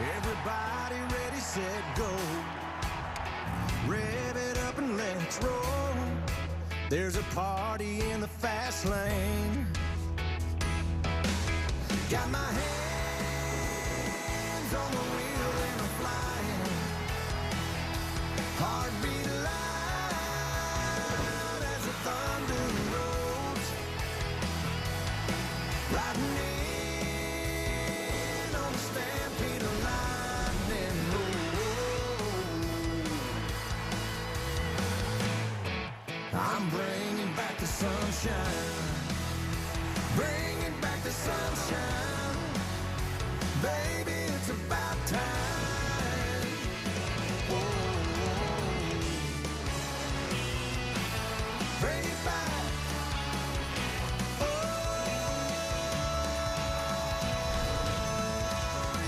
Everybody ready, set, go. Rev it up and let's roll. There's a party in the fast lane. Got my hands on the wheel and I'm flying. Heartbeat loud as the thunder rolls. Riding in on the stampede of lightning. I'm bringing back the sunshine. Bringing back the sunshine. Baby, it's about time. Whoa. Bring it back. Oh,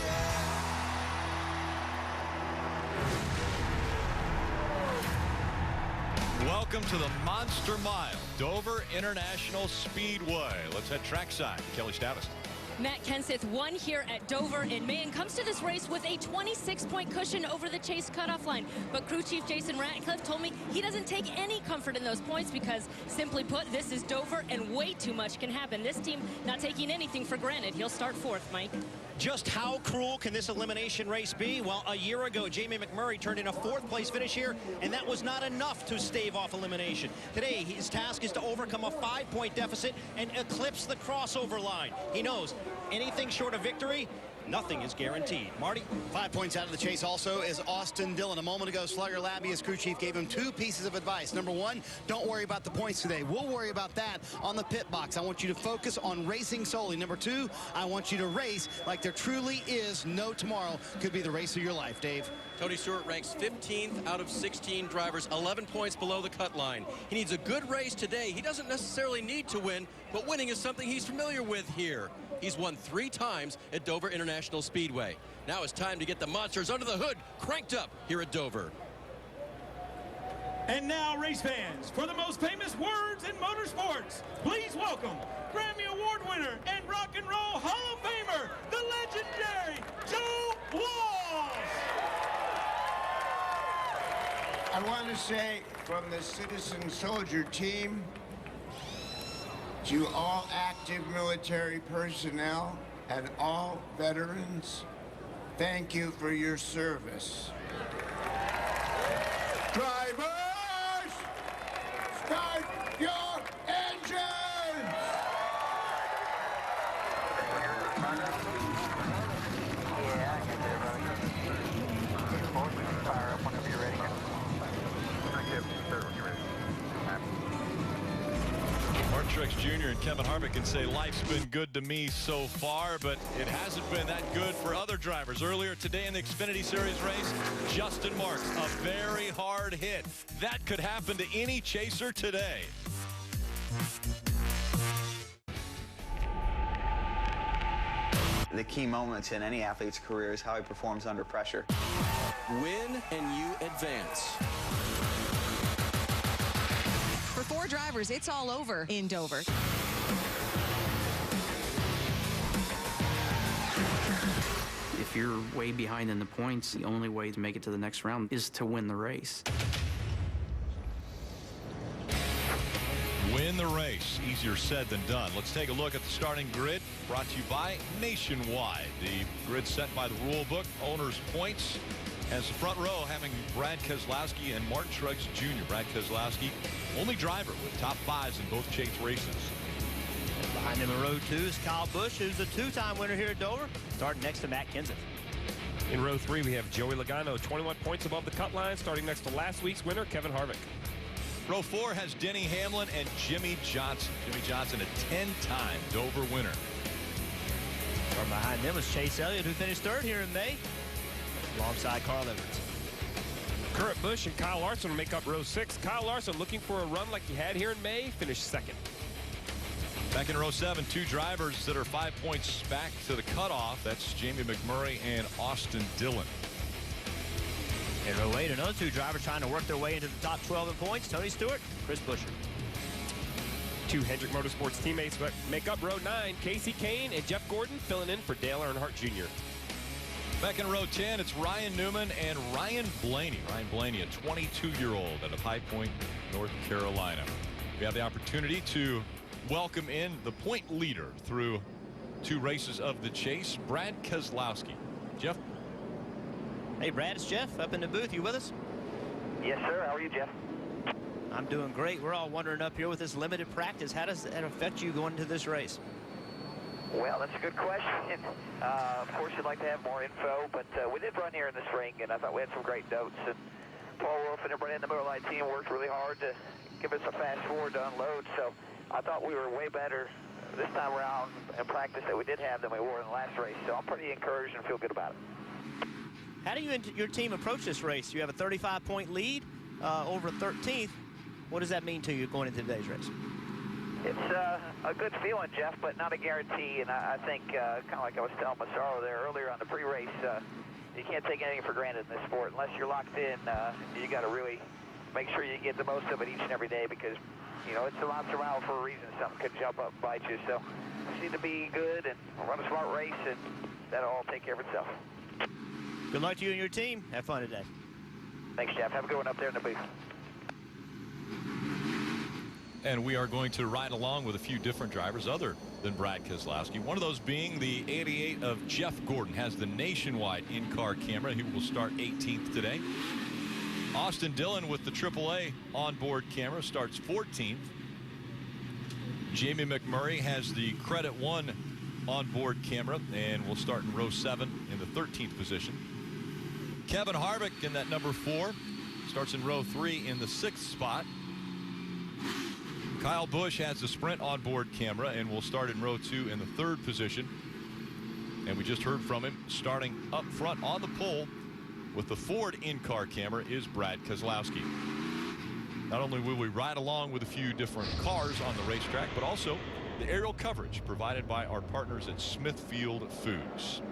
yeah. Welcome to the Monster Mile, Dover International Speedway. Let's head trackside. Kelly Stavist. Matt Kenseth won here at Dover in May and comes to this race with a 26-point cushion over the chase cutoff line. But crew chief Jason Ratcliffe told me he doesn't take any comfort in those points because, simply put, this is Dover and way too much can happen. This team not taking anything for granted. He'll start fourth, Mike. Just how cruel can this elimination race be? Well, a year ago, Jamie McMurray turned in a fourth-place finish here, and that was not enough to stave off elimination. Today, his task is to overcome a 5-point deficit and eclipse the crossover line. He knows anything short of victory, nothing is guaranteed. Marty? 5 points out of the chase also is Austin Dillon. A moment ago, Slugger Labbe, his crew chief, gave him 2 pieces of advice. Number 1, don't worry about the points today. We'll worry about that on the pit box. I want you to focus on racing solely. Number 2, I want you to race like there truly is no tomorrow. Could be the race of your life, Dave. Tony Stewart ranks 15th out of 16 drivers, 11 points below the cut line. He needs a good race today. He doesn't necessarily need to win, but winning is something he's familiar with here. He's won 3 times at Dover International Speedway. Now it's time to get the monsters under the hood cranked up here at Dover. And now, race fans, for the most famous words in motorsports, please welcome Grammy Award winner and Rock and Roll Hall of Famer, the legendary Joe Walsh. I want to say from the Citizen Soldier team to all active military personnel and all veterans, thank you for your service. Drivers, start your engines! Fire up whenever you're ready. Mark Truex Jr. and Kevin Harvick can say life's been good to me so far, but it hasn't been that good for other drivers. Earlier today in the Xfinity Series race, Justin Marks, a very hard hit. That could happen to any chaser today. The key moments in any athlete's career is how he performs under pressure. Win and you advance. For 4 drivers, it's all over in Dover. If you're way behind in the points, the only way to make it to the next round is to win the race. Win the race. Easier said than done. Let's take a look at the starting grid brought to you by Nationwide. The grid set by the rule book, owner's points. As the front row having Brad Keselowski and Mark Truex Jr. Brad Keselowski, only driver with top 5s in both chase races. Behind him in row 2 is Kyle Busch, who's a 2-time winner here at Dover, starting next to Matt Kenseth. In row 3, we have Joey Logano, 21 points above the cut line, starting next to last week's winner, Kevin Harvick. Row 4 has Denny Hamlin and Jimmie Johnson. Jimmie Johnson, a 10-time Dover winner. From behind them is Chase Elliott, who finished 3rd here in May, alongside Carl Edwards. Kurt Busch and Kyle Larson will make up row 6. Kyle Larson, looking for a run like he had here in May, finished 2nd. Back in row 7, 2 drivers that are 5 points back to the cutoff. That's Jamie McMurray and Austin Dillon. In row 8, another 2 drivers trying to work their way into the top 12 in points. Tony Stewart, Chris Buescher. 2 Hendrick Motorsports teammates make up row 9. Casey Kane and Jeff Gordon filling in for Dale Earnhardt Jr. Back in row 10, it's Ryan Newman and Ryan Blaney. Ryan Blaney, a 22-year-old out of High Point, North Carolina. We have the opportunity to welcome in the point leader through 2 races of the chase, Brad Keselowski. Jeff? Hey, Brad, it's Jeff up in the booth. You with us? Yes, sir. How are you, Jeff? I'm doing great. We're all wondering up here with this limited practice, how does that affect you going into this race? Well, that's a good question. Of course, you'd like to have more info, but we did run here in the spring, and I thought we had some great notes. And Paul Wolf and everybody in the Miller Lite team worked really hard to give us a fast forward to unload. So I thought we were way better this time around in practice that we did have than we were in the last race. So I'm pretty encouraged and feel good about it. How do you and your team approach this race? You have a 35-point lead over 13th. What does that mean to you going into today's race? It's a good feeling, Jeff, but not a guarantee. And I think, kind of like I was telling Massaro there earlier on the pre-race, you can't take anything for granted in this sport. Unless you're locked in, you got to really make sure you get the most of it each and every day because, you know, it's a monster mile for a reason. Something could jump up and bite you. So just need to be good and run a smart race, and that'll all take care of itself. Good luck to you and your team. Have fun today. Thanks, Jeff. Have a good one up there in the booth. And we are going to ride along with a few different drivers other than Brad Keselowski. One of those being the 88 of Jeff Gordon, has the nationwide in-car camera. He will start 18th today. Austin Dillon with the AAA onboard camera starts 14th. Jamie McMurray has the Credit One onboard camera and will start in row 7 in the 13th position. Kevin Harvick in that number 4 starts in row 3 in the 6th spot. Kyle Busch has the Sprint onboard camera and will start in row 2 in the 3rd position. And we just heard from him starting up front on the pole with the Ford in-car camera is Brad Keselowski. Not only will we ride along with a few different cars on the racetrack, but also the aerial coverage provided by our partners at Smithfield Foods.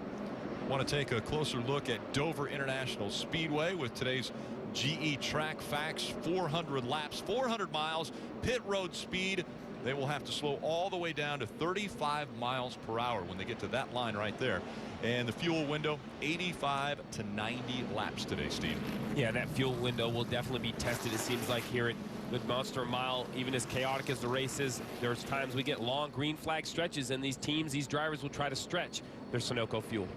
I want to take a closer look at Dover International Speedway with today's GE Track Facts. 400 laps, 400 miles, pit road speed. They will have to slow all the way down to 35 miles per hour when they get to that line right there. And the fuel window, 85 to 90 laps today, Steve. Yeah, that fuel window will definitely be tested, it seems like, here at the Monster Mile. Even as chaotic as the race is, there's times we get long green flag stretches, and these teams, these drivers will try to stretch their Sunoco fuel.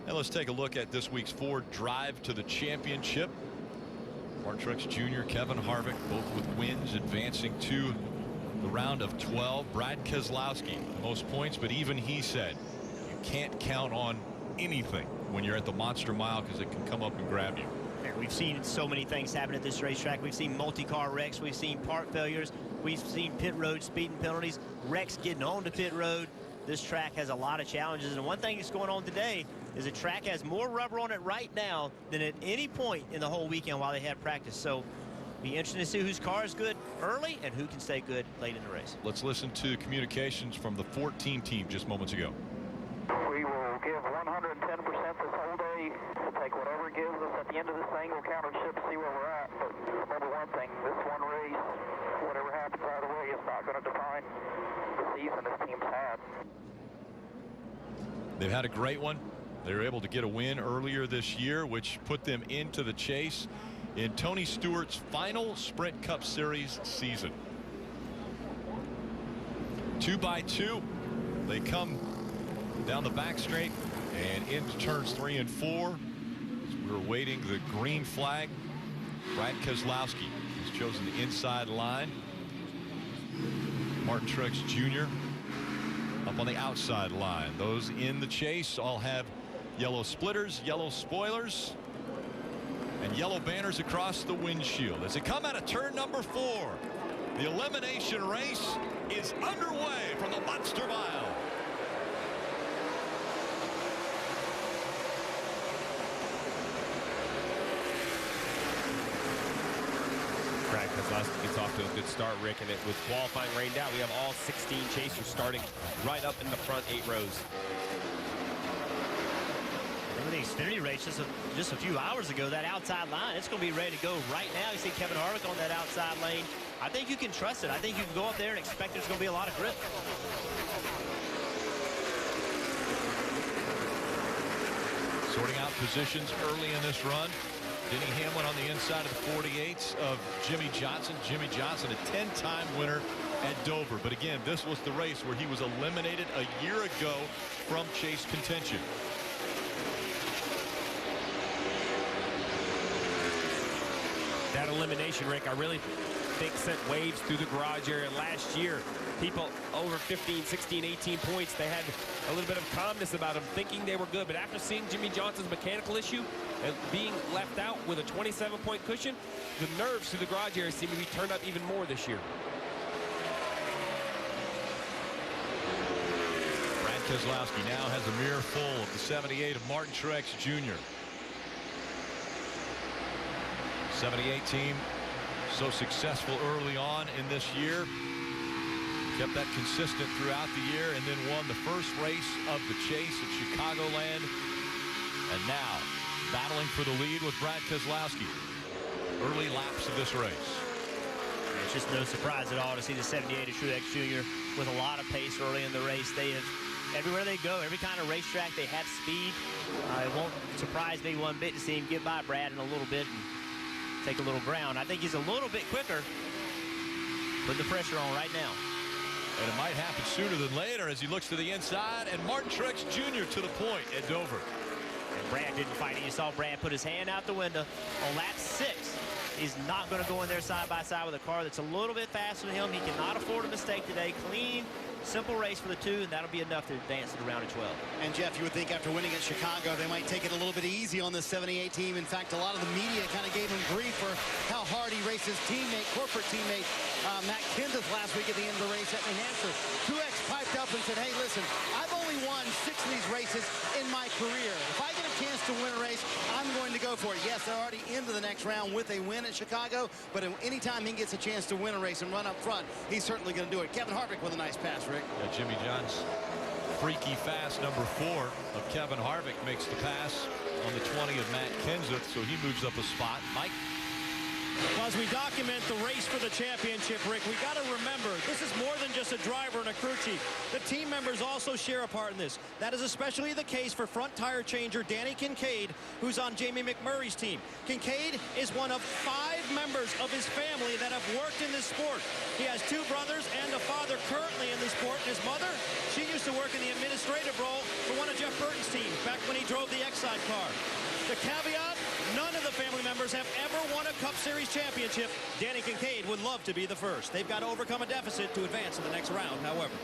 And let's take a look at this week's Ford Drive to the Championship. Martin Truex Jr., Kevin Harvick, both with wins, advancing to the round of 12. Brad Keselowski, the most points, but even he said you can't count on anything when you're at the Monster Mile because it can come up and grab you. We've seen so many things happen at this racetrack. We've seen multi-car wrecks. We've seen part failures. We've seen pit road speeding penalties, wrecks getting onto pit road. This track has a lot of challenges, and one thing that's going on today is the track has more rubber on it right now than at any point in the whole weekend while they had practice. So be interesting to see whose car is good early and who can stay good late in the race. Let's listen to communications from the 14 team just moments ago. We will give 110% this whole day. We'll take whatever it gives us. At the end of this thing, we'll count our ships, see where we're at. But remember one thing, this one race, whatever happens either way, is not going to define the season this team's had. They've had a great one. They were able to get a win earlier this year, which put them into the chase in Tony Stewart's final Sprint Cup Series season. 2 by 2, they come down the back straight and into turns 3 and 4. We're waiting the green flag. Brad Keselowski has chosen the inside line. Martin Truex Jr. up on the outside line. Those in the chase all have yellow splitters, yellow spoilers, and yellow banners across the windshield. As they come out of turn number 4, the elimination race is underway from the Monster Mile. Brad Keselowski gets off to a good start, Rick, and with qualifying rained out, we have all 16 chasers starting right up in the front 8 rows. Remember the Xfinity race just a few hours ago, that outside line, it's going to be ready to go right now. You see Kevin Harvick on that outside lane. I think you can trust it. I think you can go up there and expect there's going to be a lot of grip. Sorting out positions early in this run. Denny Hamlin on the inside of the 48s of Jimmie Johnson. Jimmie Johnson, a 10-time winner at Dover. But again, this was the race where he was eliminated a year ago from chase contention. That elimination, Rick, I really think sent waves through the garage area last year. People over 15, 16, 18 points, they had a little bit of calmness about them, thinking they were good. But after seeing Jimmie Johnson's mechanical issue and being left out with a 27-point cushion, the nerves through the garage area seem to be turned up even more this year. Brad Keselowski now has a mirror full of the 78 of Martin Truex Jr. 78 team so successful early on in this year. Kept that consistent throughout the year and then won the first race of the chase at Chicagoland. And now battling for the lead with Brad Keselowski. Early laps of this race. It's just no surprise at all to see the 78 of Truex Jr. with a lot of pace early in the race. They have, everywhere they go, every kind of racetrack, they have speed. It won't surprise me one bit to see him get by Brad in a little bit and take a little ground. I think he's a little bit quicker. Put the pressure on right now. And it might happen sooner than later as he looks to the inside, and Martin Truex Jr. to the point at Dover. And Brad didn't fight it. You saw Brad put his hand out the window on lap 6. He's not going to go in there side by side with a car that's a little bit faster than him. He cannot afford a mistake today. Clean, simple race for the 2, and that'll be enough to advance to the round of 12. And Jeff, you would think after winning at Chicago, they might take it a little bit easy on the 78 team. In fact, a lot of the media kind of gave him grief for how hard he raced his teammate, corporate teammate, Matt Kenseth last week at the end of the race at New Hampshire. Truex piped up and said, hey, listen, I've only won 6 of these races in my career. If I get a chance to win a race, I'm going to go for it. Yes, they're already into the next round with a win at Chicago, but anytime he gets a chance to win a race and run up front, he's certainly going to do it. Kevin Harvick with a nice pass, Rick. Yeah, Jimmie John's freaky fast number 4 of Kevin Harvick makes the pass on the 20 of Matt Kenseth, so he moves up a spot. Mike? Well, as we document the race for the championship, Rick, we got to remember this is more than just a driver and a crew chief. The team members also share a part in this. That is especially the case for front tire changer Danny Kincaid, who's on Jamie McMurray's team. Kincaid is one of 5 members of his family that have worked in this sport. He has 2 brothers and a father currently in the sport. His mother, she used to work in the administrative role for one of Jeff Burton's teams back when he drove the Exide car. The caveat, none of the family members have ever won a Cup Series championship. Danny Kincaid would love to be the first. They've got to overcome a deficit to advance to the next round, however.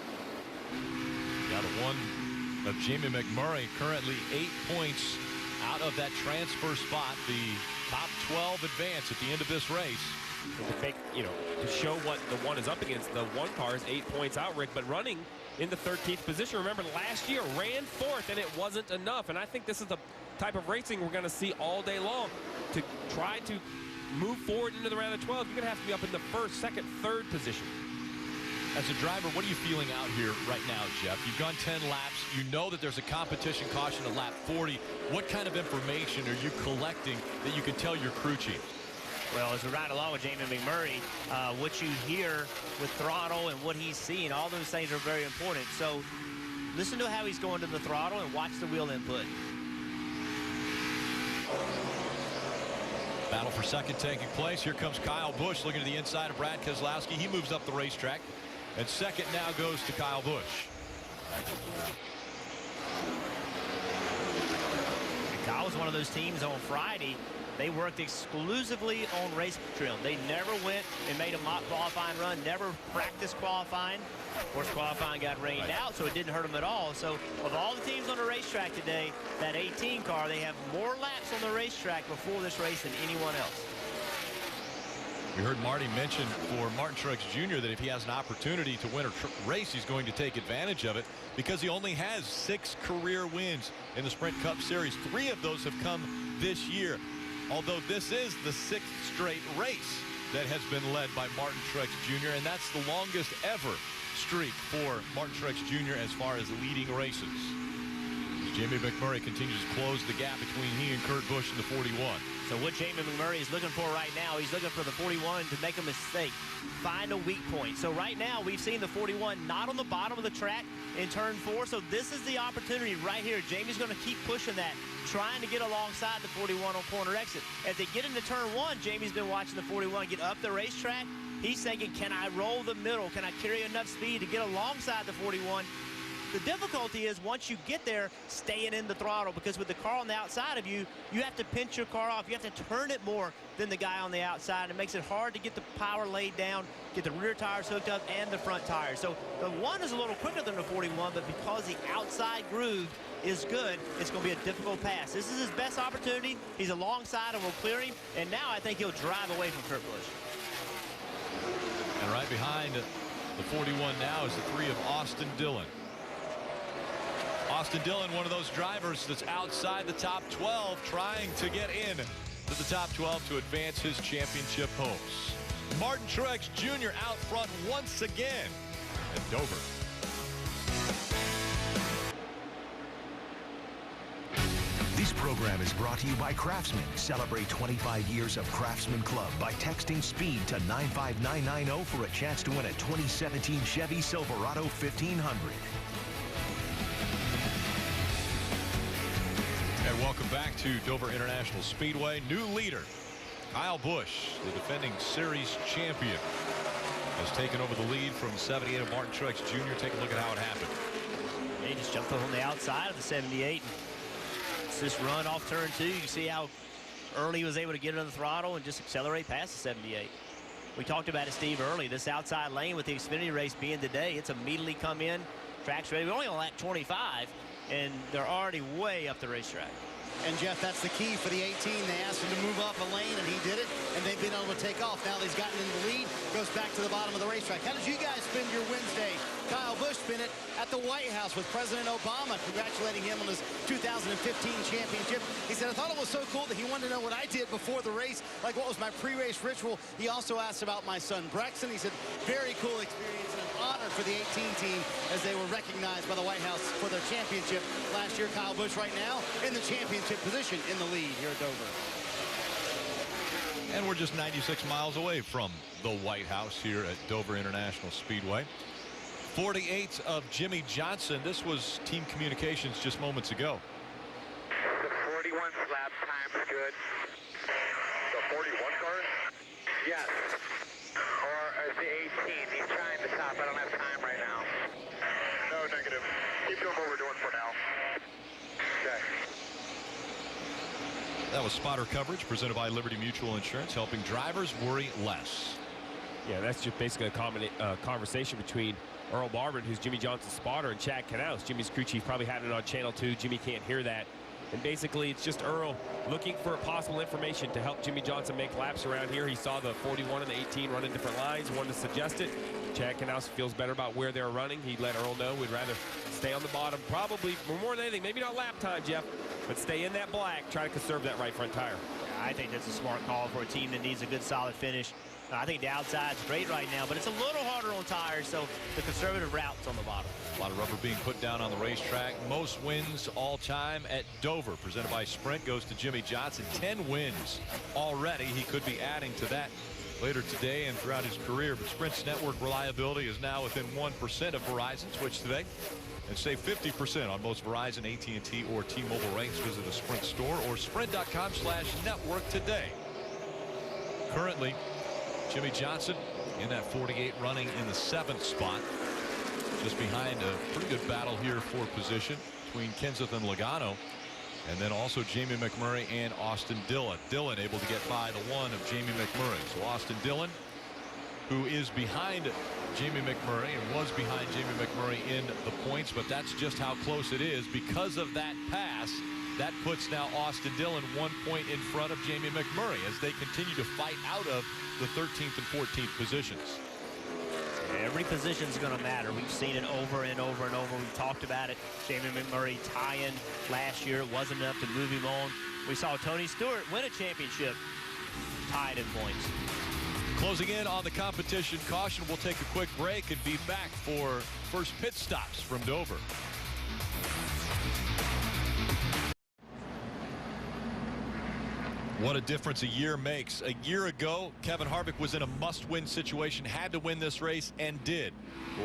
Got a 1 of Jamie McMurray, currently 8 points out of that transfer spot. The top 12 advance at the end of this race. To make, to show what the 1 is up against, the 1 car is 8 points out, Rick, but running in the 13th position. Remember, last year ran 4th, and it wasn't enough. And I think this is the type of racing we're going to see all day long. To try to move forward into the round of 12, you're going to have to be up in the 1st, 2nd, 3rd position. As a driver, what are you feeling out here right now, Jeff? You've gone 10 laps. You know that there's a competition caution at lap 40. What kind of information are you collecting that you can tell your crew chief? Well, as we ride along with Jamie McMurray, what you hear with throttle and what he's seeing, all those things are very important. So listen to how he's going to the throttle and watch the wheel input. Battle for second taking place. Here comes Kyle Busch looking to the inside of Brad Keselowski. He moves up the racetrack. And second now goes to Kyle Busch. And Kyle was one of those teams on Friday. They worked exclusively on race trim. They never went and made a mock qualifying run, never practiced qualifying. Of course, qualifying got rained out, so it didn't hurt them at all. So of all the teams on the racetrack today, that 18 car, they have more laps on the racetrack before this race than anyone else. We heard Marty mention for Martin Truex Jr. that if he has an opportunity to win a race, he's going to take advantage of it because he only has 6 career wins in the Sprint Cup Series. 3 of those have come this year. Although this is the 6th straight race that has been led by Martin Truex Jr., and that's the longest ever streak for Martin Truex Jr. as far as leading races. As Jamie McMurray continues to close the gap between he and Kurt Busch in the 41. So what Jamie McMurray is looking for right now, he's looking for the 41 to make a mistake, find a weak point. So right now we've seen the 41 not on the bottom of the track in turn 4. So this is the opportunity right here. Jamie's going to keep pushing that, trying to get alongside the 41 on corner exit. As they get into turn 1, Jamie's been watching the 41 get up the racetrack. He's thinking, can I roll the middle? Can I carry enough speed to get alongside the 41? The difficulty is once you get there, staying in the throttle, because with the car on the outside of you, you have to pinch your car off. You have to turn it more than the guy on the outside. It makes it hard to get the power laid down, get the rear tires hooked up and the front tires. So the 1 is a little quicker than the 41, but because the outside groove is good, it's going to be a difficult pass. This is his best opportunity. He's alongside and will clear him, and now I think he'll drive away from Kurt Busch. And right behind the 41 now is the 3 of Austin Dillon. Austin Dillon, one of those drivers that's outside the top 12, trying to get in to the top 12 to advance his championship hopes. Martin Truex Jr. out front once again at Dover. This program is brought to you by Craftsman. Celebrate 25 years of Craftsman Club by texting SPEED to 95990 for a chance to win a 2017 Chevy Silverado 1500. And welcome back to Dover International Speedway. New leader, Kyle Busch, the defending series champion, has taken over the lead from 78 of Martin Truex Jr. Take a look at how it happened. He just jumped on the outside of the 78. It's this run off turn 2. You can see how early he was able to get on the throttle and just accelerate past the 78. We talked about it, Steve, early. This outside lane with the Xfinity race being today, it's immediately come in. Track's ready. We're only on lap 25. And they're already way up the racetrack. And Jeff, that's the key for the 18. They asked him to move up a lane, and he did it, and they've been able to take off. Now that he's gotten in the lead, goes back to the bottom of the racetrack. How did you guys spend your Wednesday? Kyle Busch spent it at the White House with President Obama, congratulating him on his 2015 championship. He said, I thought it was so cool that he wanted to know what I did before the race, like what was my pre-race ritual. He also asked about my son, Brexton. He said, very cool experience and an honor for the 18 team as they were recognized by the White House for their championship last year. Kyle Busch right now in the championship position in the lead here at Dover. And we're just 96 miles away from the White House here at Dover International Speedway. 48 of Jimmie Johnson. This was team communications just moments ago. The 41 lap time is good. The 41 car? Yes. Or is the 18? He's trying to stop. I don't have time right now. No, negative. Keep doing what we're doing for now. Okay. That was spotter coverage presented by Liberty Mutual Insurance, helping drivers worry less. Yeah, that's just basically a conversation between Earl Marvin, who's Jimmie Johnson's spotter, and Chad Knaus, Jimmy's crew chief, probably had it on Channel 2. Jimmy can't hear that. And basically, it's just Earl looking for possible information to help Jimmie Johnson make laps around here. He saw the 41 and the 18 running different lines, wanted to suggest it. Chad Knaus feels better about where they're running. He let Earl know we'd rather stay on the bottom, probably more than anything, maybe not lap time, Jeff, but stay in that black, try to conserve that right front tire. I think that's a smart call for a team that needs a good solid finish. I think the outside's great right now, but it's a little harder on tires, so the conservative route's on the bottom. A lot of rubber being put down on the racetrack. Most wins all time at Dover, presented by Sprint, goes to Jimmie Johnson. 10 wins already. He could be adding to that later today and throughout his career, but Sprint's network reliability is now within 1% of Verizon. Switch today and save 50% on most Verizon, AT&T, or T-Mobile rates. Visit a Sprint store or sprint.com/network today. Currently, Jimmie Johnson in that 48, running in the 7th spot, just behind a pretty good battle here for position between Kenseth and Logano, and then also Jamie McMurray and Austin Dillon. Dillon able to get by the 1 of Jamie McMurray. So Austin Dillon, who is behind Jamie McMurray and was behind Jamie McMurray in the points, but that's just how close it is because of that pass. That puts now Austin Dillon 1 point in front of Jamie McMurray as they continue to fight out of the 13th and 14th positions. Every position's going to matter. We've seen it over and over and over. We've talked about it. Jamie McMurray tying last year. It wasn't enough to move him on. We saw Tony Stewart win a championship tied in points. Closing in on the competition caution. We'll take a quick break and be back for first pit stops from Dover. What a difference a year makes. A year ago, Kevin Harvick was in a must-win situation, had to win this race, and did.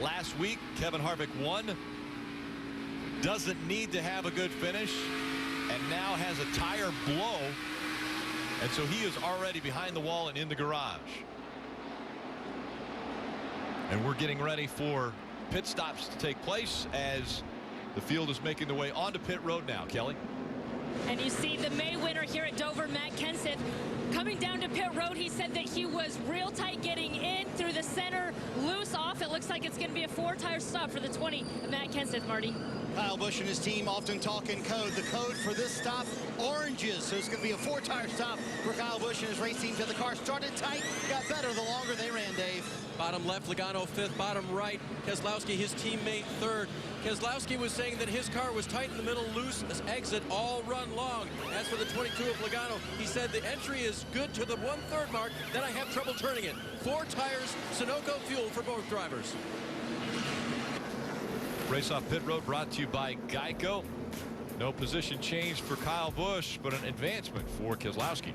Last week, Kevin Harvick won, doesn't need to have a good finish, and now has a tire blow, and so he is already behind the wall and in the garage. And we're getting ready for pit stops to take place as the field is making their way onto pit road now. Kelly. And you see the May winner here at Dover, Matt Kenseth, coming down to pit road. He said that he was real tight getting in through the center, loose off. It looks like it's going to be a 4-tire stop for the 20 of Matt Kenseth, Marty. Kyle Busch and his team often talk in code. The code for this stop, oranges. So it's going to be a 4-tire stop for Kyle Busch and his race team. The car started tight, got better the longer they ran, Dave. Bottom left, Logano 5th. Bottom right, Keselowski, his teammate 3rd. Keselowski was saying that his car was tight in the middle, loose as exit all run long. As for the 22 of Logano, he said the entry is good to the 1/3 mark, then I have trouble turning it. 4 tires, Sunoco fuel for both drivers. Race off pit road brought to you by Geico. No position change for Kyle Busch, but an advancement for Keselowski.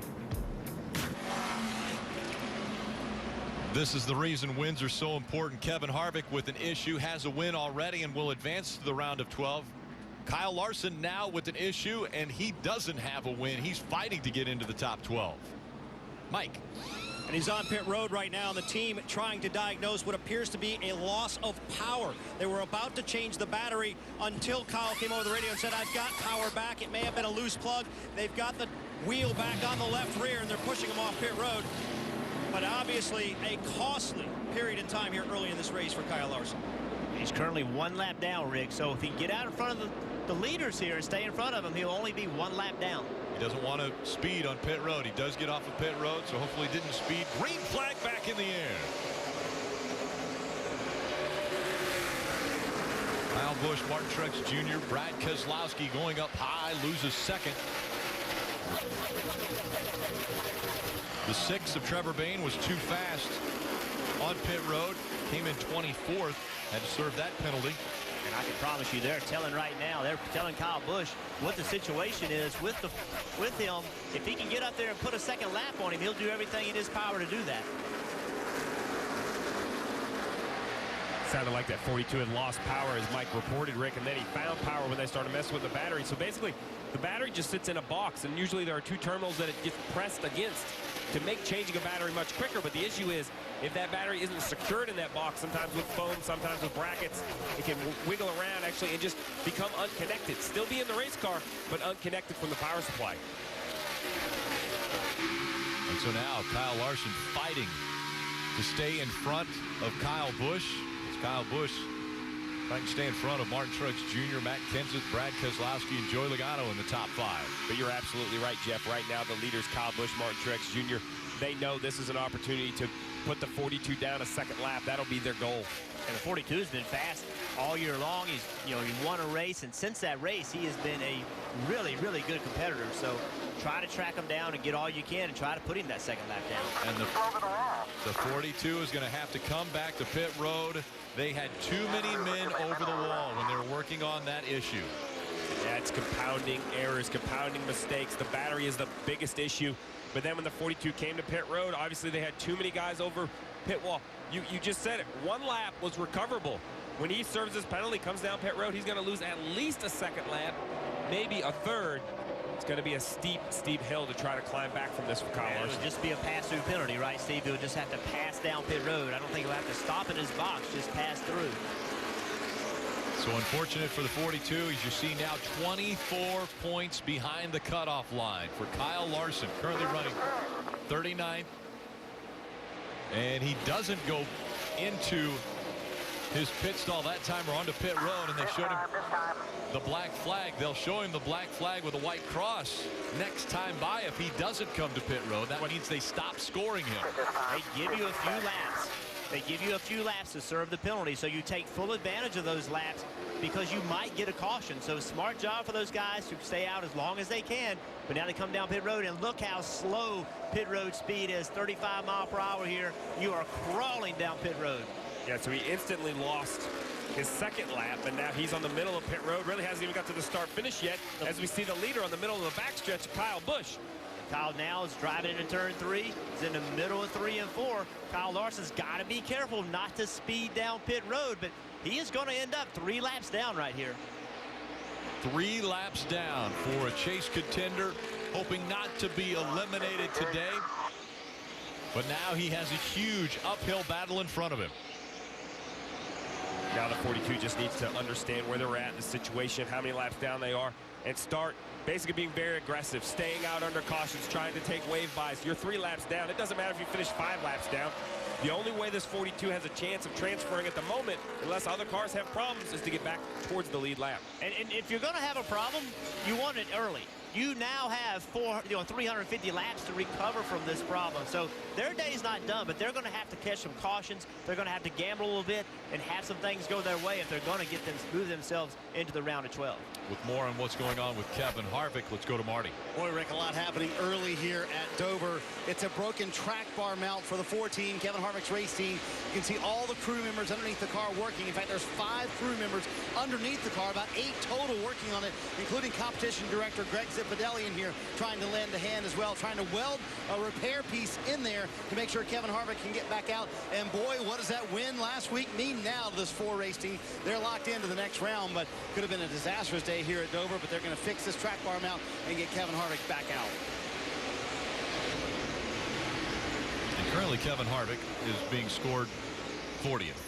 This is the reason wins are so important. Kevin Harvick with an issue has a win already and will advance to the round of 12. Kyle Larson now with an issue and he doesn't have a win. He's fighting to get into the top 12. Mike. And he's on pit road right now, and the team trying to diagnose what appears to be a loss of power. They were about to change the battery until Kyle came over the radio and said, I've got power back. It may have been a loose plug. They've got the wheel back on the left rear, and they're pushing him off pit road. But obviously a costly period in time here early in this race for Kyle Larson. He's currently 1 lap down, Rick. So if he can get out in front of the leaders here and stay in front of them, he'll only be 1 lap down. He doesn't want to speed on pit road. He does get off of pit road, so hopefully he didn't speed. Green flag back in the air. Kyle Busch, Martin Truex Jr., Brad Keselowski going up high, loses 2nd. The 6 of Trevor Bayne was too fast on pit road, came in 24th, had to serve that penalty. And I can promise you, they're telling right now, they're telling Kyle Busch what the situation is with him. If he can get up there and put a 2nd lap on him, he'll do everything in his power to do that. Sounded like that 42 had lost power, as Mike reported, Rick, and then he found power when they started messing with the battery. So basically, the battery just sits in a box, and usually there are 2 terminals that it gets pressed against to make changing a battery much quicker. But the issue is, if that battery isn't secured in that box, sometimes with foam, sometimes with brackets, it can wiggle around actually and just become unconnected. Still be in the race car, but unconnected from the power supply. And so now Kyle Larson fighting to stay in front of Kyle Busch. It's Kyle Busch trying to stay in front of Martin Truex Jr., Matt Kenseth, Brad Keselowski, and Joey Logano in the top 5. But you're absolutely right, Jeff. Right now, the leaders, Kyle Busch, Martin Truex Jr., they know this is an opportunity to put the 42 down a 2nd lap. That'll be their goal. And the 42 has been fast all year long. He won a race, and since that race, he has been a really, really good competitor. So try to track him down and get all you can and try to put him that 2nd lap down. And the 42 is going to have to come back to pit road. They had too many men over the wall when they were working on that issue. Yeah, it's compounding errors, compounding mistakes. The battery is the biggest issue. But then when the 42 came to pit road, obviously they had too many guys over pit wall. You just said it. 1 lap was recoverable. When he serves his penalty, comes down pit road, he's going to lose at least a 2nd lap, maybe a 3rd. It's going to be a steep, steep hill to try to climb back from this for Kyle Larson. It would just be a pass-through penalty, right, Steve? He'll just have to pass down pit road. I don't think he'll have to stop in his box, just pass through. So unfortunate for the 42, as you see now 24 points behind the cutoff line for Kyle Larson, currently running 39th. And he doesn't go into his pit stall that time or onto pit road, and they showed him the black flag. They'll show him the black flag with a white cross next time by if he doesn't come to pit road. That means they stop scoring him. They give you a few laps. They give you a few laps to serve the penalty, so you take full advantage of those laps because you might get a caution. So smart job for those guys to stay out as long as they can. But now they come down pit road, and look how slow pit road speed is. 35 miles per hour here. You are crawling down pit road. Yeah, so he instantly lost his 2nd lap, and now he's on the middle of pit road. Really hasn't even got to the start-finish yet, as we see the leader on the middle of the backstretch, Kyle Busch. Kyle now is driving into turn 3. He's in the middle of 3 and 4. Kyle Larson's got to be careful not to speed down pit road, but he is going to end up 3 laps down right here. 3 laps down for a Chase contender, hoping not to be eliminated today. But now he has a huge uphill battle in front of him. Now the 42 just needs to understand where they're at in the situation, how many laps down they are, and start basically being very aggressive, staying out under cautions, trying to take wave buys. You're 3 laps down. It doesn't matter if you finish 5 laps down. The only way this 42 has a chance of transferring at the moment, unless other cars have problems, is to get back towards the lead lap. And if you're going to have a problem, you want it early. You now have 350 laps to recover from this problem. So their day's not done, but they're going to have to catch some cautions. They're going to have to gamble a little bit and have some things go their way if they're going to move themselves into the round of 12. With more on what's going on with Kevin Harvick, let's go to Marty. Boy, Rick, a lot happening early here at Dover. It's a broken track bar mount for the 4-team, Kevin Harvick's race team. You can see all the crew members underneath the car working. In fact, there's 5 crew members underneath the car, about 8 total working on it, including competition director Greg Zipadelli in here, trying to lend a hand as well, trying to weld a repair piece in there to make sure Kevin Harvick can get back out. And boy, what does that win last week mean now to this 4-race team? They're locked into the next round, but could have been a disastrous day here at Dover, but they're going to fix this track bar mount and get Kevin Harvick back out. And currently Kevin Harvick is being scored 40th.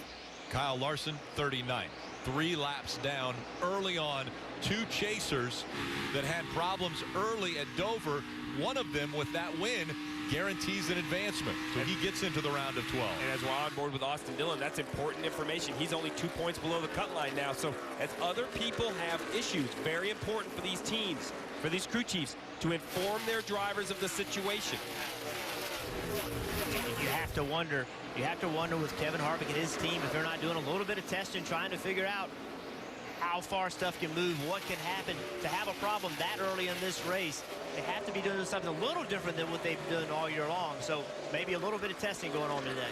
Kyle Larson 39th. 3 laps down early on. 2 chasers that had problems early at Dover. One of them, with that win, guarantees an advancement. So he gets into the round of 12. And as we're on board with Austin Dillon, that's important information. He's only 2 points below the cut line now. So as other people have issues, very important for these teams, for these crew chiefs, to inform their drivers of the situation. You have to wonder with Kevin Harvick and his team if they're not doing a little bit of testing, trying to figure out how far stuff can move, what can happen. To have a problem that early in this race, they have to be doing something a little different than what they've done all year long. So maybe a little bit of testing going on today.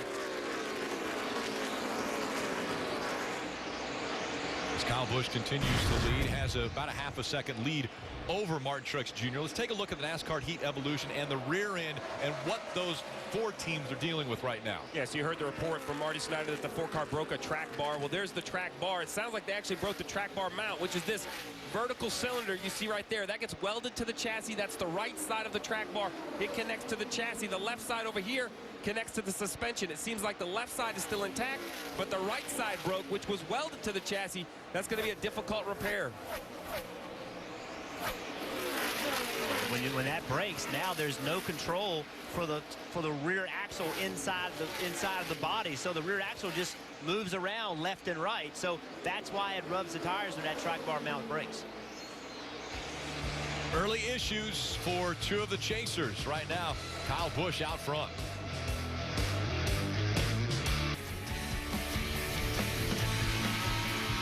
As Kyle Busch continues to lead, has about a half a second lead over Martin Truex Jr. Let's take a look at the NASCAR Heat Evolution and the rear end and what those 4 teams are dealing with right now. Yes, you heard the report from Marty Snyder that the 4-car broke a track bar. Well, there's the track bar. It sounds like they actually broke the track bar mount, which is this vertical cylinder you see right there. That gets welded to the chassis. That's the right side of the track bar. It connects to the chassis. The left side over here connects to the suspension. It seems like the left side is still intact, but the right side broke, which was welded to the chassis. That's going to be a difficult repair. When that breaks, now there's no control for the rear axle inside of the body. So the rear axle just moves around left and right. So that's why it rubs the tires when that track bar mount breaks. Early issues for 2 of the chasers right now. Kyle Busch out front.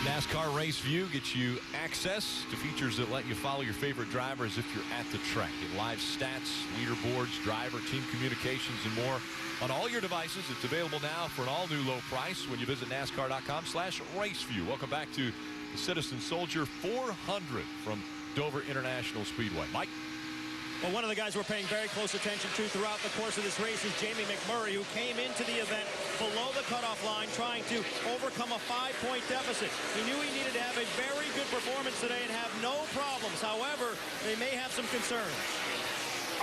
NASCAR Race View gets you access to features that let you follow your favorite drivers if you're at the track. Get live stats, leaderboards, driver, team communications, and more on all your devices. It's available now for an all-new low price when you visit NASCAR.com/raceview. Welcome back to the Citizen Soldier 400 from Dover International Speedway. Mike? Well, one of the guys we're paying very close attention to throughout the course of this race is Jamie McMurray, who came into the event below the cutoff line trying to overcome a 5-point deficit. He knew he needed to have a very good performance today and have no problems. However, they may have some concerns.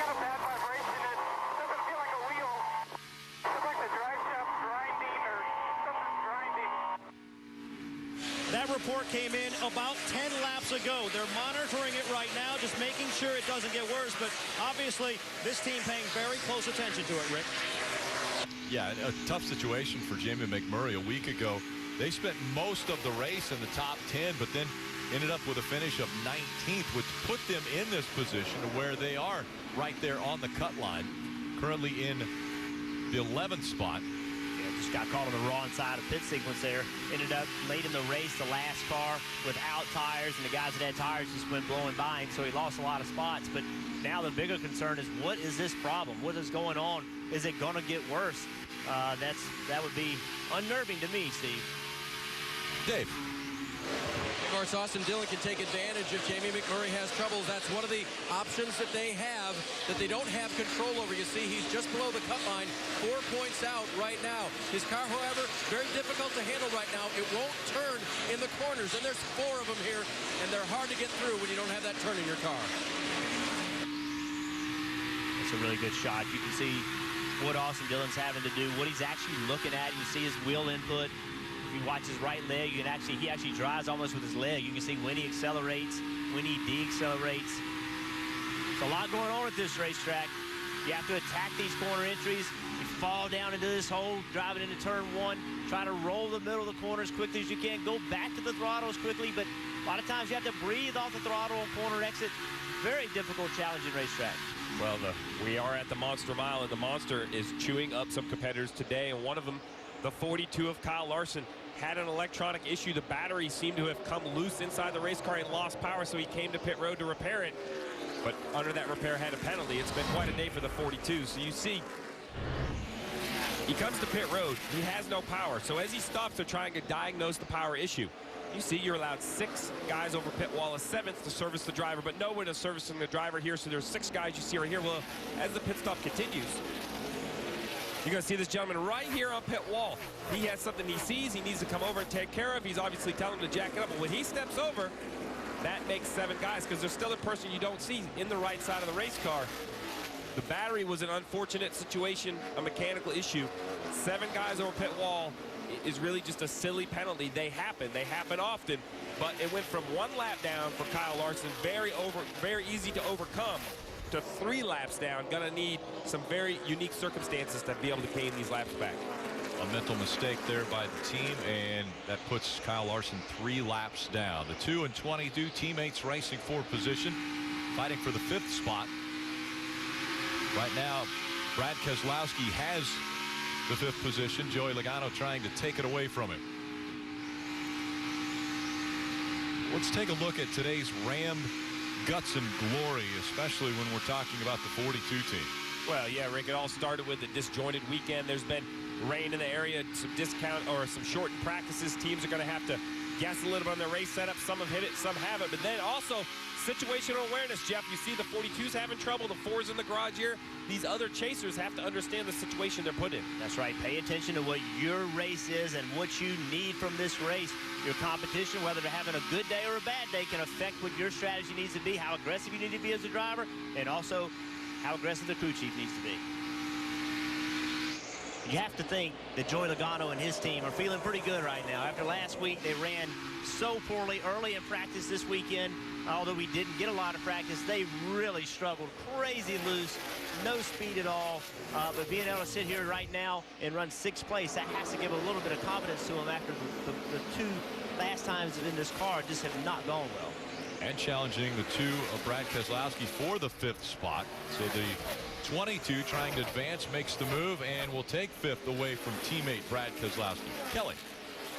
Got a bad vibration. It doesn't feel like a wheel. It's like the drive shaft grinding or something grinding. That report came in about 10 laps ago. They're monitoring it right now, just making sure it doesn't get worse. But obviously, this team paying very close attention to it, Rick. Yeah, a tough situation for Jamie McMurray. A week ago, they spent most of the race in the top 10, but then ended up with a finish of 19th, which put them in this position where they are right there on the cut line, currently in the 11th spot. Just got caught on the wrong side of pit sequence there. Ended up late in the race, the last car without tires, and the guys that had tires just went blowing by him, so he lost a lot of spots. But now the bigger concern is, what is this problem? What is going on? Is it going to get worse? That would be unnerving to me, Steve. Dave. Of course, Austin Dillon can take advantage if Jamie McMurray has trouble. That's one of the options that they have that they don't have control over. You see, he's just below the cut line, 4 points out right now. His car, however, very difficult to handle right now. It won't turn in the corners, and there's 4 of them here, and they're hard to get through when you don't have that turn in your car. It's a really good shot. You can see what Austin Dillon's having to do, what he's actually looking at. You see his wheel input. If you watch his right leg, you can he actually drives almost with his leg. You can see when he accelerates, when he deaccelerates. There's a lot going on at this racetrack. You have to attack these corner entries. You fall down into this hole, driving into turn 1, try to roll the middle of the corner as quickly as you can, go back to the throttle as quickly, but a lot of times you have to breathe off the throttle on corner exit. Very difficult, challenging racetrack. Well, we are at the Monster Mile, and the Monster is chewing up some competitors today, and one of them, the 42 of Kyle Larson, had an electronic issue. The battery seemed to have come loose inside the race car and lost power, so he came to pit road to repair it. But under that repair had a penalty. It's been quite a day for the 42. So you see, he comes to pit road. He has no power. So as he stops, they're trying to diagnose the power issue. You see, you're allowed 6 guys over pit wall, a 7th to service the driver, but no one is servicing the driver here. So there's 6 guys you see right here. Well, as the pit stop continues, you're going to see this gentleman right here on pit wall. He has something he sees he needs to come over and take care of. He's obviously telling him to jack it up. But when he steps over, that makes 7 guys, because there's still a person you don't see in the right side of the race car. The battery was an unfortunate situation, a mechanical issue. 7 guys over pit wall is really just a silly penalty. They happen often, but it went from 1 lap down for Kyle Larson, very easy to overcome, to 3 laps down. Gonna need some very unique circumstances to be able to gain these laps back. A mental mistake there by the team, and that puts Kyle Larson 3 laps down. The 2 and 22 teammates racing for position, fighting for the 5th spot. Right now, Brad Keselowski has the 5th position. Joey Logano trying to take it away from him. Let's take a look at today's Ram guts and glory, especially when we're talking about the 42 team. Well, yeah, Rick, it all started with a disjointed weekend. There's been rain in the area, some discount or some shortened practices. Teams are going to have to guess a little bit on their race setup. Some have hit it, some haven't. But then also situational awareness, Jeff. You see the 42s having trouble, the 4s in the garage here. These other chasers have to understand the situation they're put in. That's right. Pay attention to what your race is and what you need from this race. Your competition, whether they're having a good day or a bad day, can affect what your strategy needs to be, how aggressive you need to be as a driver, and also how aggressive the crew chief needs to be. You have to think that Joey Logano and his team are feeling pretty good right now. After last week, they ran so poorly early in practice this weekend. Although we didn't get a lot of practice, they really struggled. Crazy loose, no speed at all. But being able to sit here right now and run 6th place, that has to give a little bit of confidence to them after the 2 last times in this car just have not gone well. And challenging the 2 of Brad Keselowski for the 5th spot. So the 22 trying to advance, makes the move, and will take 5th away from teammate Brad Keselowski. Kelly.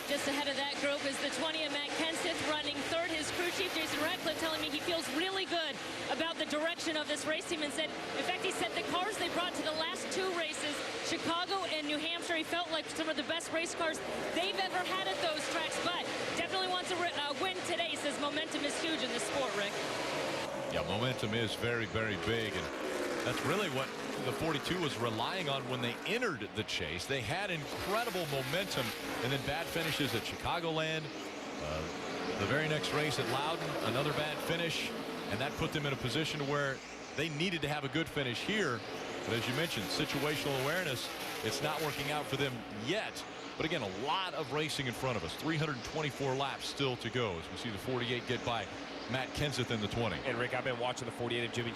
Just ahead of that group is the 20 of Matt Kenseth running 3rd. His crew chief, Jason Ratcliffe, telling me he feels really good about the direction of this race team, and said, in fact, he said the cars they brought to the last 2 races, Chicago and New Hampshire, he felt like some of the best race cars they've ever had at those tracks, but definitely wants to win today. He says momentum is huge in this sport, Rick. Yeah, momentum is very, very big, and that's really what the 42 was relying on when they entered the chase. They had incredible momentum, and then bad finishes at Chicagoland. The very next race at Loudon, another bad finish, and that put them in a position where they needed to have a good finish here. But as you mentioned, situational awareness, it's not working out for them yet. But again, a lot of racing in front of us. 324 laps still to go as we see the 48 get by Matt Kenseth in the 20. And Rick, I've been watching the 48 of Jimmy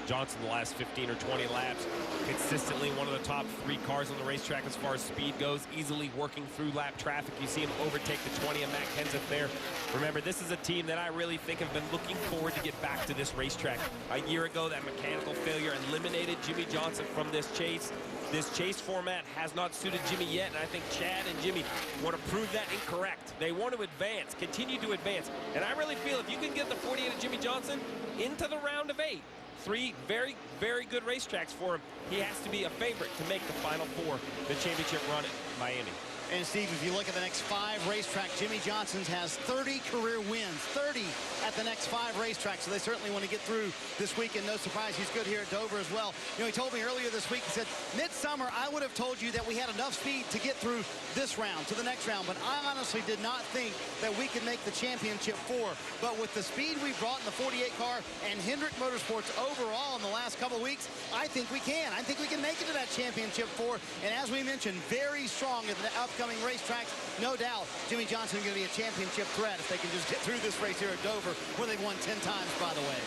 Johnson the last 15 or 20 laps. Consistently one of the top 3 cars on the racetrack as far as speed goes. Easily working through lap traffic. You see him overtake the 20 of Matt Kenseth there. Remember, this is a team that I really think have been looking forward to get back to this racetrack. A year ago, that mechanical failure eliminated Jimmy Johnson from this chase. This chase format has not suited Jimmy yet, and I think Chad and Jimmy want to prove that incorrect. They want to advance, continue to advance. And I really feel if you can get the 48 of Jimmy Johnson into the round of 8, 3 very, very good racetracks for him, he has to be a favorite to make the Final 4, the championship run at Miami. And Steve, if you look at the next 5 racetracks, Jimmie Johnson has 30 career wins, 30 at the next 5 racetracks. So they certainly want to get through this weekend. No surprise, he's good here at Dover as well. You know, he told me earlier this week, he said, midsummer, I would have told you that we had enough speed to get through this round, to the next round. But I honestly did not think that we could make the championship 4. But with the speed we brought in the 48 car and Hendrick Motorsports overall in the last couple of weeks, I think we can. I think we can make it to that championship 4. And as we mentioned, very strong in the upcoming racetracks. No doubt, Jimmie Johnson is going to be a championship threat if they can just get through this race here at Dover, where they've won 10 times, by the way.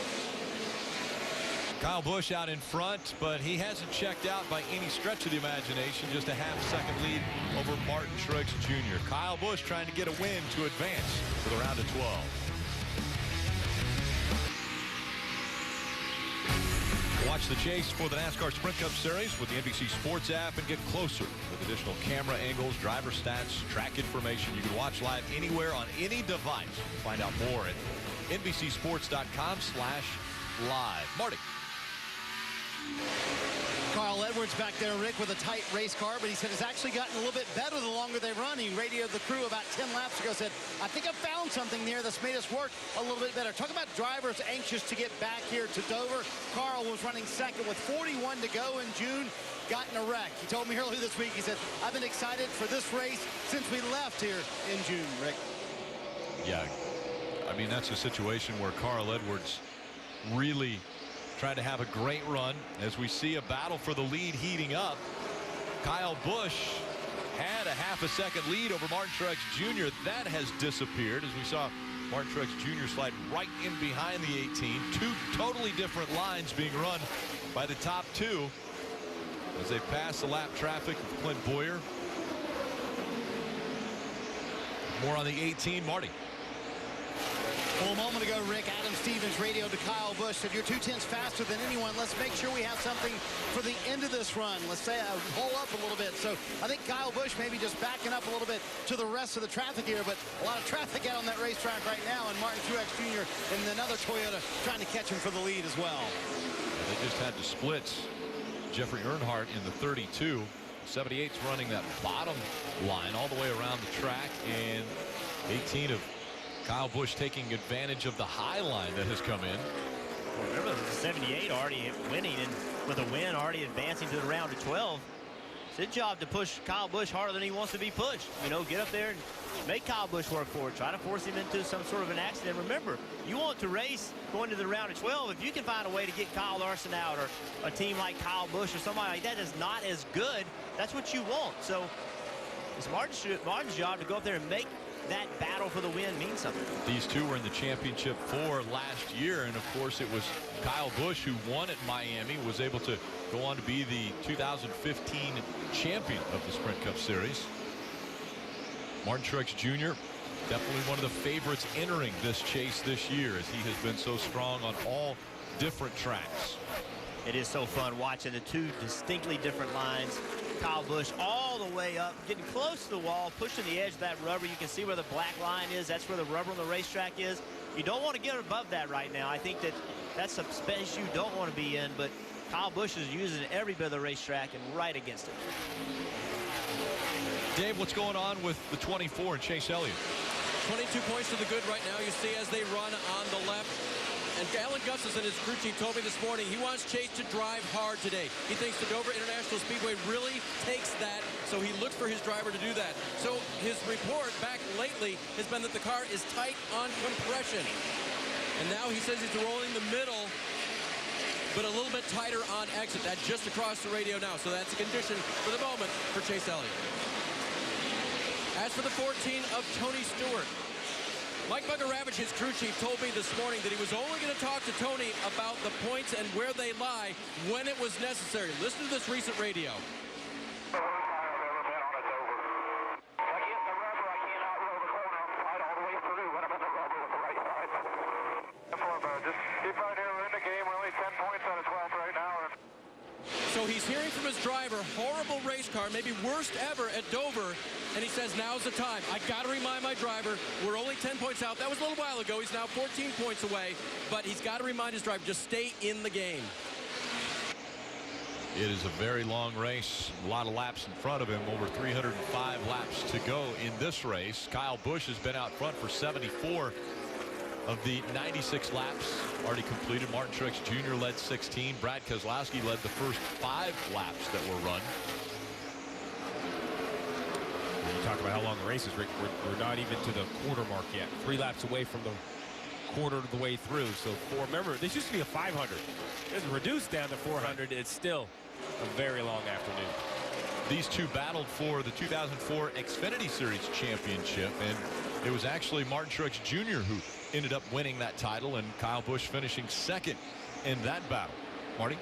Kyle Busch out in front, but he hasn't checked out by any stretch of the imagination. Just a half-second lead over Martin Truex Jr. Kyle Busch trying to get a win to advance to the round of 12. Watch the chase for the NASCAR Sprint Cup Series with the NBC Sports app and get closer with additional camera angles, driver stats, track information. You can watch live anywhere on any device. Find out more at NBCSports.com/live. Marty. Carl Edwards back there, Rick, with a tight race car, but he said it's actually gotten a little bit better the longer they run. He radioed the crew about 10 laps ago, said, I think I found something there that's made us work a little bit better. Talk about drivers anxious to get back here to Dover. Carl was running second with 41 to go in June, got in a wreck. He told me earlier this week, he said, I've been excited for this race since we left here in June, Rick. Yeah, I mean, that's a situation where Carl Edwards really trying to have a great run as we see a battle for the lead heating up. Kyle Busch had a half-a-second lead over Martin Truex Jr. That has disappeared as we saw Martin Truex Jr. slide right in behind the 18. 2 totally different lines being run by the top 2 as they pass the lap traffic of Clint Bowyer. More on the 18, Marty. Well, a moment ago, Rick, Adam Stevens radioed to Kyle Busch, said, you're 2/10 faster than anyone. Let's make sure we have something for the end of this run. Let's say pull up a little bit. So I think Kyle Busch maybe just backing up a little bit to the rest of the traffic here, but a lot of traffic out on that racetrack right now, and Martin Truex Jr. and another Toyota trying to catch him for the lead as well. They just had to split Jeffrey Earnhardt in the 32. 78's running that bottom line all the way around the track, and 18 of Kyle Busch taking advantage of the high line that has come in. Well, remember, the 78 already winning and with a win already advancing to the round of 12. It's his job to push Kyle Busch harder than he wants to be pushed. You know, get up there and make Kyle Busch work for it. Try to force him into some sort of an accident. Remember, you want to race going to the round of 12. If you can find a way to get Kyle Larson out or a team like Kyle Busch or somebody like that is not as good, that's what you want. So it's Martin's job to go up there and make that battle for the win mean something. These two were in the championship 4 last year, and of course it was Kyle Busch who won at Miami, was able to go on to be the 2015 champion of the Sprint Cup Series. Martin Truex Jr. definitely one of the favorites entering this chase this year, as he has been so strong on all different tracks. It is so fun watching the 2 distinctly different lines. Kyle Busch all the way up, getting close to the wall, pushing the edge of that rubber. You can see where the black line is. That's where the rubber on the racetrack is. You don't want to get above that right now. I think that's a space you don't want to be in, but Kyle Busch is using every bit of the racetrack and right against it. Dave, what's going on with the 24 and Chase Elliott? 22 points to the good right now. You see as they run on the left. And Alan Gustafson, his crew chief, told me this morning he wants Chase to drive hard today. He thinks the Dover International Speedway really takes that, so he looks for his driver to do that. So his report back lately has been that the car is tight on compression. And now he says he's rolling the middle, but a little bit tighter on exit. That's just across the radio now. So that's a condition for the moment for Chase Elliott. As for the 14 of Tony Stewart, Mike Bugaravich, his crew chief, told me this morning that he was only going to talk to Tony about the points and where they lie when it was necessary. Listen to this recent radio. So he's hearing from his driver, horrible race car, maybe worst ever at Dover, and he says, now's the time. I got to remind my driver, we're only 10 points out. That was a little while ago. He's now 14 points away, but he's got to remind his driver, just stay in the game. It is a very long race. A lot of laps in front of him. Over 305 laps to go in this race. Kyle Busch has been out front for 74 of the 96 laps already completed. Martin Truex Jr. led 16. Brad Keselowski led the first 5 laps that were run. When you talk about how long the race is, Rick, we're not even to the quarter mark yet. 3 laps away from the quarter of the way through. So remember, this used to be a 500. It's reduced down to 400. It's still a very long afternoon. These two battled for the 2004 Xfinity Series championship, and it was actually Martin Truex Jr. who ended up winning that title, and Kyle Busch finishing second in that battle. Marty?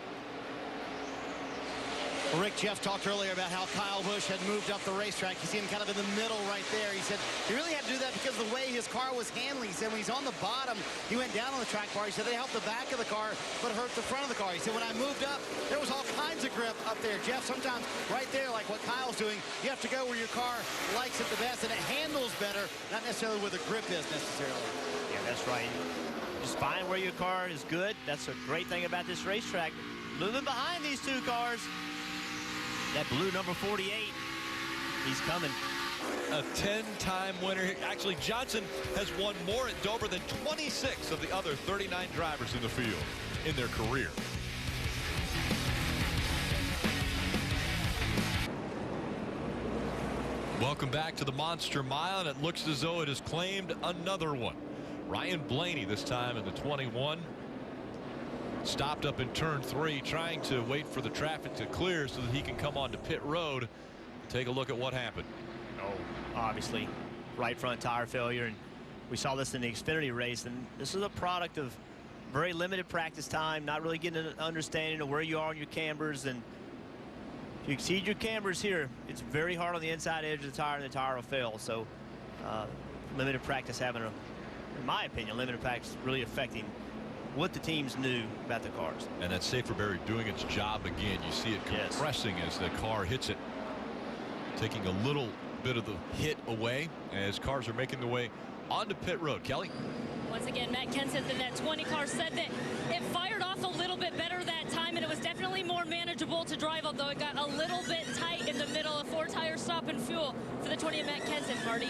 Well, Rick, Jeff talked earlier about how Kyle Busch had moved up the racetrack. You see him kind of in the middle right there. He said he really had to do that because of the way his car was handling. He said when he's on the bottom, he went down on the track bar. He said they helped the back of the car, but hurt the front of the car. He said when I moved up, there was all kinds of grip up there. Jeff, sometimes right there, like what Kyle's doing, you have to go where your car likes it the best, and it handles better, not necessarily where the grip is necessarily. Yeah, that's right. Just find where your car is good. That's a great thing about this racetrack. Moving behind these two cars. That blue number 48, he's coming. A 10-time winner. Actually, Johnson has won more at Dover than 26 of the other 39 drivers in the field in their career. Welcome back to the Monster Mile, and it looks as though it has claimed another one. Ryan Blaney, this time in the 21. Stopped up in turn 3, trying to wait for the traffic to clear so that he can come onto pit road. Take a look at what happened. Oh, obviously, right front tire failure, and we saw this in the Xfinity race, and this is a product of very limited practice time, not really getting an understanding of where you are on your cambers, and if you exceed your cambers here, it's very hard on the inside edge of the tire, and the tire will fail. So limited practice having in my opinion, limited practice really affecting what the teams knew about the cars. And that Safer Barrier doing its job again. You see it compressing as the car hits it, taking a little bit of the hit away as cars are making their way onto pit road. Kelly? Once again, Matt Kenseth in that 20 car said that it fired off a little bit better that time, and it was definitely more manageable to drive, although it got a little bit tight in the middle. A 4-tire stop and fuel for the 20 of Matt Kenseth, Marty.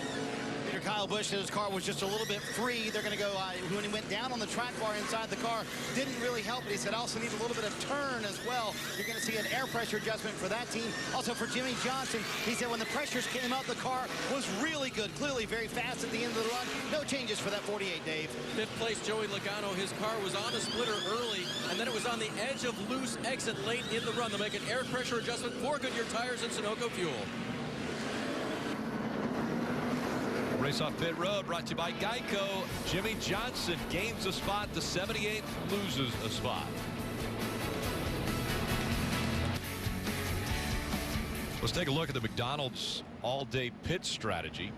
Kyle Busch said his car was just a little bit free. They're going to go when he went down on the track bar inside the car, didn't really help it. He said also need a little bit of turn as well. You're going to see an air pressure adjustment for that team. Also for Jimmie Johnson, he said when the pressures came up, the car was really good, clearly very fast at the end of the run. No changes for that 48, Dave. 5th place Joey Logano, his car was on the splitter early, and then it was on the edge of loose exit late in the run. They'll make an air pressure adjustment for Goodyear tires and Sunoco fuel. Race off pit road brought to you by Geico. Jimmie Johnson gains a spot. The 78th loses a spot. Let's take a look at the McDonald's all-day pit strategy.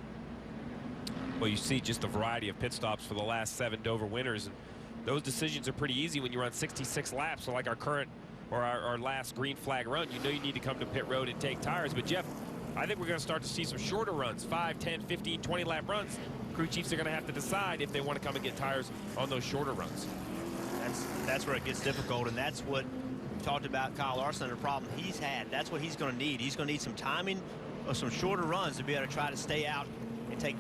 Well, you see just a variety of pit stops for the last 7 Dover winners. And those decisions are pretty easy when you run 66 laps. So like our current or our last green flag run, you know you need to come to pit road and take tires. But Jeff, I think we're going to start to see some shorter runs, 5, 10, 15, 20 lap runs. Crew chiefs are going to have to decide if they want to come and get tires on those shorter runs. That's where it gets difficult, and that's what we talked about Kyle Larson, the problem he's had. That's what he's going to need. He's going to need some timing or some shorter runs to be able to try to stay out and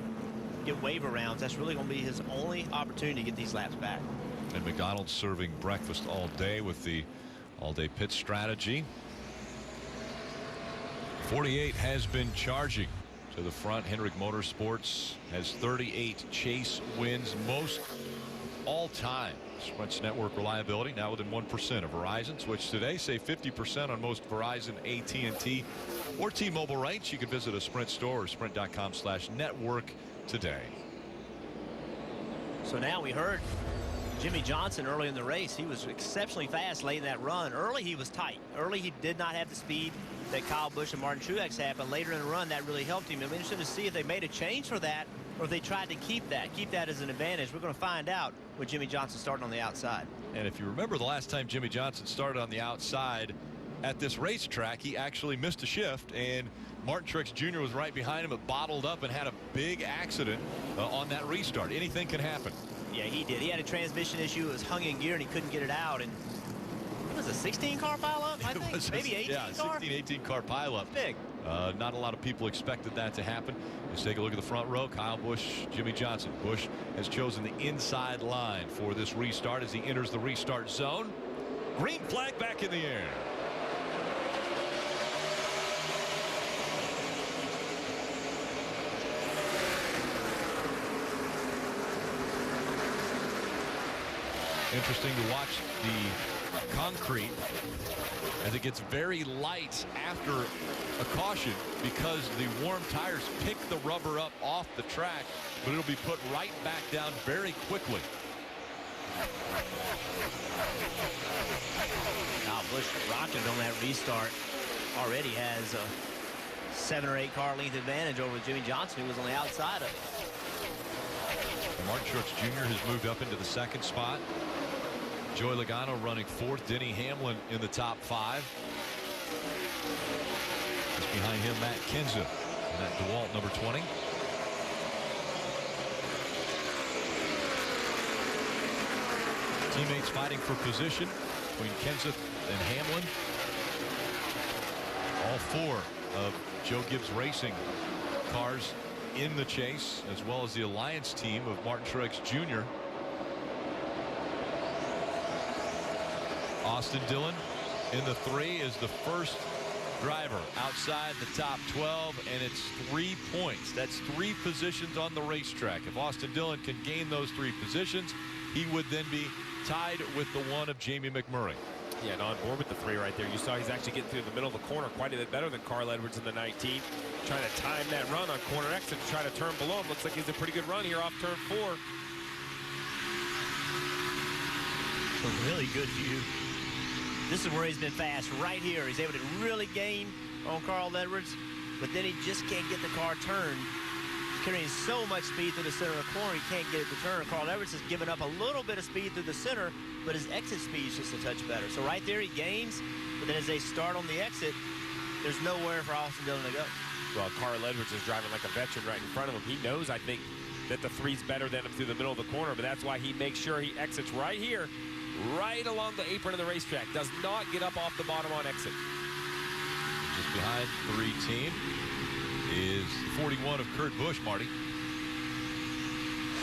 get waiver rounds. That's really going to be his only opportunity to get these laps back. And McDonald's serving breakfast all day with the all-day pit strategy. 48 has been charging to the front. Hendrick Motorsports has 38 chase wins, most all time. Sprint's network reliability now within 1% of Verizon. Switch today, save 50% on most Verizon, AT&T, or T-Mobile rates. You can visit a Sprint store or sprint.com/network today. So now we heard Jimmie Johnson early in the race. He was exceptionally fast late in that run. Early he was tight. Early he did not have the speed that Kyle Busch and Martin Truex had, but later in the run that really helped him. I'm interested to see if they made a change for that or if they tried to keep that as an advantage. We're going to find out with Jimmie Johnson starting on the outside. And if you remember the last time Jimmie Johnson started on the outside at this racetrack, he actually missed a shift, and Martin Truex Jr. was right behind him. It bottled up and had a big accident on that restart. Anything can happen. Yeah, he did. He had a transmission issue. It was hung in gear and he couldn't get it out. And was a 16-car pileup, I think? Maybe 18 yeah, car? 16, 18-car pileup. Big. Not a lot of people expected that to happen. Let's take a look at the front row. Kyle Busch, Jimmie Johnson. Busch has chosen the inside line for this restart as he enters the restart zone. Green flag back in the air. Interesting to watch the concrete as it gets very light after a caution because the warm tires pick the rubber up off the track, but it'll be put right back down very quickly. Now Busch rocking on that restart already has a 7 or 8 car length advantage over Jimmie Johnson, who was on the outside of it. Martin Truex Jr. has moved up into the 2nd spot. Joey Logano running 4th. Denny Hamlin in the top 5. Just behind him, Matt Kenseth and that DeWalt number 20. Teammates fighting for position between Kenseth and Hamlin. All 4 of Joe Gibbs Racing cars in the chase, as well as the Alliance team of Martin Truex Jr. Austin Dillon in the 3 is the first driver outside the top 12, and it's 3 points. That's 3 positions on the racetrack. If Austin Dillon can gain those 3 positions, he would then be tied with the 1 of Jamie McMurray. Yeah, and on board with the 3 right there. You saw he's actually getting through the middle of the corner quite a bit better than Carl Edwards in the 19. Trying to time that run on corner exit to try to turn below him. Looks like he's a pretty good run here off turn 4. A really good view. This is where he's been fast right here. He's able to really gain on Carl Edwards, but then he just can't get the car turned. Carrying so much speed through the center of the corner, he can't get it to turn. Carl Edwards has given up a little bit of speed through the center, but his exit speed is just a touch better. So right there he gains, but then as they start on the exit, there's nowhere for Austin Dillon to go. Well, Carl Edwards is driving like a veteran right in front of him. He knows, I think, that the 3's better than him through the middle of the corner, but that's why he makes sure he exits right here, right along the apron of the racetrack. Does not get up off the bottom on exit. Just behind the 3 team is 41 of Kurt Busch, Marty.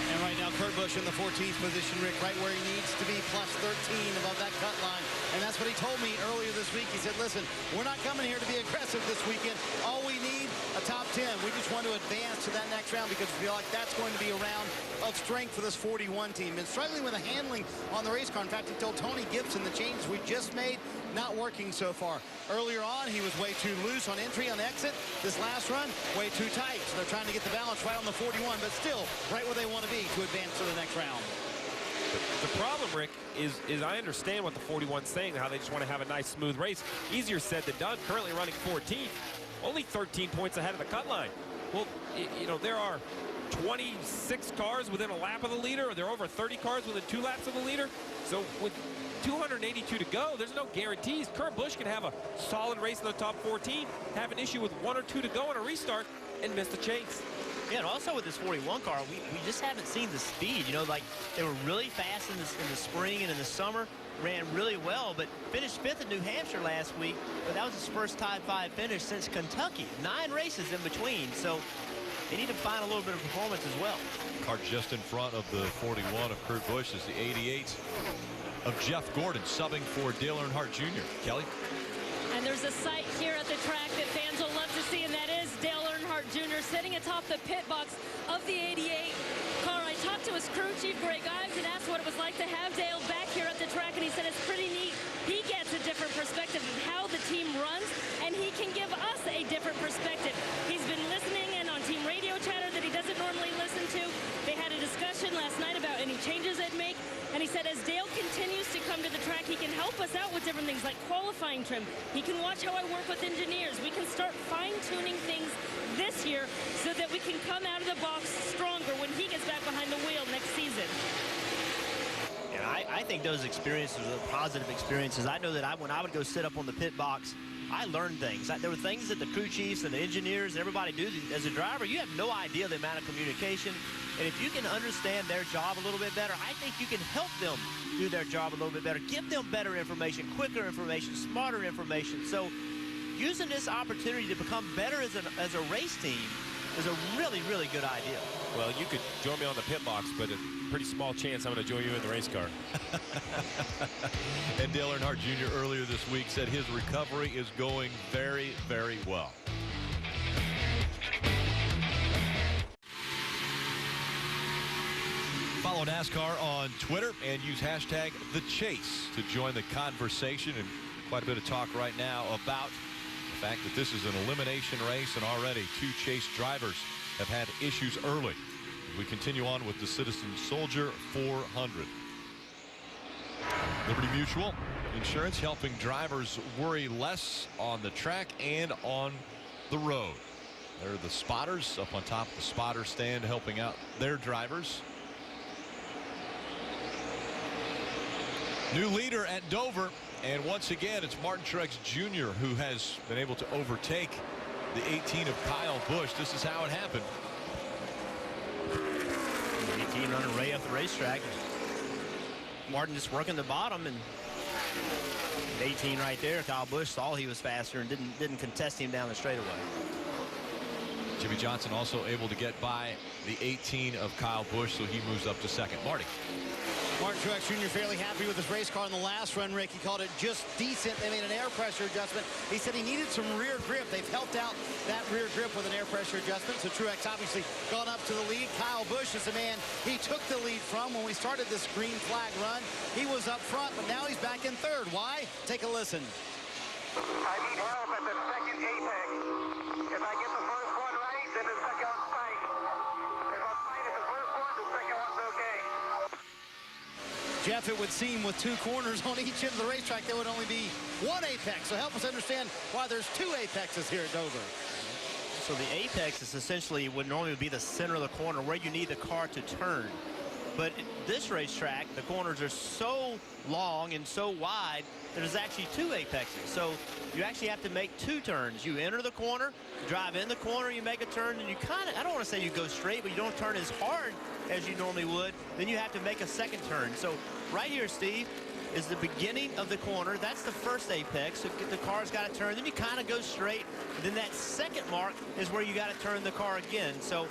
And right now, Kurt Busch in the 14th position, Rick, right where he needs to be, plus 13 above that cut line. And that's what he told me earlier this week. He said, listen, we're not coming here to be aggressive this weekend. All we need, a top 10. We just want to advance to that next round because we feel like that's going to be a round of strength for this 41 team. Been struggling with the handling on the race car. In fact, he told Tony Gibson the changes we just made, not working so far. Earlier on, he was way too loose on entry, on exit. This last run, way too tight. So they're trying to get the balance right on the 41, but still right where they want to be to advance to the next round. The problem, Rick, is I understand what the 41's saying, how they just want to have a nice, smooth race. Easier said than done. Currently running 14th, only 13 points ahead of the cut line. Well, you know, there are 26 cars within a lap of the leader, or there are over 30 cars within 2 laps of the leader. So with 282 to go, there's no guarantees. Kurt Busch can have a solid race in the top 14, have an issue with 1 or 2 to go on a restart, and miss the chase. Yeah, and also with this 41 car, we just haven't seen the speed. You know, like they were really fast in the spring and in the summer, ran really well, but finished 5th in New Hampshire last week. But that was his first Top 5 finish since Kentucky. 9 races in between, so they need to find a little bit of performance as well. Car just in front of the 41 of Kurt Busch is the 88 of Jeff Gordon, subbing for Dale Earnhardt Jr. Kelly? And there's a sight here at the track that fans will love to see, and that is Dale Earnhardt Jr. sitting atop the pit box of the 88 car. I talked to his crew chief, Greg Ives, and asked what it was like to have Dale back here at the track, and he said it's pretty neat. He gets a different perspective of how the team runs, and he can give us a different perspective. He's been listening in on team radio chatter that he doesn't normally listen to. They had a discussion last night about any changes they'd make, and he said as Dale continues to come to the track, he can help us out with different things like qualifying trim. He can watch how I work with engineers. We can start fine-tuning things this year so that we can come out of the box stronger when he gets back behind the wheel next season. And I think those experiences are positive experiences. I know that when I would go sit up on the pit box I learned things. There were things that the crew chiefs and the engineers and everybody do. As a driver, you have no idea the amount of communication. And if you can understand their job a little bit better, I think you can help them do their job a little bit better. Give them better information, quicker information, smarter information. So using this opportunity to become better as a race team is a really, really good idea. Well, you could join me on the pit box, but a pretty small chance I'm going to join you in the race car. And Dale Earnhardt Jr. earlier this week said his recovery is going very, very well. Follow NASCAR on Twitter and use hashtag #TheChase to join the conversation. And quite a bit of talk right now about the fact that this is an elimination race, and already 2 Chase drivers have had issues early. We continue on with the Citizen Soldier 400. Liberty Mutual Insurance, helping drivers worry less on the track and on the road. They're the spotters up on top of the spotter stand, helping out their drivers. New leader at Dover, and once again it's Martin Truex Jr. who has been able to overtake the 18 of Kyle Busch. This is how it happened. 18 running Ray up the racetrack. Martin just working the bottom, and 18 right there. Kyle Busch saw he was faster and didn't contest him down the straightaway. Jimmy Johnson also able to get by the 18 of Kyle Busch, so he moves up to second. Marty. Martin Truex Jr. fairly happy with his race car in the last run, Rick. He called it just decent. They made an air pressure adjustment. He said he needed some rear grip. They've helped out that rear grip with an air pressure adjustment. So Truex obviously gone up to the lead. Kyle Busch is the man he took the lead from when we started this green flag run. He was up front, but now he's back in third. Why? Take a listen. I need help at the second apex. If I get the first one right, then the second one's tight. If I'm tight at the first one, the second one's okay. Jeff, it would seem with 2 corners on each end of the racetrack, there would only be 1 apex. So help us understand why there's 2 apexes here at Dover. So the apex is essentially would normally be the center of the corner where you need the car to turn. But this racetrack, the corners are so long and so wide that there's actually 2 apexes. So you actually have to make 2 turns. You enter the corner, drive in the corner, you make a turn, and you kind of, I don't want to say you go straight, but you don't turn as hard as you normally would. Then you have to make a second turn. So right here, Steve, is the beginning of the corner. That's the first apex. So the car's got to turn. Then you kind of go straight. And then that second mark is where you got to turn the car again. So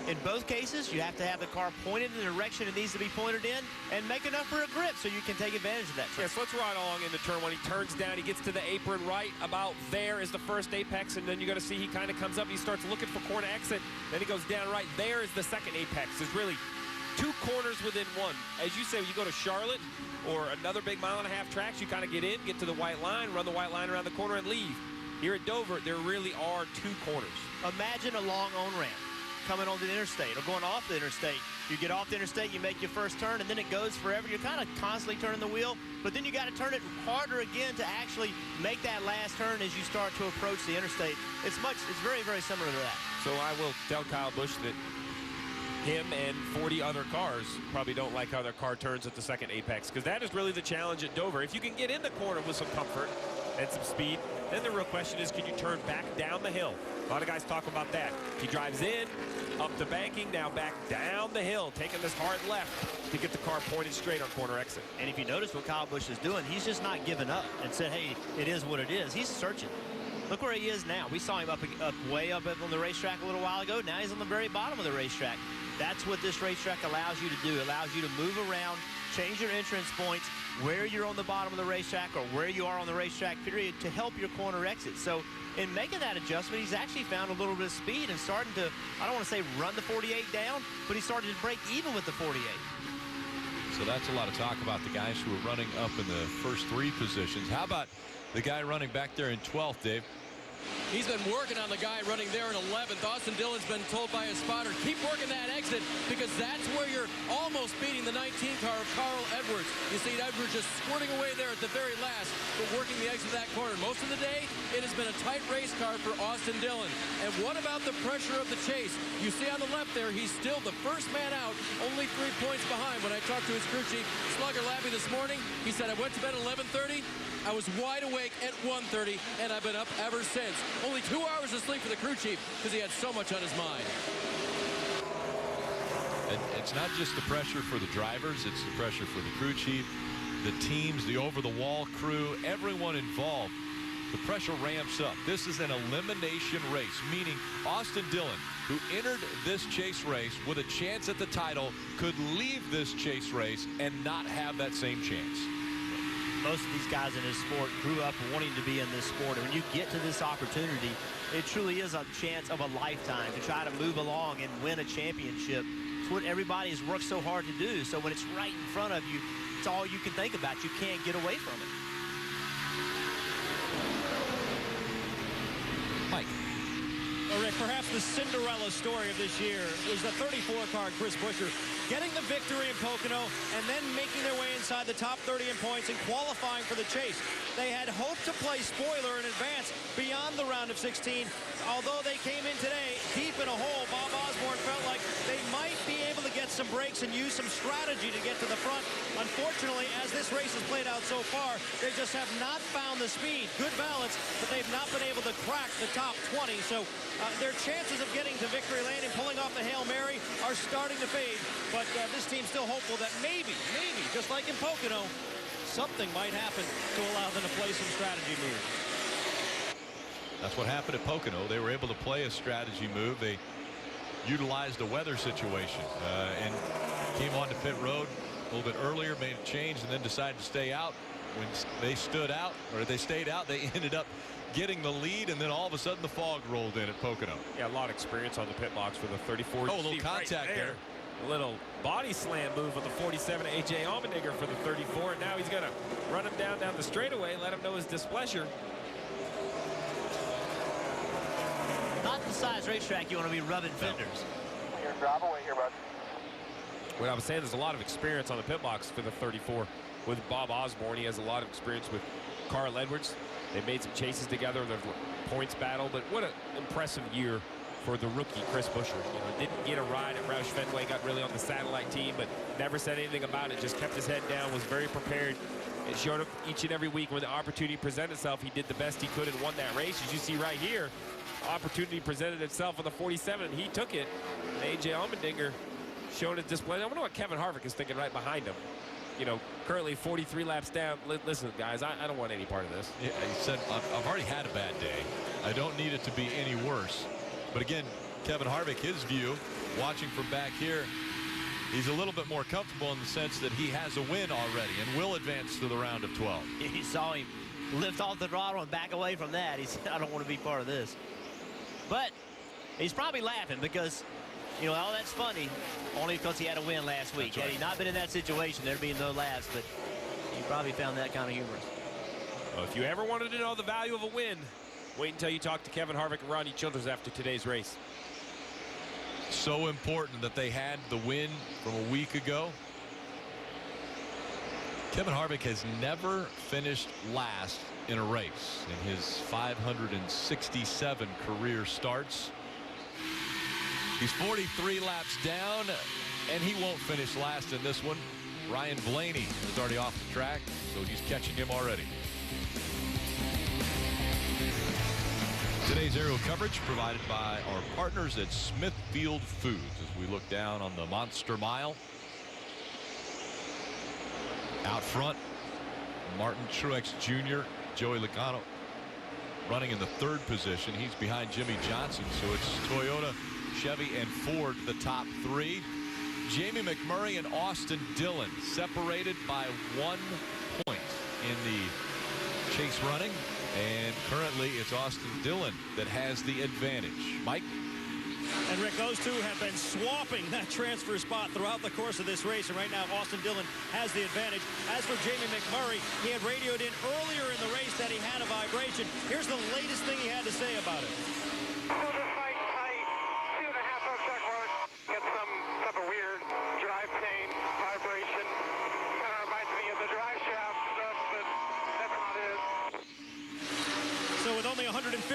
in both cases, you have to have the car pointed in the direction it needs to be pointed in and make enough for a grip so you can take advantage of that turn. Yes, let's ride along into turn 1. He turns down. He gets to the apron right about there is the first apex, and then you're going to see he kind of comes up. He starts looking for corner exit. Then he goes down right. There is the second apex. There's really 2 corners within 1. As you say, when you go to Charlotte or another big 1.5 mile tracks, you kind of get in, get to the white line, run the white line around the corner, and leave. Here at Dover, there really are 2 corners. Imagine a long on-ramp coming on the interstate or going off the interstate. You get off the interstate, you make your first turn, and then it goes forever. You're kind of constantly turning the wheel, but then you got to turn it harder again to actually make that last turn as you start to approach the interstate. It's very, very similar to that. So I will tell Kyle Busch that him and 40 other cars probably don't like how their car turns at the second apex, because that is really the challenge at Dover. If you can get in the corner with some comfort and some speed, then the real question is, can you turn back down the hill? A lot of guys talk about that. He drives in, up the banking, now back down the hill, taking this hard left to get the car pointed straight on corner exit. And if you notice what Kyle Busch is doing, he's just not giving up and said, hey, it is what it is. He's searching. Look where he is now. We saw him way up on the racetrack a little while ago. Now he's on the very bottom of the racetrack. That's what this racetrack allows you to do. It allows you to move around, change your entrance points, where you're on the bottom of the racetrack or where you are on the racetrack, period, to help your corner exit. So in making that adjustment, he's actually found a little bit of speed and starting to, I don't want to say run the 48 down, but he started to break even with the 48. So that's a lot of talk about the guys who are running up in the first 3 positions. How about the guy running back there in 12th, Dave? He's been working on the guy running there in 11th. Austin Dillon's been told by his spotter, keep working that exit because that's where you're almost beating the 19 car of Carl Edwards. You see Edwards just squirting away there at the very last, but working the exit of that corner. Most of the day, it has been a tight race car for Austin Dillon. And what about the pressure of the chase? You see on the left there, he's still the first man out, only 3 points behind. When I talked to his crew chief, Slugger Labby, this morning, he said, I went to bed at 11:30. I was wide awake at 1:30, and I've been up ever since. Only 2 hours of sleep for the crew chief because he had so much on his mind. And it's not just the pressure for the drivers, it's the pressure for the crew chief, the teams, the over-the-wall crew, everyone involved. The pressure ramps up. This is an elimination race, meaning Austin Dillon, who entered this chase race with a chance at the title, could leave this chase race and not have that same chance. Most of these guys in this sport grew up wanting to be in this sport. And when you get to this opportunity, it truly is a chance of a lifetime to try to move along and win a championship. It's what everybody has worked so hard to do. So when it's right in front of you, it's all you can think about. You can't get away from it. Mike. Well, Rick, perhaps the Cinderella story of this year is the 34 car, Chris Buescher, getting the victory in Pocono and then making their way inside the top 30 in points and qualifying for the chase. They had hoped to play spoiler in advance beyond the round of 16. Although they came in today deep in a hole, Bob Osborne felt like they might be able to get some breaks and use some strategy to get to the front. Unfortunately, as this race has played out so far, they just have not found the speed. Good balance, but they've not been able to crack the top 20. So their chances of getting to victory lane and pulling off the Hail Mary are starting to fade. But this team's still hopeful that maybe, just like in Pocono, something might happen to allow them to play some strategy moves. That's what happened at Pocono. They were able to play a strategy move. They utilized the weather situation and came onto pit road a little bit earlier, made a change, and then decided to stay out. When they stood out, or they stayed out, they ended up getting the lead, and then all of a sudden the fog rolled in at Pocono. Yeah, a lot of experience on the pit box for the 34. Oh, a little contact right there. A little body slam move with the 47, A.J. Allmendinger for the 34, and now he's going to run him down the straightaway, let him know his displeasure. Not the size racetrack you want to be rubbing fenders. You're drop away here, bud. What I was saying, there's a lot of experience on the pit box for the 34 with Bob Osborne. He has a lot of experience with Carl Edwards. They made some chases together. There's points battle, but what an impressive year for the rookie Chris Buescher. You know, didn't get a ride at Roush Fenway, got really on the satellite team, but never said anything about it. Just kept his head down, was very prepared. It showed up each and every week when the opportunity presented itself. He did the best he could and won that race. As you see right here, opportunity presented itself on the 47, and he took it. And A.J. Allmendinger showed his display. I wonder what Kevin Harvick is thinking right behind him. You know, currently 43 laps down. Listen, guys, I don't want any part of this. Yeah, he said, I've already had a bad day. I don't need it to be any worse. But again, Kevin Harvick, his view, watching from back here, he's a little bit more comfortable in the sense that he has a win already and will advance to the round of 12. You saw him lift off the throttle and back away from that. He said, I don't want to be part of this. But he's probably laughing because, you know, all that's funny only because he had a win last week. Had he not been in that situation, there'd be no laughs, but he probably found that kind of humorous. Well, if you ever wanted to know the value of a win, wait until you talk to Kevin Harvick and Ronnie Childers after today's race. So important that they had the win from a week ago. Kevin Harvick has never finished last in a race in his 567 career starts. He's 43 laps down, and he won't finish last in this one. Ryan Blaney is already off the track, so he's catching him already. Today's aerial coverage provided by our partners at Smithfield Foods as we look down on the Monster Mile. Out front, Martin Truex Jr., Joey Logano running in the third position. He's behind Jimmy Johnson, so it's Toyota, Chevy, and Ford, the top three. Jamie McMurray and Austin Dillon separated by 1 point in the chase running. And currently it's Austin Dillon that has the advantage. Mike? And Rick, those two have been swapping that transfer spot throughout the course of this race. And right now, Austin Dillon has the advantage. As for Jamie McMurray, he had radioed in earlier in the race that he had a vibration. Here's the latest thing he had to say about it. So this night, 2.5 hour check mark, get some type of weird drive chain vibration. Kind of reminds me of the drive shaft stuff, but that's not it. So with only 159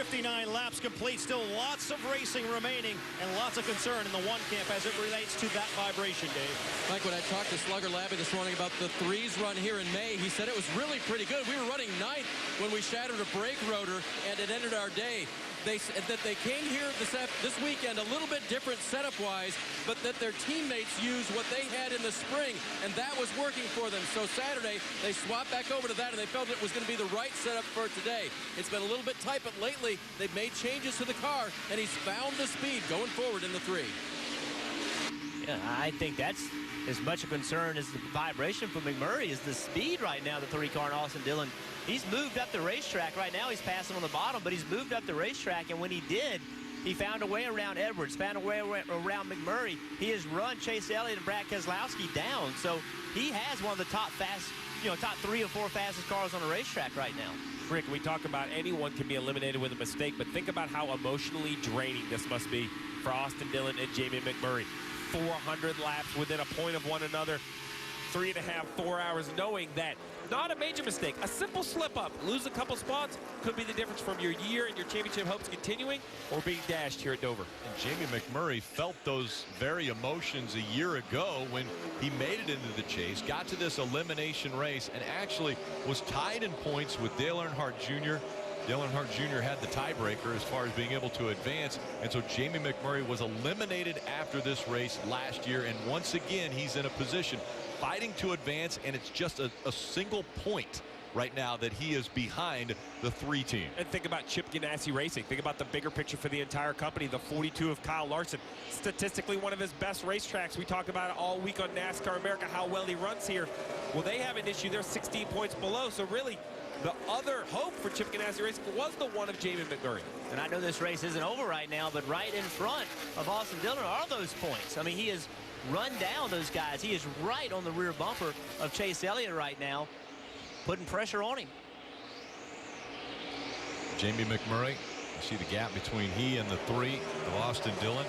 laps complete, still lots of racing remaining and lots of concern in the one camp as it relates to that vibration, Dave. Mike, when I talked to Slugger Labby this morning about the threes run here in May, he said it was really pretty good. We were running 9th when we shattered a brake rotor, and it ended our day. They said that they came here this weekend a little bit different setup-wise, but that their teammates used what they had in the spring, and that was working for them. So Saturday, they swapped back over to that, and they felt it was going to be the right setup for today. It's been a little bit tight, but lately they've made changes to the car, and he's found the speed going forward in the 3. Yeah, I think that's as much a concern as the vibration from McMurray is the speed right now, the 3-car in Austin Dillon. He's moved up the racetrack. Right now he's passing on the bottom, but he's moved up the racetrack, and when he did, he found a way around Edwards, found a way around McMurray. He has run Chase Elliott and Brad Keselowski down, so he has one of the top 3 or 4 fastest cars on the racetrack right now. Rick, we talk about anyone can be eliminated with a mistake, but think about how emotionally draining this must be for Austin Dillon and Jamie McMurray. 400 laps within a point of one another, 3.5, 4 hours, knowing that not a major mistake, a simple slip-up, lose a couple spots, could be the difference from your year and your championship hopes continuing or being dashed here at Dover. And Jamie McMurray felt those very emotions a year ago when he made it into the chase, got to this elimination race, and actually was tied in points with Dale Earnhardt Jr. Dale Earnhardt Jr. had the tiebreaker as far as being able to advance, and so Jamie McMurray was eliminated after this race last year, and once again he's in a position fighting to advance, and it's just a single point right now that he is behind the 3 team. And think about Chip Ganassi Racing. Think about the bigger picture for the entire company. The 42 of Kyle Larson, statistically one of his best racetracks. We talk about it all week on NASCAR America, how well he runs here. Well, they have an issue. They're 16 points below, so really the other hope for Chip Ganassi Racing was the one of Jamie McMurray. And I know this race isn't over right now, but right in front of Austin Dillon are those points. I mean, he has run down those guys. He is right on the rear bumper of Chase Elliott right now, putting pressure on him. Jamie McMurray, you see the gap between he and the 3 of Austin Dillon.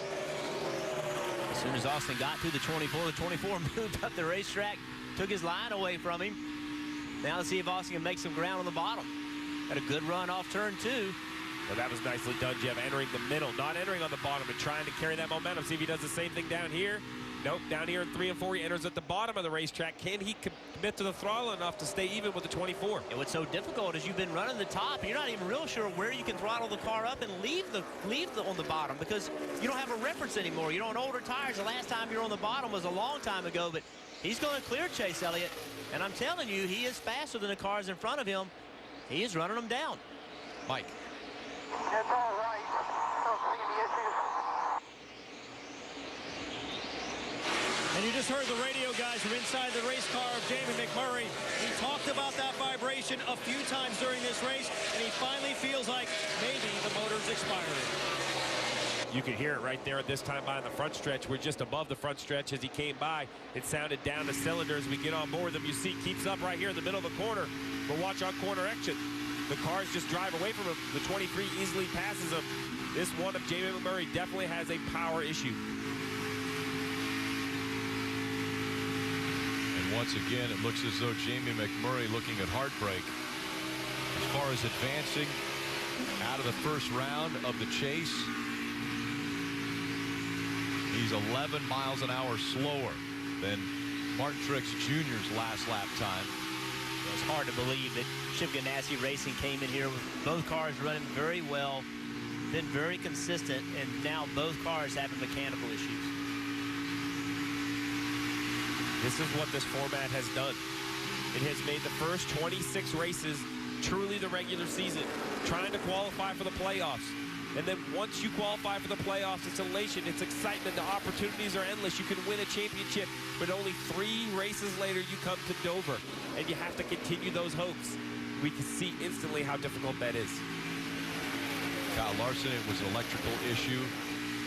As soon as Austin got to the 24 moved up the racetrack, took his line away from him. Now let's see if Austin can make some ground on the bottom. Had a good run off turn 2. Well, that was nicely done, Jeff, entering the middle, not entering on the bottom, and trying to carry that momentum. See if he does the same thing down here. Nope, down here in 3 and 4, he enters at the bottom of the racetrack. Can he commit to the throttle enough to stay even with the 24? And what's so difficult is you've been running the top, and you're not even real sure where you can throttle the car up and leave the on the bottom, because you don't have a reference anymore. You're on older tires. The last time you were on the bottom was a long time ago, but he's going to clear Chase Elliott, and I'm telling you, he is faster than the cars in front of him. He is running them down. Mike. That's all right. Don't see the issues. And you just heard the radio guys from inside the race car of Jamie McMurray. He talked about that vibration a few times during this race, and he finally feels like maybe the motor's expiring. You could hear it right there at this time by the front stretch. We're just above the front stretch as he came by. It sounded down the cylinder as we get on board them. You see, keeps up right here in the middle of the corner. But watch on corner action. The cars just drive away from him. The 23 easily passes him. This one of Jamie McMurray definitely has a power issue. And once again, it looks as though Jamie McMurray looking at heartbreak. As far as advancing out of the first round of the chase, he's 11 miles an hour slower than Martin Truex Jr.'s last lap time. It's hard to believe that Chip Ganassi Racing came in here with both cars running very well, been very consistent, and now both cars having mechanical issues. This is what this format has done. It has made the first 26 races truly the regular season, trying to qualify for the playoffs. And then once you qualify for the playoffs, it's elation, it's excitement, the opportunities are endless. You can win a championship, but only 3 races later you come to Dover, and you have to continue those hopes. We can see instantly how difficult that is. Kyle Larson, it was an electrical issue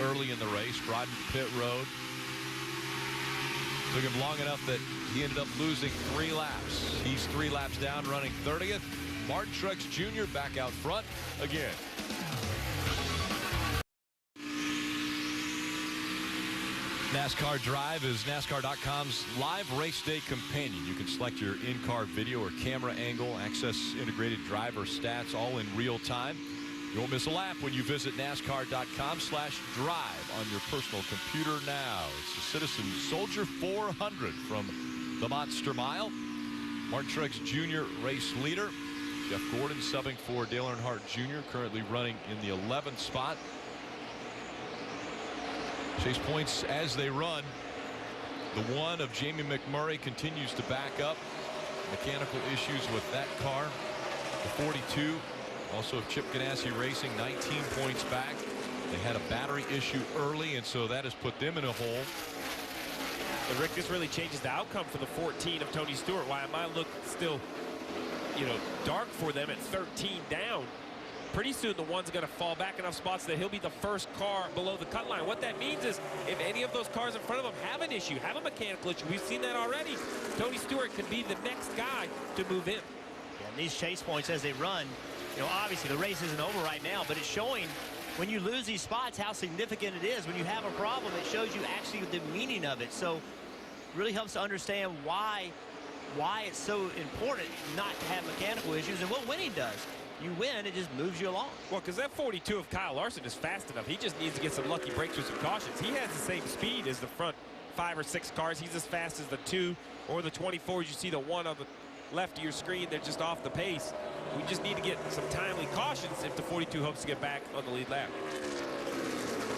early in the race, brought him to pit road. Took him long enough that he ended up losing 3 laps. He's 3 laps down, running 30th. Martin Truex Jr. back out front again. NASCAR Drive is NASCAR.com's live race day companion. You can select your in-car video or camera angle, access integrated driver stats, all in real time. You won't miss a lap when you visit NASCAR.com/drive on your personal computer now. It's the Citizen Soldier 400 from the Monster Mile. Martin Truex Jr. race leader. Jeff Gordon subbing for Dale Earnhardt Jr., currently running in the 11th spot. Chase points as they run. The one of Jamie McMurray continues to back up. Mechanical issues with that car. The 42 also of Chip Ganassi Racing, 19 points back. They had a battery issue early, and so that has put them in a hole. But Rick, this really changes the outcome for the 14 of Tony Stewart. Why it might look still, dark for them at 13 down. Pretty soon the one's going to fall back enough spots that he'll be the first car below the cut line. What that means is if any of those cars in front of him have an issue, have a mechanical issue, we've seen that already, Tony Stewart could be the next guy to move in. Yeah, and these chase points as they run, obviously the race isn't over right now, but it's showing when you lose these spots how significant it is. When you have a problem, it shows you actually the meaning of it. So it really helps to understand why it's so important not to have mechanical issues and what winning does. You win, it just moves you along. Well, because that 42 of Kyle Larson is fast enough. He just needs to get some lucky breaks with some cautions. He has the same speed as the front 5 or 6 cars. He's as fast as the 2 or the 24s. You see the one on the left of your screen, they're just off the pace. We just need to get some timely cautions if the 42 hopes to get back on the lead lap.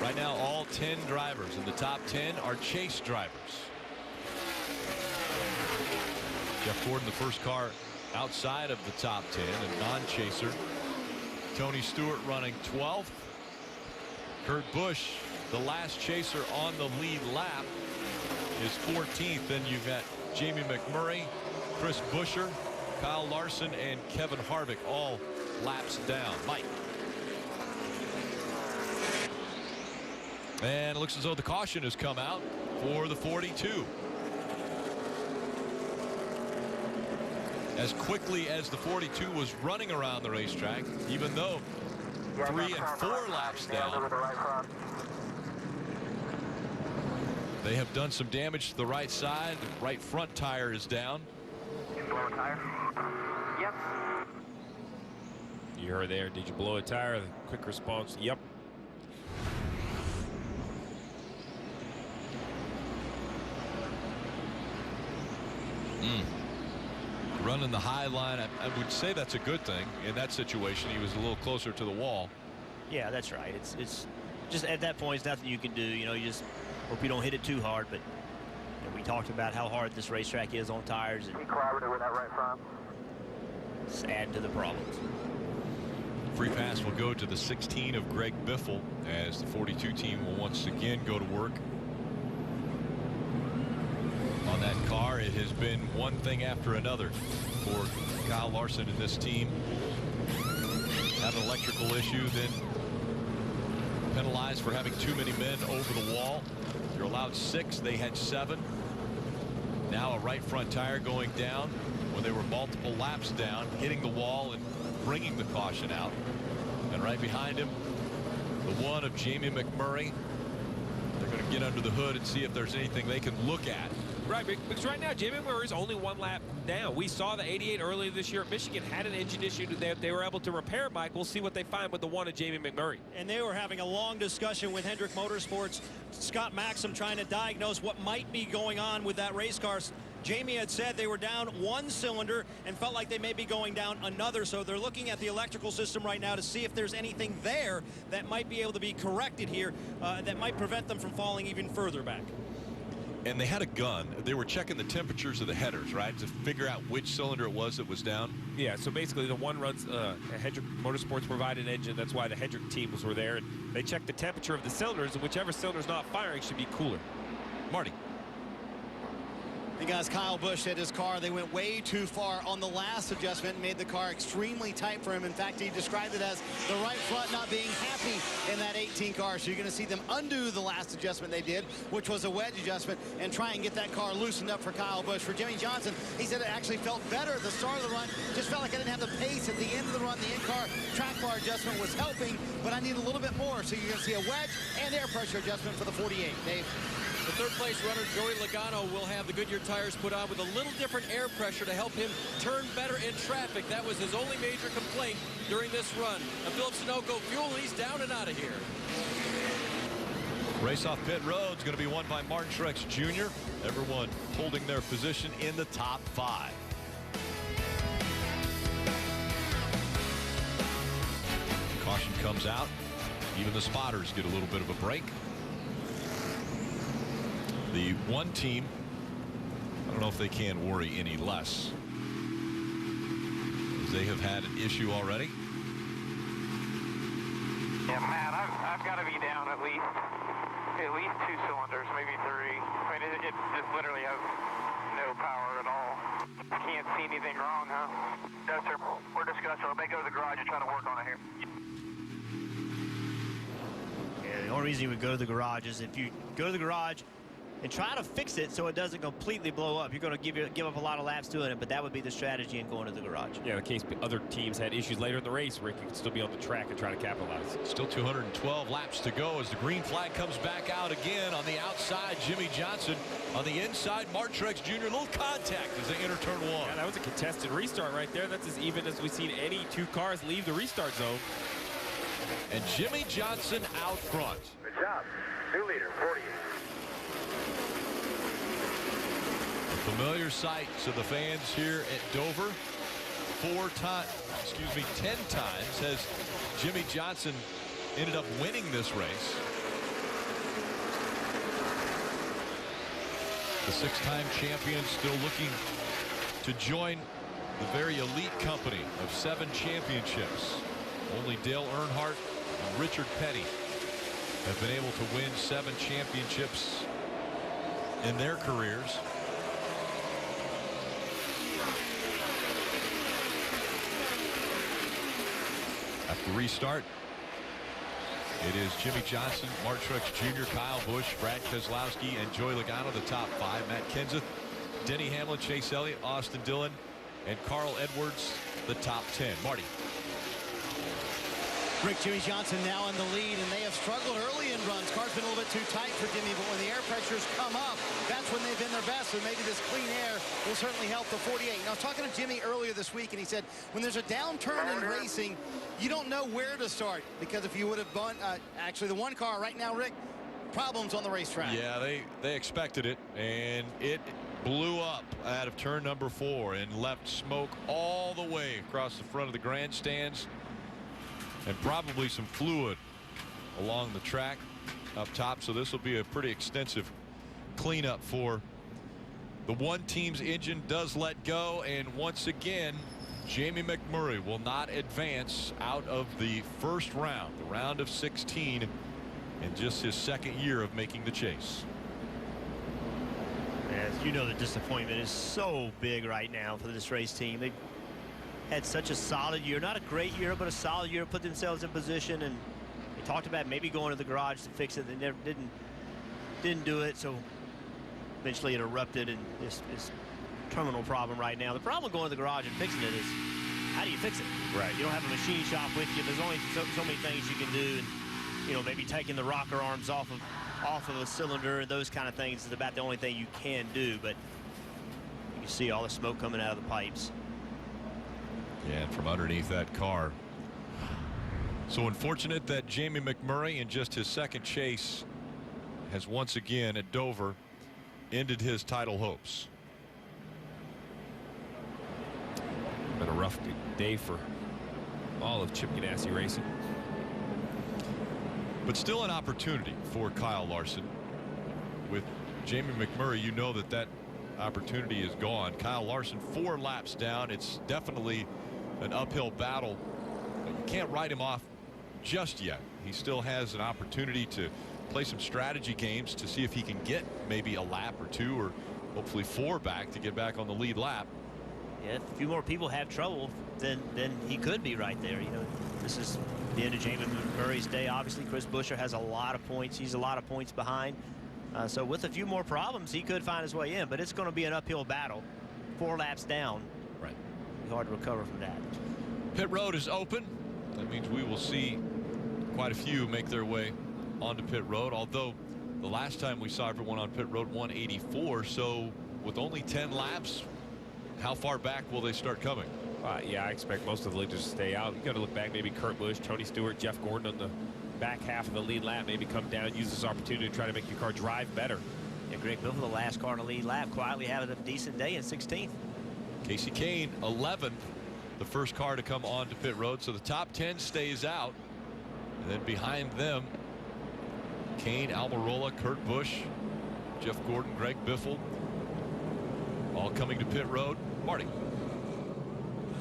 Right now, all 10 drivers in the top 10 are chase drivers. Jeff Gordon, the first car outside of the top 10, a non-chaser. Tony Stewart running 12th. Kurt Busch, the last chaser on the lead lap, is 14th. Then you've got Jamie McMurray, Chris Buescher, Kyle Larson, and Kevin Harvick all laps down. Mike. And it looks as though the caution has come out for the 42. As quickly as the 42 was running around the racetrack, even though 3 and 4 laps down, they have done some damage to the right side. The right front tire is down. Blow a tire? Yep. You heard there, did you blow a tire? The quick response, yep. Running the high line, I would say that's a good thing. In that situation, he was a little closer to the wall. Yeah, that's right. It's just at that point, it's nothing you can do. You just hope you don't hit it too hard. But we talked about how hard this racetrack is on tires. And collaborative with that right front. It's add to the problems. Free pass will go to the 16 of Greg Biffle as the 42 team will once again go to work on that car. It has been one thing after another for Kyle Larson and this team. Have an electrical issue, then penalized for having too many men over the wall. You're allowed 6. They had 7. Now a right front tire going down when they were multiple laps down, hitting the wall and bringing the caution out. And right behind him, the one of Jamie McMurray. They're going to get under the hood and see if there's anything they can look at. Right, because right now, Jamie McMurray's only 1 lap down. We saw the 88 earlier this year at Michigan had an engine issue that they were able to repair, Mike. We'll see what they find with the one of Jamie McMurray. And they were having a long discussion with Hendrick Motorsports. Scott Maxim trying to diagnose what might be going on with that race car. Jamie had said they were down 1 cylinder and felt like they may be going down another. So they're looking at the electrical system right now to see if there's anything there that might be able to be corrected here that might prevent them from falling even further back. And they had a gun. They were checking the temperatures of the headers, right, to figure out which cylinder it was that was down. Yeah, so basically the one runs a Hendrick Motorsports provided engine. That's why the Hendrick teams were there. And they checked the temperature of the cylinders, and whichever cylinder's not firing should be cooler. Marty. And guys, Kyle Busch said his car, they went way too far on the last adjustment, made the car extremely tight for him. In fact, he described it as the right front not being happy in that 18 car. So you're going to see them undo the last adjustment they did, which was a wedge adjustment, and try and get that car loosened up for Kyle Busch. For Jimmie Johnson, he said it actually felt better at the start of the run. Just felt like I didn't have the pace at the end of the run. The in-car track bar adjustment was helping, but I need a little bit more. So you're going to see a wedge and air pressure adjustment for the 48. Dave? The third-place runner, Joey Logano, will have the Goodyear tires put on with a little different air pressure to help him turn better in traffic. That was his only major complaint during this run. And Philip Sunoco fuel, he's down and out of here. Race off pit road is going to be won by Martin Truex Jr. Everyone holding their position in the top 5. Caution comes out. Even the spotters get a little bit of a break. The one team, I don't know if they can worry any less, as they have had an issue already. Yeah, Matt, I've got to be down at least 2 cylinders, maybe 3. I mean, it just literally has no power at all. Can't see anything wrong, huh? No, sir. We're discussing. I may go to the garage and try to work on it here. Yeah, the only reason you would go to the garage is if you go to the garage and try to fix it so it doesn't completely blow up. You're going to give up a lot of laps doing it, but that would be the strategy in going to the garage. Yeah, in case other teams had issues later in the race, Rick, you could still be on the track and try to capitalize. Still 212 laps to go as the green flag comes back out again. On the outside, Jimmie Johnson. On the inside, Martin Truex Jr. Little contact as they enter turn 1. Yeah, that was a contested restart right there. That's as even as we've seen any 2 cars leave the restart zone. And Jimmie Johnson out front. Good job. 2 leader, 48. Familiar sight to the fans here at Dover. 10 times has Jimmie Johnson ended up winning this race. The 6-time champion still looking to join the very elite company of 7 championships. Only Dale Earnhardt and Richard Petty have been able to win 7 championships in their careers. After restart, it is Jimmie Johnson, Martin Truex Jr., Kyle Busch, Brad Keselowski, and Joey Logano, the top 5. Matt Kenseth, Denny Hamlin, Chase Elliott, Austin Dillon, and Carl Edwards, the top 10. Marty. Rick, Jimmie Johnson now in the lead, and they have struggled early in runs. Car's been a little bit too tight for Jimmie, but when the air pressures come up, that's when they've been their best. So maybe this clean air will certainly help the 48. And I was talking to Jimmie earlier this week, and he said when there's a downturn in racing, you don't know where to start, because if you would have done actually the one car right now, Rick, problems on the racetrack. Yeah, they expected it, and it blew up out of turn number 4 and left smoke all the way across the front of the grandstands, and probably some fluid along the track up top. So this will be a pretty extensive cleanup for the one team's engine. Does let go, and once again Jamie McMurray will not advance out of the first round, the round of 16, in just his 2nd year of making the chase. As you know, the disappointment is so big right now for this race team. They had such a solid year, not a great year, but a solid year, put themselves in position, and they talked about maybe going to the garage to fix it. They never didn't do it, so eventually it erupted, and this terminal problem right now. The problem going to the garage and fixing it is, how do you fix it? Right. You don't have a machine shop with you. There's only so many things you can do, and you know, maybe taking the rocker arms off of a cylinder and those kind of things is about the only thing you can do. But you can see all the smoke coming out of the pipes. Yeah, and from underneath that car. So unfortunate that Jamie McMurray, in just his 2nd chase, has once again at Dover ended his title hopes. Been a rough day for all of Chip Ganassi Racing. But still an opportunity for Kyle Larson. With Jamie McMurray, you know that opportunity is gone. Kyle Larson 4 laps down. It's definitely an uphill battle. But you can't write him off just yet. He still has an opportunity to play some strategy games to see if he can get maybe a lap or 2 or hopefully 4 back to get back on the lead lap. Yeah, if a few more people have trouble, then he could be right there. You know, this is the end of Jamie McMurray's day. Obviously, Chris Buescher has a lot of points. He's a lot of points behind. So with a few more problems, he could find his way in. But it's going to be an uphill battle. 4 laps down. Right. It'll be hard to recover from that. Pit road is open. That means we will see quite a few make their way onto pit road. Although the last time we saw everyone on pit road 184. So with only 10 laps, how far back will they start coming? Yeah, I expect most of the leaders to stay out. You got to look back, maybe Kurt Busch, Tony Stewart, Jeff Gordon on the back half of the lead lap, maybe come down, use this opportunity to try to make your car drive better. Yeah, Greg Biffle, the last car in the lead lap, quietly having a decent day in 16th. Casey Kane 11th, the first car to come onto pit road. So the top 10 stays out, and then behind them, Kane, Almirola, Kurt Busch, Jeff Gordon, Greg Biffle, all coming to pit road. Marty.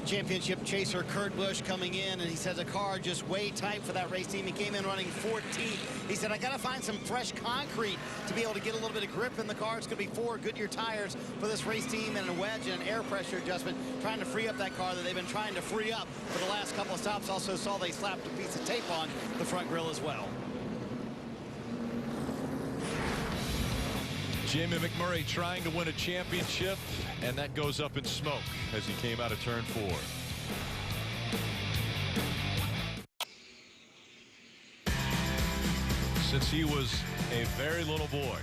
Championship chaser Kurt Busch coming in, and he said the car just way tight for that race team. He came in running 14th. He said, I got to find some fresh concrete to be able to get a little bit of grip in the car. It's going to be 4 Goodyear tires for this race team and a wedge and an air pressure adjustment, trying to free up that car that they've been trying to free up for the last couple of stops. Also saw they slapped a piece of tape on the front grille as well. Jamie McMurray trying to win a championship, and that goes up in smoke as he came out of turn 4. Since he was a very little boy,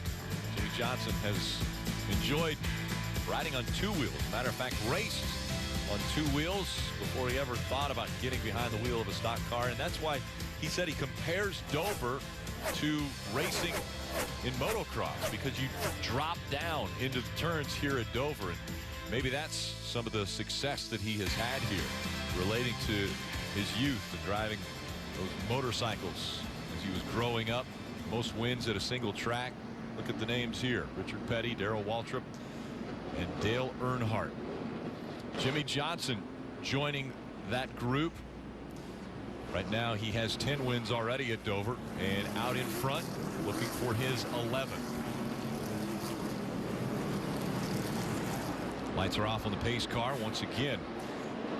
Jimmie Johnson has enjoyed riding on 2 wheels. Matter of fact, raced on 2 wheels before he ever thought about getting behind the wheel of a stock car. And that's why he said he compares Dover to racing in motocross, because you drop down into the turns here at Dover. And maybe that's some of the success that he has had here, relating to his youth and driving those motorcycles as he was growing up. Most wins at a single track. Look at the names here: Richard Petty, Darrell Waltrip, and Dale Earnhardt. Jimmie Johnson joining that group. Right now he has 10 wins already at Dover, and out in front looking for his 11th. Lights are off on the pace car once again.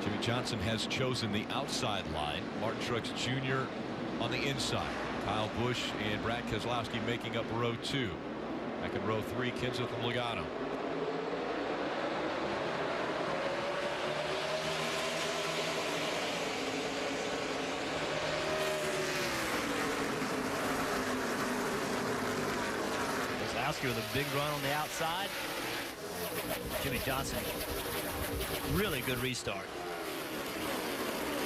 Jimmie Johnson has chosen the outside line. Martin Truex Jr. on the inside. Kyle Busch and Brad Keselowski making up row 2. Back in row 3, Kenseth and Logano. Keselowski with a big run on the outside. Jimmie Johnson, really good restart.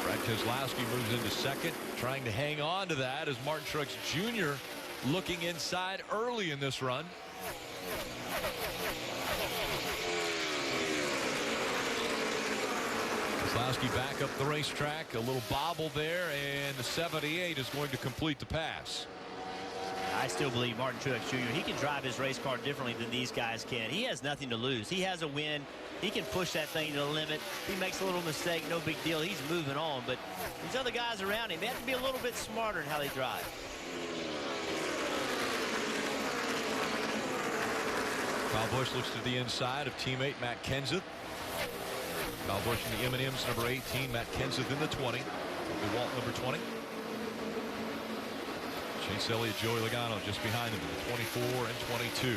Brad Keselowski moves into second, trying to hang on to that as Martin Truex Jr. looking inside early in this run. Keselowski back up the racetrack, a little bobble there, and the 78 is going to complete the pass. I still believe Martin Truex Jr. he can drive his race car differently than these guys can. He has nothing to lose. He has a win. He can push that thing to the limit. He makes a little mistake, no big deal. He's moving on. But these other guys around him, they have to be a little bit smarter in how they drive. Kyle Busch looks to the inside of teammate Matt Kenseth. Kyle Busch in the M&M's number 18, Matt Kenseth in the 20. DeWalt number 20. Chase Elliott, Joey Logano just behind him in the 24 and 22.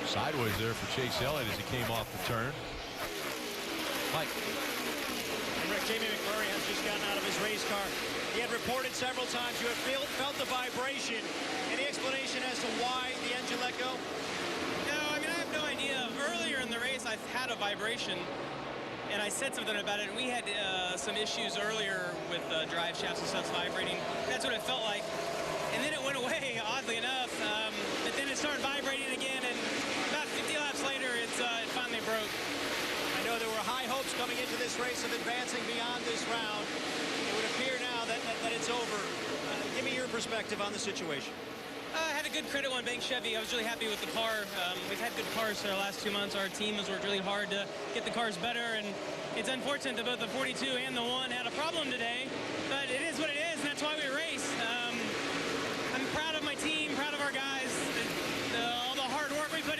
Sideways there for Chase Elliott as he came off the turn. Mike. Rick, Jamie McMurray has just gotten out of his race car. He had reported several times you have felt the vibration. Any explanation as to why the engine let go? No, I mean, I have no idea. Earlier in the race, I've had a vibration, and I said something about it, and we had some issues earlier with drive shafts and stuff vibrating. That's what it felt like. And then it went away, oddly enough. But then it started vibrating again, and about 50 laps later, it finally broke. I know there were high hopes coming into this race of advancing beyond this round. It would appear now that it's over. Give me your perspective on the situation. I had a good credit on Bank Chevy. I was really happy with the car. We've had good cars for the last 2 months. Our team has worked really hard to get the cars better, and it's unfortunate that both the 42 and the 1 had a problem today, but it is what it is, and that's why we race. I'm proud of my team, proud of our guys, all the hard work we put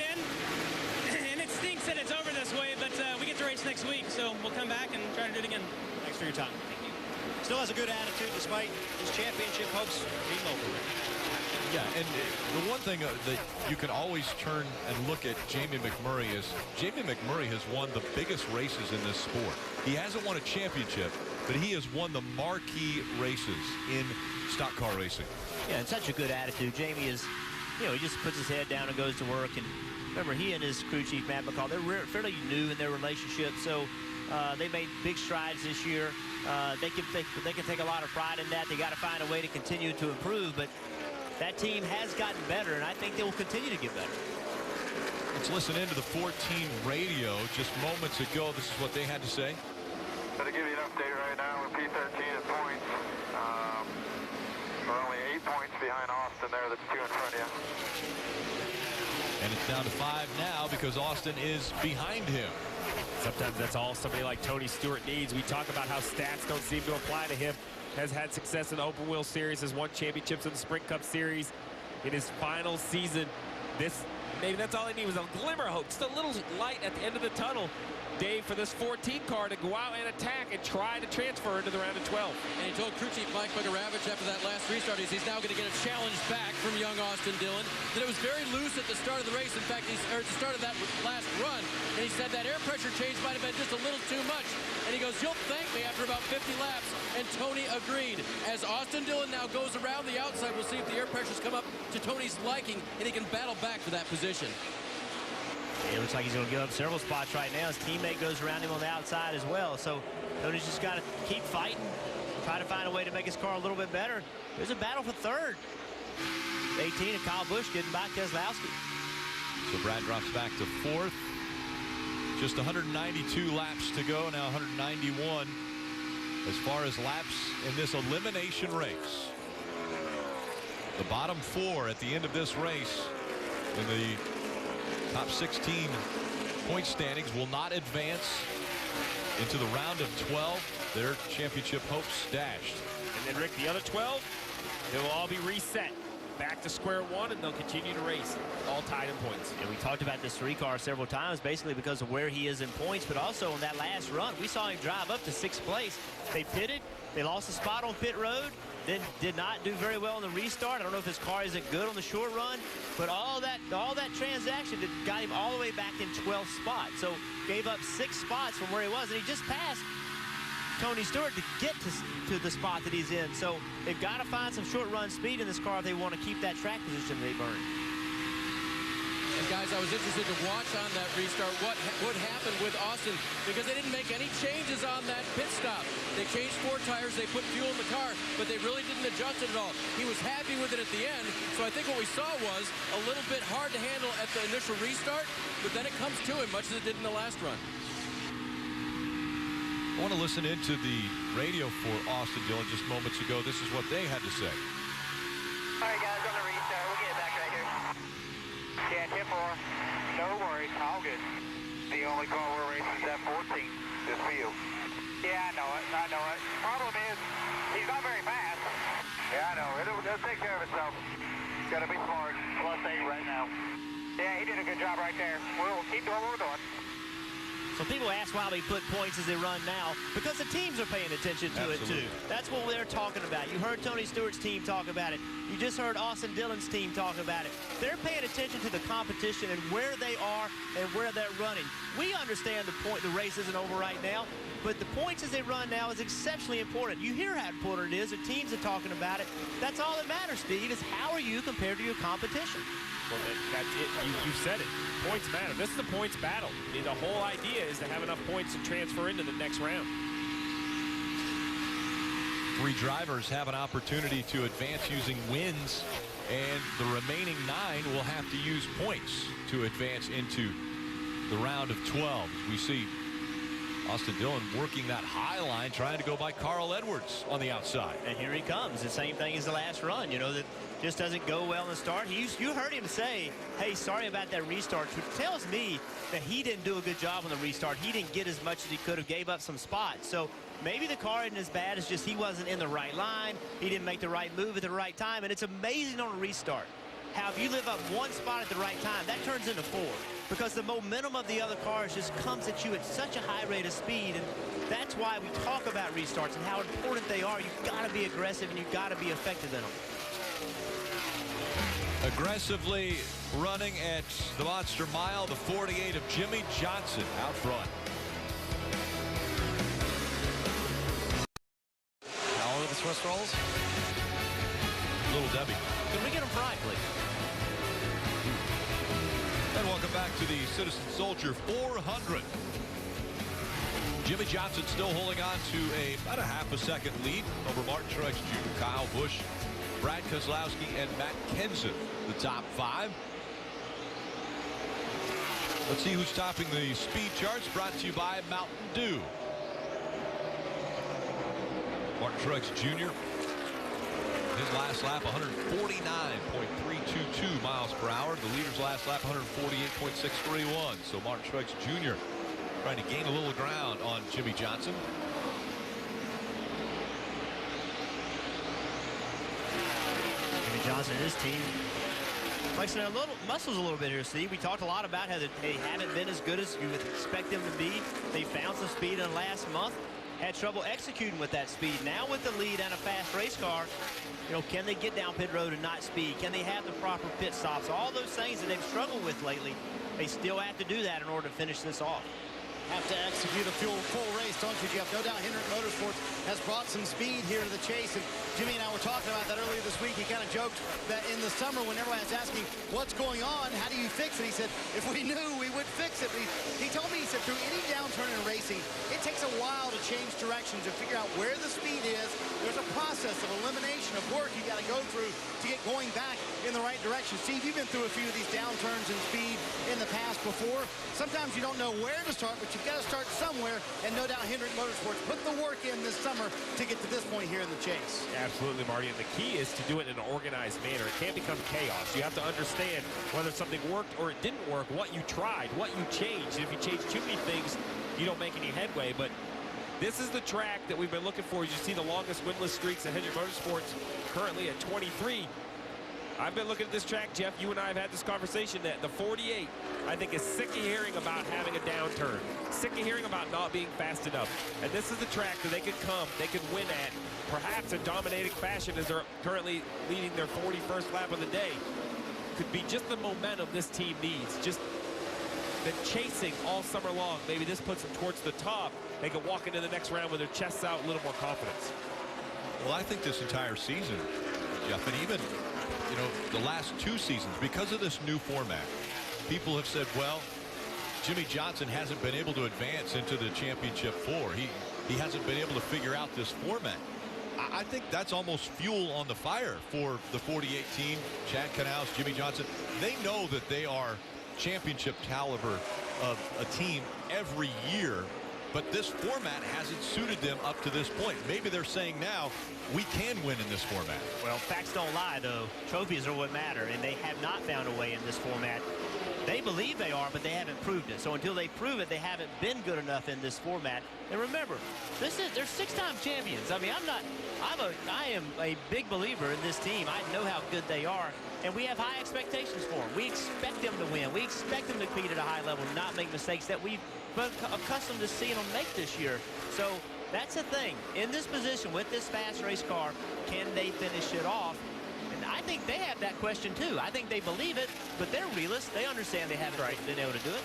we'll come back and try to do it again. Thanks for your time. Thank you. Still has a good attitude despite his championship hopes being over. Yeah, and the one thing that you can always turn and look at Jamie McMurray is Jamie McMurray has won the biggest races in this sport. He hasn't won a championship, but he has won the marquee races in stock car racing. Yeah, and such a good attitude. Jamie is, you know, he just puts his head down and goes to work. And remember, he and his crew chief, Matt McCall, they're fairly new in their relationship. So they made big strides this year. They can take a lot of pride in that. They got to find a way to continue to improve. But that team has gotten better, and I think they will continue to get better. Let's listen into the 14 radio just moments ago. This is what they had to say. So to give you an update right now, we're P13 at points. We're only 8 points behind Austin there. That's 2 in front of you. And it's down to 5 now because Austin is behind him. Sometimes that's all somebody like Tony Stewart needs. We talk about how stats don't seem to apply to him. Has had success in the Open Wheel Series, has won championships in the Sprint Cup Series. In his final season, maybe that's all he needed was a glimmer of hope, just a little light at the end of the tunnel, Dave, for this 14 car to go out and attack and try to transfer into the round of 12. And he told crew chief Mike Bugaravich after that last restart, he's now going to get a challenge back from young Austin Dillon, that it was very loose at the start of the race. In fact, at the start of that last run, and he said that air pressure change might have been just a little too much. And he goes, you'll thank me after about 50 laps. And Tony agreed. As Austin Dillon now goes around the outside, we'll see if the air pressures come up to Tony's liking, and he can battle back for that position. It looks like he's going to give up several spots right now. His teammate goes around him on the outside as well. So Tony's just got to keep fighting, try to find a way to make his car a little bit better. There's a battle for third. 18 and Kyle Busch getting by Keselowski. So Brad drops back to 4th. Just 192 laps to go, now 191 as far as laps in this elimination race. The bottom 4 at the end of this race in the top 16 point standings will not advance into the round of 12. Their championship hopes dashed. And then, Rick, the other 12, they will all be reset. Back to square one, and they'll continue to race, all tied in points. And we talked about this 3-car several times, basically because of where he is in points, but also on that last run, we saw him drive up to 6th place. They pitted, they lost a spot on pit road, then did not do very well in the restart. I don't know if his car isn't good on the short run, but all that transaction that got him all the way back in 12th spot. So gave up 6 spots from where he was, and he just passed Tony Stewart to get to the spot that he's in. So they've got to find some short run speed in this car if they want to keep that track position they've earned. And guys, I was interested to watch on that restart what happened with Austin, because they didn't make any changes on that pit stop. They changed 4 tires, they put fuel in the car, but they really didn't adjust it at all. He was happy with it at the end, so I think what we saw was a little bit hard to handle at the initial restart, but then it comes to him, much as it did in the last run. I want to listen into the radio for Austin Dillon just moments ago. This is what they had to say. All right, guys, on the restart. We'll get it back right here. Yeah, 10-4. No worries. All good. The only car we're racing is that 14. Just for you. Yeah, I know it. I know it. Problem is, he's not very fast. Yeah, I know. It'll take care of itself. Got to be smart. +8 right now. Yeah, he did a good job right there. We'll keep doing what we're doing. So people ask why we put points as they run now, because the teams are paying attention to it too. That's what they're talking about. You heard Tony Stewart's team talk about it. You just heard Austin Dillon's team talk about it. They're paying attention to the competition and where they are and where they're running. We understand the race isn't over right now, but the points as they run now is exceptionally important. You hear how important it is. The teams are talking about it. That's all that matters, Steve, is how are you compared to your competition? Well, that's it. You said it. Points matter. This is the points battle. I mean, the whole idea is to have enough points to transfer into the next round. 3 drivers have an opportunity to advance using wins, and the remaining 9 will have to use points to advance into the round of 12. We see Austin Dillon working that high line, trying to go by Carl Edwards on the outside. And here he comes. The same thing as the last run. You know, that just doesn't go well in the start. You heard him say, hey, sorry about that restart, which tells me that he didn't do a good job on the restart. He didn't get as much as he could have, gave up some spots. So maybe the car isn't as bad, it's just he wasn't in the right line. He didn't make the right move at the right time. And it's amazing on a restart how if you live up 1 spot at the right time, that turns into 4. because the momentum of the other cars just comes at you at such a high rate of speed. And that's why we talk about restarts and how important they are. You've got to be aggressive and you've got to be effective in them. Aggressively running at the Monster Mile, the 48 of Jimmie Johnson out front. How are the Swiss rolls? Little Debbie. Can we get them fried, please? And welcome back to the Citizen Soldier 400. Jimmie Johnson still holding on to about a half a second lead over Martin Truex Jr., Kyle Busch, Brad Keselowski, and Matt Kenseth, the top 5. Let's see who's topping the speed charts, brought to you by Mountain Dew. Martin Truex Jr., his last lap, 149.322 miles per hour. The leader's last lap, 148.631. So Martin Truex Jr. trying to gain a little ground on Jimmie Johnson. Jimmie Johnson and his team flexing their muscles a little bit here, Steve. We talked a lot about how they haven't been as good as you would expect them to be. They found some speed in the last month. Had trouble executing with that speed. Now with the lead and a fast race car, you know, can they get down pit road and not speed? Can they have the proper pit stops? All those things that they've struggled with lately, they still have to do that in order to finish this off. Have to execute a full race, don't you, Jeff? No doubt Hendrick Motorsports has brought some speed here to the chase, and Jimmy and I were talking about that earlier this week. He kind of joked that in the summer when everyone was asking what's going on, how do you fix it, he said if we knew we would fix it. He told me, he said through any downturn in racing, it takes a while to change directions and figure out where the speed is. There's a process of elimination of work you got to go through to get going back in the right direction. Steve, you've been through a few of these downturns in speed in the past before. Sometimes you don't know where to start, but you've got to start somewhere, and no doubt Hendrick Motorsports put the work in this summer to get to this point here in the chase. Absolutely, Marty, and the key is to do it in an organized manner. It can't become chaos. You have to understand whether something worked or it didn't work, what you tried, what you changed. If you change too many things, you don't make any headway. But this is the track that we've been looking for. As you see the longest winless streaks at Hendrick Motorsports currently at 23. I've been looking at this track, Jeff. You and I have had this conversation that the 48, I think, is sick of hearing about having a downturn, sick of hearing about not being fast enough. And this is the track that they could come, they could win at, perhaps in dominating fashion as they're currently leading their 41st lap of the day. Could be just the momentum this team needs, just the chasing all summer long. Maybe this puts them towards the top. They can walk into the next round with their chests out, a little more confidence. Well, I think this entire season, Jeff, and even, you know, the last 2 seasons, because of this new format, people have said, well, Jimmie Johnson hasn't been able to advance into the championship 4. He hasn't been able to figure out this format. I think that's almost fuel on the fire for the 48 team, Chad Knaus, Jimmie Johnson. They know that they are championship caliber of a team every year, but this format hasn't suited them up to this point. Maybe they're saying now, we can win in this format. Well, facts don't lie, though. Trophies are what matter, and they have not found a way in this format. They believe they are, but they haven't proved it. So until they prove it, they haven't been good enough in this format. And remember, they're 6-time champions. I mean, I am a big believer in this team. I know how good they are, and we have high expectations for them. We expect them to win. We expect them to compete at a high level, not make mistakes that we've been accustomed to seeing them make this year. So that's the thing. In this position with this fast race car, can they finish it off? And I think they have that question too. I think they believe it, but they're realists. They understand they haven't been able to do it.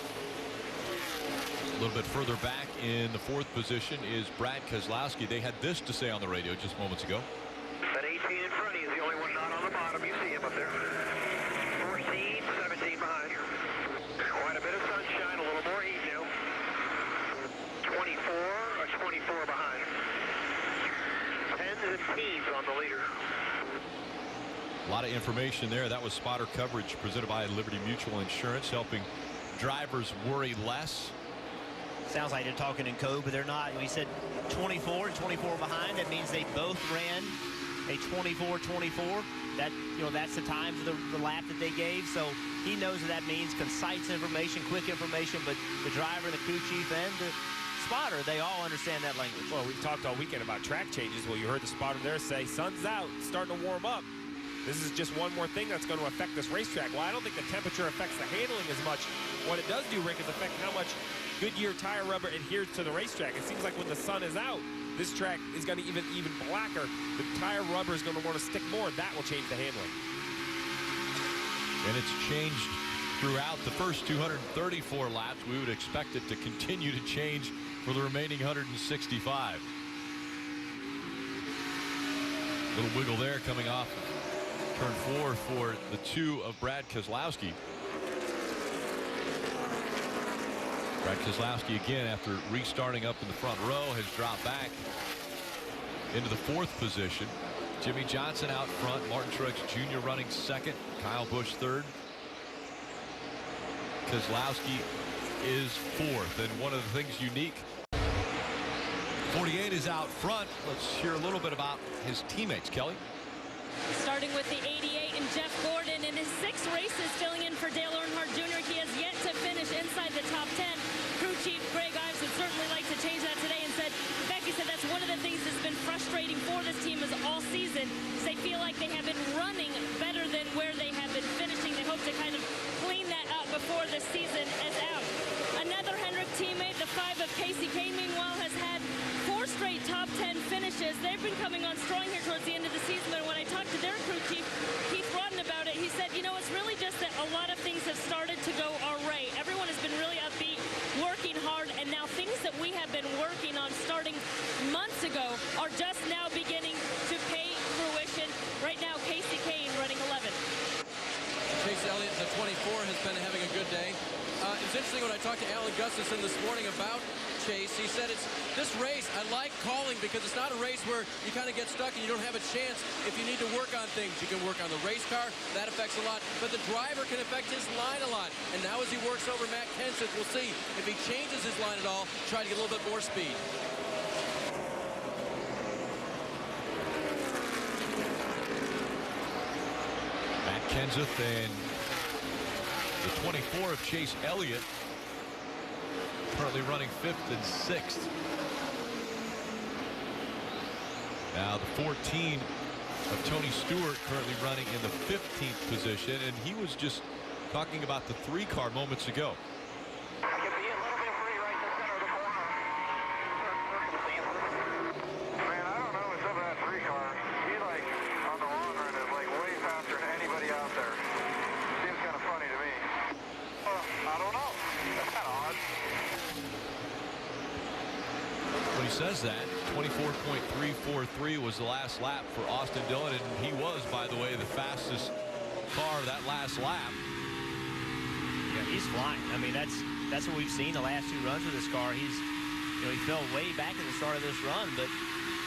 A little bit further back in the 4th position is Brad Keselowski. They had this to say on the radio just moments ago. That 18 in front of you is the only one not on the bottom. You see him up there. 14, 17 behind. Quite a bit of sunshine, a little more heat now. 24 or 24 behind. 10s and teens on the leader. A lot of information there. That was spotter coverage presented by Liberty Mutual Insurance, helping drivers worry less. Sounds like they're talking in code, but they're not. He said 24 and 24 behind. That means they both ran a 24-24. That, you know, that's the time for the lap that they gave. So he knows what that means. Concise information, quick information. But the driver, the crew chief, and the spotter, they all understand that language. Well, we've talked all weekend about track changes. Well, you heard the spotter there say, sun's out, starting to warm up. this is just one more thing that's going to affect this racetrack. Well, I don't think the temperature affects the handling as much. What it does do, Rick, is affect how much Goodyear tire rubber adheres to the racetrack. It seems like when the sun is out, this track is going to even blacker. The tire rubber is going to want to stick more. That will change the handling. And it's changed throughout the first 234 laps. We would expect it to continue to change for the remaining 165. Little wiggle there coming off turn 4 for the 2 of Brad Keselowski. Brad Keselowski again, after restarting up in the front row, has dropped back into the 4th position. Jimmy Johnson out front, Martin Truex Jr. running 2nd, Kyle Busch 3rd. Keselowski is 4th, and one of the things unique, 48 is out front. Let's hear a little bit about his teammates. Kelly? Starting with the 88 and Jeff Gordon in his 6 races filling in for Dale Earnhardt Jr. He has yet to finish inside the top 10. Crew chief Greg Ives would certainly like to change that today and said, in fact, he said that's one of the things that's been frustrating for this team is all season. They feel like they have been running better than where they have been finishing. They hope to kind of clean that up before the season is out. Another Hendrick teammate, the 5 of Casey Kane, meanwhile, has had 4 straight top 10 finishes. They've been coming on strong here towards the end of the season, but when I talked to their crew chief, Keith Rodden, about it, he said, you know, it's really just that a lot of things have started to go our way. Everyone has been really upbeat, working hard, and now things that we have been working on starting months ago are just now beginning to pay fruition. Right now, Casey Kane running 11th. Chase Elliott, the 24, has been having a good day. It's interesting when I talked to Alan Gustafson this morning about Chase. He said it's this race I like calling because it's not a race where you kind of get stuck and you don't have a chance. If you need to work on things, you can work on the race car. That affects a lot. But the driver can affect his line a lot. And now as he works over Matt Kenseth, we'll see if he changes his line at all, try to get a little bit more speed. Matt Kenseth and the 24 of Chase Elliott currently running 5th and 6th. Now the 14 of Tony Stewart currently running in the 15th position, and he was just talking about the 3-car moments ago. Says that 24.343 was the last lap for Austin Dillon, and he was, by the way, the fastest car that last lap. Yeah, he's flying. I mean, that's what we've seen the last 2 runs with this car. He fell way back at the start of this run, but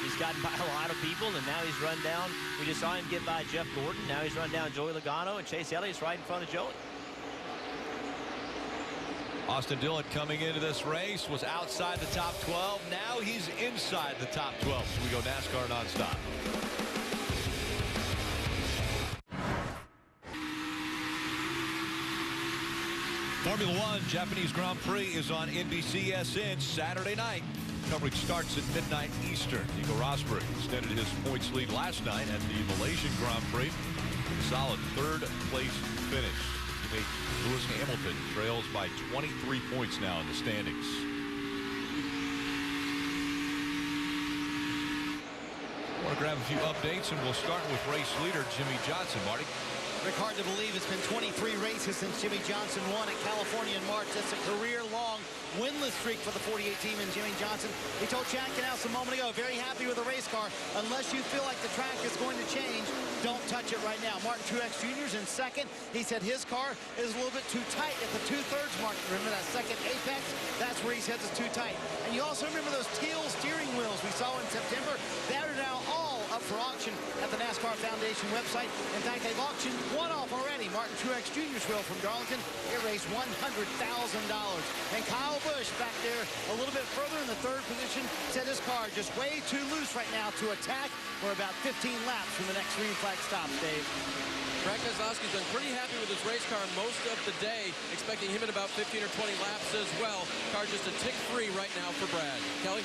he's gotten by a lot of people, and now he's run down. We just saw him get by Jeff Gordon. Now he's run down Joey Logano, and Chase Elliott's right in front of Joey. Austin Dillon coming into this race was outside the top 12. Now he's inside the top 12. So we go NASCAR nonstop. Formula One Japanese Grand Prix is on NBCSN Saturday night. Coverage starts at midnight Eastern. Nico Rosberg extended his points lead last night at the Malaysian Grand Prix. Solid 3rd place finish. Lewis Hamilton trails by 23 points now in the standings. I want to grab a few updates, and we'll start with race leader Jimmy Johnson. Marty? Rick, hard to believe it's been 23 races since Jimmy Johnson won at California in March. That's a career-long winless streak for the 48 team and Jimmy Johnson. He told Chad Knaus a moment ago, very happy with the race car. Unless you feel like the track is going to change, don't touch it right now. Martin Truex Jr. is in 2nd. He said his car is a little bit too tight at the 2/3 mark. Remember that 2nd apex? That's where he says it's too tight. And you also remember those teal steering wheels we saw in September? That are now all up for auction at the NASCAR Foundation website. In fact, they've auctioned one off already. Martin Truex Jr.'s wheel from Darlington. It raised $100,000. And Kyle Busch back there a little bit further in the 3rd position said his car just way too loose right now to attack. We're about 15 laps from the next green flag stop, Dave. Brad Keselowski's been pretty happy with his race car most of the day, expecting him at about 15 or 20 laps as well. Car just a tick free right now for Brad. Kelly?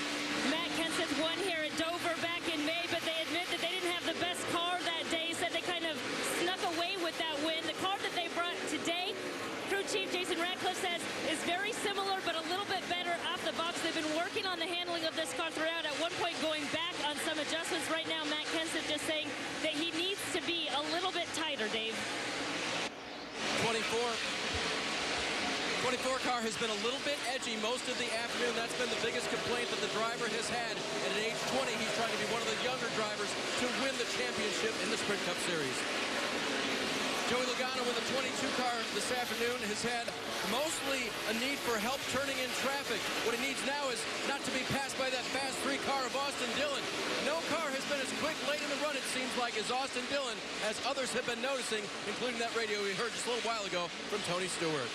Matt Kenseth won here at Dover back in May, but they admit that they didn't have the best car that day. Said they kind of adjustments right now. Matt Kenseth just saying that he needs to be a little bit tighter, Dave. 24 car has been a little bit edgy most of the afternoon. That's been the biggest complaint that the driver has had. And at age 20, he's trying to be one of the younger drivers to win the championship in the Sprint Cup Series. Joey Logano with the 22 car this afternoon has had mostly a need for help turning in traffic. What he needs now is not to be passed by that fast 3 car of Austin Dillon. No car has been as quick late in the run, it seems like, as Austin Dillon, as others have been noticing, including that radio we heard just a little while ago from Tony Stewart.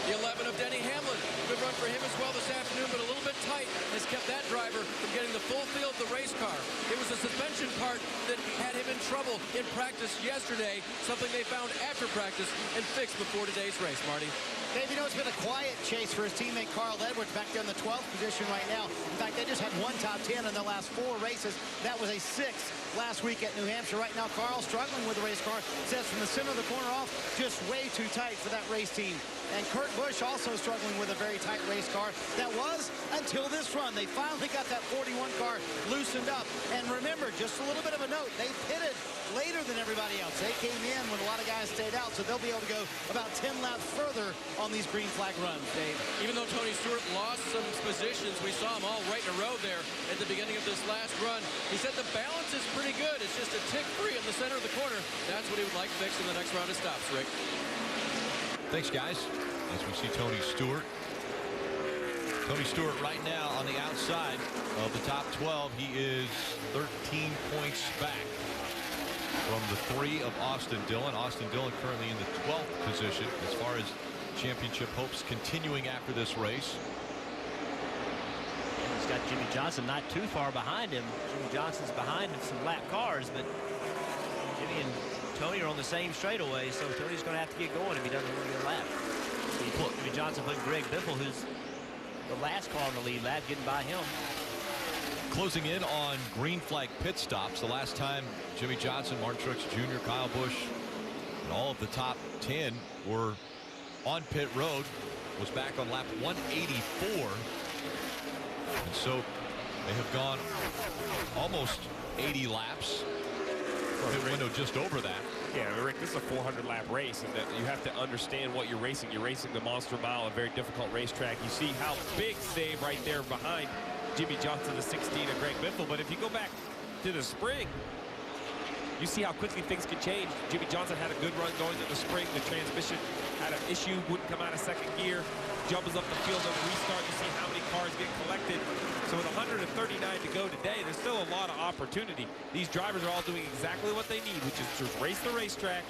The 11 of Denny Hamlin. Good run for him as well this afternoon, but a little bit tight has kept that driver from getting the full feel of the race car. It was the suspension part that had him in trouble in practice yesterday, something they found after practice and fixed before today's race, Marty. Dave, you know, it's been a quiet chase for his teammate Carl Edwards back there in the 12th position right now. In fact, they just had one top 10 in the last 4 races. That was a 6th last week at New Hampshire. Right now, Carl struggling with the race car. Says from the center of the corner off, just way too tight for that race team. And Kurt Busch also struggling with a very tight race car. That was until this run. They finally got that 41 car loosened up. And remember, just a little bit of a note, they pitted later than everybody else. They came in when a lot of guys stayed out, so they'll be able to go about 10 laps further on these green flag runs, Dave. Even though Tony Stewart lost some positions, we saw them all right in a row there at the beginning of this last run. He said the balance is pretty good. It's just a tick free in the center of the corner. That's what he would like fixed in the next round of stops, Rick. Thanks, guys. As we see Tony Stewart. Tony Stewart right now on the outside of the top 12. He is 13 points back from the 3 of Austin Dillon. Austin Dillon currently in the 12th position as far as championship hopes continuing after this race. He's got Jimmy Johnson not too far behind him. Jimmy Johnson's behind him some lap cars, but Jimmy and Tony are on the same straightaway, so Tony's going to have to get going if he doesn't want to get a lap. Jimmy Johnson putting Greg Biffle, who's the last car in the lead lap, getting by him. Closing in on green flag pit stops. The last time Jimmy Johnson, Martin Truex Jr., Kyle Busch, and all of the top 10 were on pit road was back on lap 184. And so they have gone almost 80 laps. Pit window just over that. Yeah, Rick, this is a 400-lap race, and that you have to understand what you're racing. You're racing the Monster Mile, a very difficult racetrack. You see how big save right there behind Jimmy Johnson, the 16, and Greg Biffle. But if you go back to the spring, you see how quickly things can change. Jimmy Johnson had a good run going to the spring. The transmission had an issue, wouldn't come out of second gear. Jumps up the field on the restart. You see how many cars get collected. So with 139 to go today, there's still a lot of opportunity. These drivers are all doing exactly what they need, which is to race the racetrack,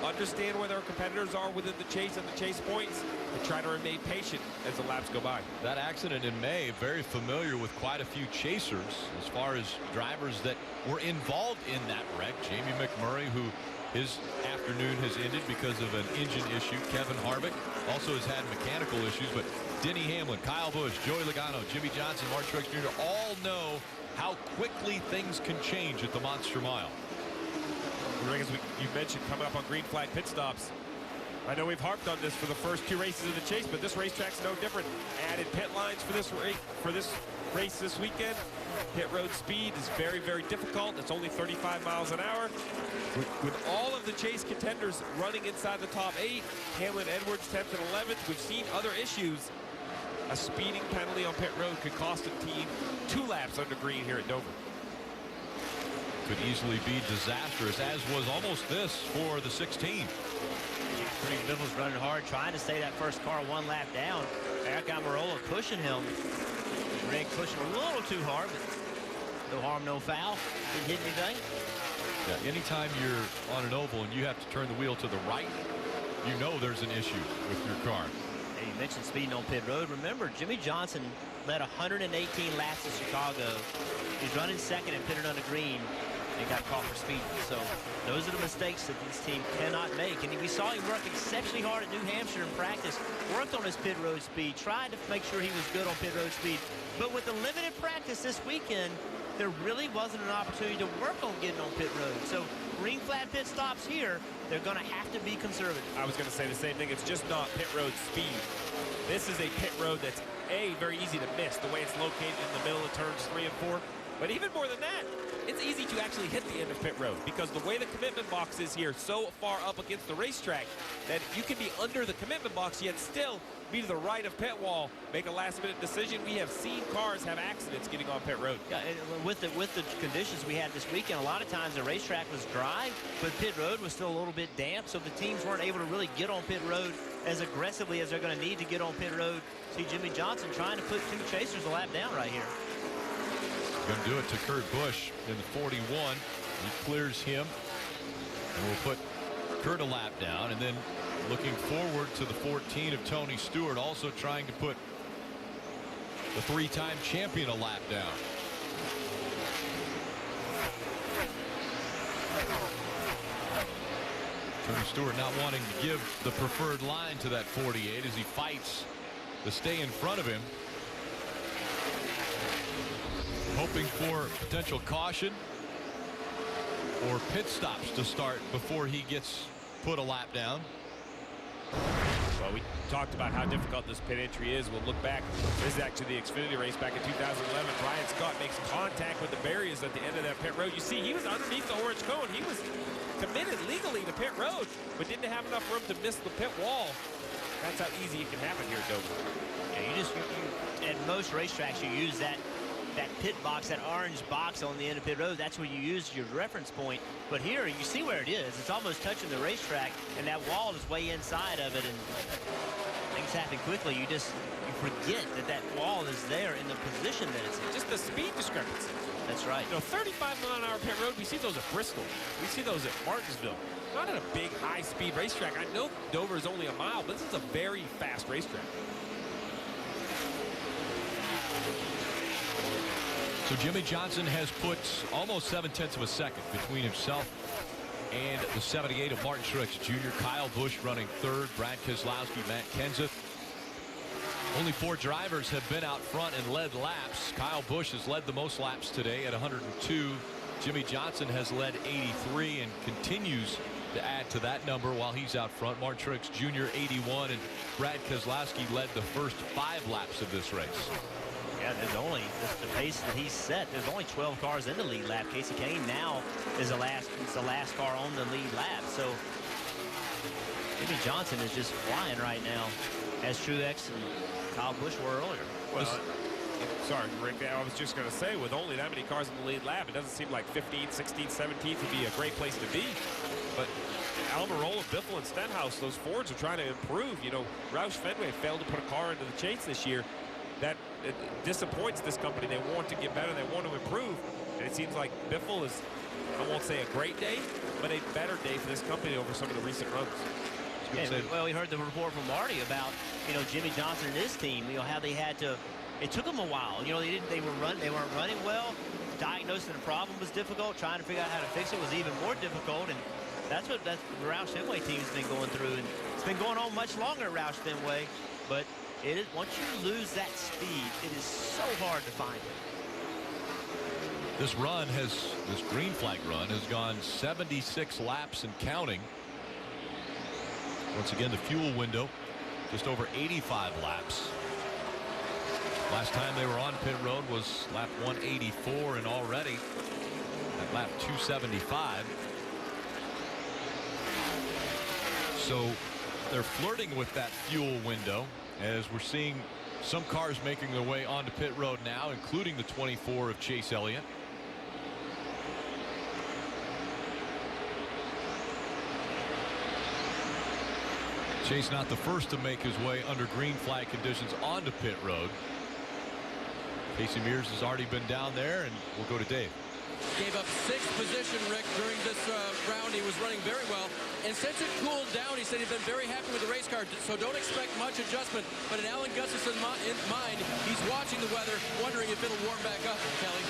understand where their competitors are within the chase and the chase points, and try to remain patient as the laps go by. That accident in May, very familiar with quite a few chasers as far as drivers that were involved in that wreck. Jamie McMurray, who his afternoon has ended because of an engine issue. Kevin Harvick also has had mechanical issues, but Denny Hamlin, Kyle Busch, Joey Logano, Jimmy Johnson, Martin Truex Jr. all know how quickly things can change at the Monster Mile. As you mentioned, coming up on green flag pit stops. I know we've harped on this for the first 2 races of the chase, but this racetrack's no different. Added pit lines for this race this weekend. Pit road speed is very, very difficult. It's only 35 miles an hour. With all of the chase contenders running inside the top 8, Hamlin, Edwards, 10th and 11th, we've seen other issues. A speeding penalty on pit road could cost a team 2 laps under green here at Dover. Could easily be disastrous, as was almost this for the 16. Greg Biffle's running hard, trying to stay that first car 1 lap down. Eric Almirola pushing him. Greg pushing a little too hard, but no harm, no foul. Didn't hit anything. Yeah, anytime you're on an oval and you have to turn the wheel to the right, you know there's an issue with your car. Hey, you mentioned speeding on pit road. Remember, Jimmy Johnson led 118 laps in Chicago. He's running second and pitted under green and got caught for speeding. So those are the mistakes that this team cannot make. And we saw him work exceptionally hard at New Hampshire in practice. Worked on his pit road speed. Tried to make sure he was good on pit road speed. But with the limited practice this weekend, there really wasn't an opportunity to work on getting on pit road. So green flag pit stops here, they're going to have to be conservative. I was going to say the same thing. It's just not pit road speed. This is a pit road that's, A, very easy to miss, the way it's located in the middle of turns 3 and 4. But even more than that, it's easy to actually hit the end of pit road because the way the commitment box is here so far up against the racetrack that you can be under the commitment box yet still be to the right of pit wall, make a last-minute decision. We have seen cars have accidents getting on pit road. Yeah, with the conditions we had this weekend, a lot of times the racetrack was dry, but pit road was still a little bit damp, so the teams weren't able to really get on pit road as aggressively as they're going to need to get on pit road. See Jimmie Johnson trying to put two chasers a lap down right here. Going to do it to Kurt Busch in the 41. He clears him, and we'll put Kurt a lap down, and then looking forward to the 14 of Tony Stewart, also trying to put the three-time champion a lap down. Tony Stewart not wanting to give the preferred line to that 48 as he fights to stay in front of him, hoping for potential caution or pit stops to start before he gets put a lap down. Well, we talked about how difficult this pit entry is. We'll look back. This is actually the Xfinity race back in 2011. Brian Scott makes contact with the barriers at the end of that pit road. You see, he was underneath the orange cone. He was committed legally to pit road, but didn't have enough room to miss the pit wall. That's how easy it can happen here at Dover. Yeah, at most racetracks, you use that pit box, that orange box on the end of pit road. That's where you use your reference point. But here, you see where it is. It's almost touching the racetrack, and that wall is way inside of it, and things happen quickly. You forget that wall is there in the position that it's in. Just the speed discrepancy. That's right. You know, 35-mile-an-hour pit road, we see those at Bristol. We see those at Martinsville. Not at a big, high-speed racetrack. I know Dover is only a mile, but this is a very fast racetrack. So Jimmie Johnson has put almost 0.7 of a second between himself and the 78 of Martin Truex Jr. Kyle Busch running third, Brad Keselowski, Matt Kenseth. Only 4 drivers have been out front and led laps. Kyle Busch has led the most laps today at 102. Jimmie Johnson has led 83 and continues to add to that number while he's out front. Martin Truex Jr. 81, and Brad Keselowski led the first 5 laps of this race. Yeah, there's only the pace that he's set. There's only 12 cars in the lead lap. Casey Kane now is the last car on the lead lap. So Jimmie Johnson is just flying right now, as Truex and Kyle Busch were earlier. Well, sorry, Rick. I was just going to say, with only that many cars in the lead lap, it doesn't seem like 15th, 16th, 17th would be a great place to be. But Almirola, Biffle, and Stenhouse, those Fords are trying to improve. You know, Roush Fenway failed to put a car into the chase this year. That it disappoints this company. They want to get better. They want to improve. And it seems like Biffle is, I won't say a great day, but a better day for this company over some of the recent runs. Well, we heard the report from Marty about, you know, Jimmie Johnson and his team, you know, how they had to, it took them a while. You know, they weren't running well. Diagnosing the problem was difficult. Trying to figure out how to fix it was even more difficult. And that's what the Roush Fenway team's been going through. And it's been going on much longer at Roush Fenway. But it is, once you lose that speed, it is so hard to find it. This green flag run has gone 76 laps and counting. Once again, the fuel window just over 85 laps. Last time they were on pit road was lap 184, and already at lap 275. So they're flirting with that fuel window, as we're seeing some cars making their way onto pit road now, including the 24 of Chase Elliott. Chase not the first to make his way under green flag conditions onto pit road. Casey Mears has already been down there, and we'll go to Dave. Gave up 6th position, Rick, during this round. He was running very well. And since it cooled down, he said he's been very happy with the race car, so don't expect much adjustment. But in Alan Gustafson's mind, he's watching the weather, wondering if it'll warm back up, Kelly.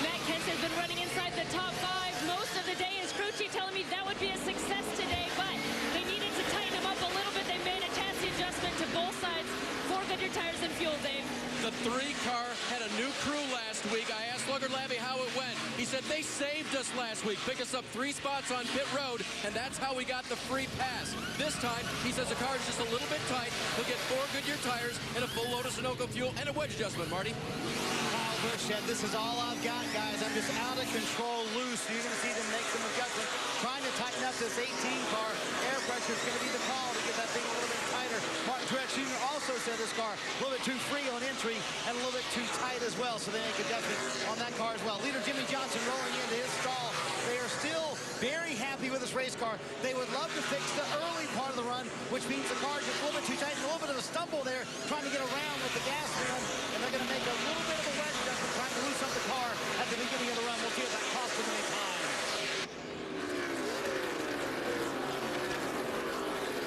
Matt Kenseth has been running inside the top 5 most of the day. His crew chief telling me that would be a success today, but they needed to tighten him up a little bit. They made a chassis adjustment to both sides for Goodyear tires and fuel, Dave. The 3 car had a new crew last week. I asked Slugger Labby how it went. He said they saved us last week, picked us up 3 spots on pit road, and that's how we got the free pass. This time, he says the car is just a little bit tight. He'll get 4 Goodyear tires and a full load of Sunoco fuel and a wedge adjustment, Marty. Wow, Busch said, this is all I've got, guys. I'm just out of control, loose. You're going to see them make some adjustments, trying to tighten up this 18 car. Air pressure is going to be the call to get that thing a little bit tighter. Martin Truex Jr. also said this car a little bit too free on entry and a little bit too tight as well, so they make adjustments on that car as well. Leader Jimmy Johnson rolling into his stall. They are still very happy with this race car. They would love to fix the early part of the run, which means the car is just a little bit too tight, and a little bit of a stumble there, trying to get around with the gas run, and they're going to make a little bit of a wedge adjustment, trying to loosen up the car at the beginning of the run. We'll see if that costs them any time.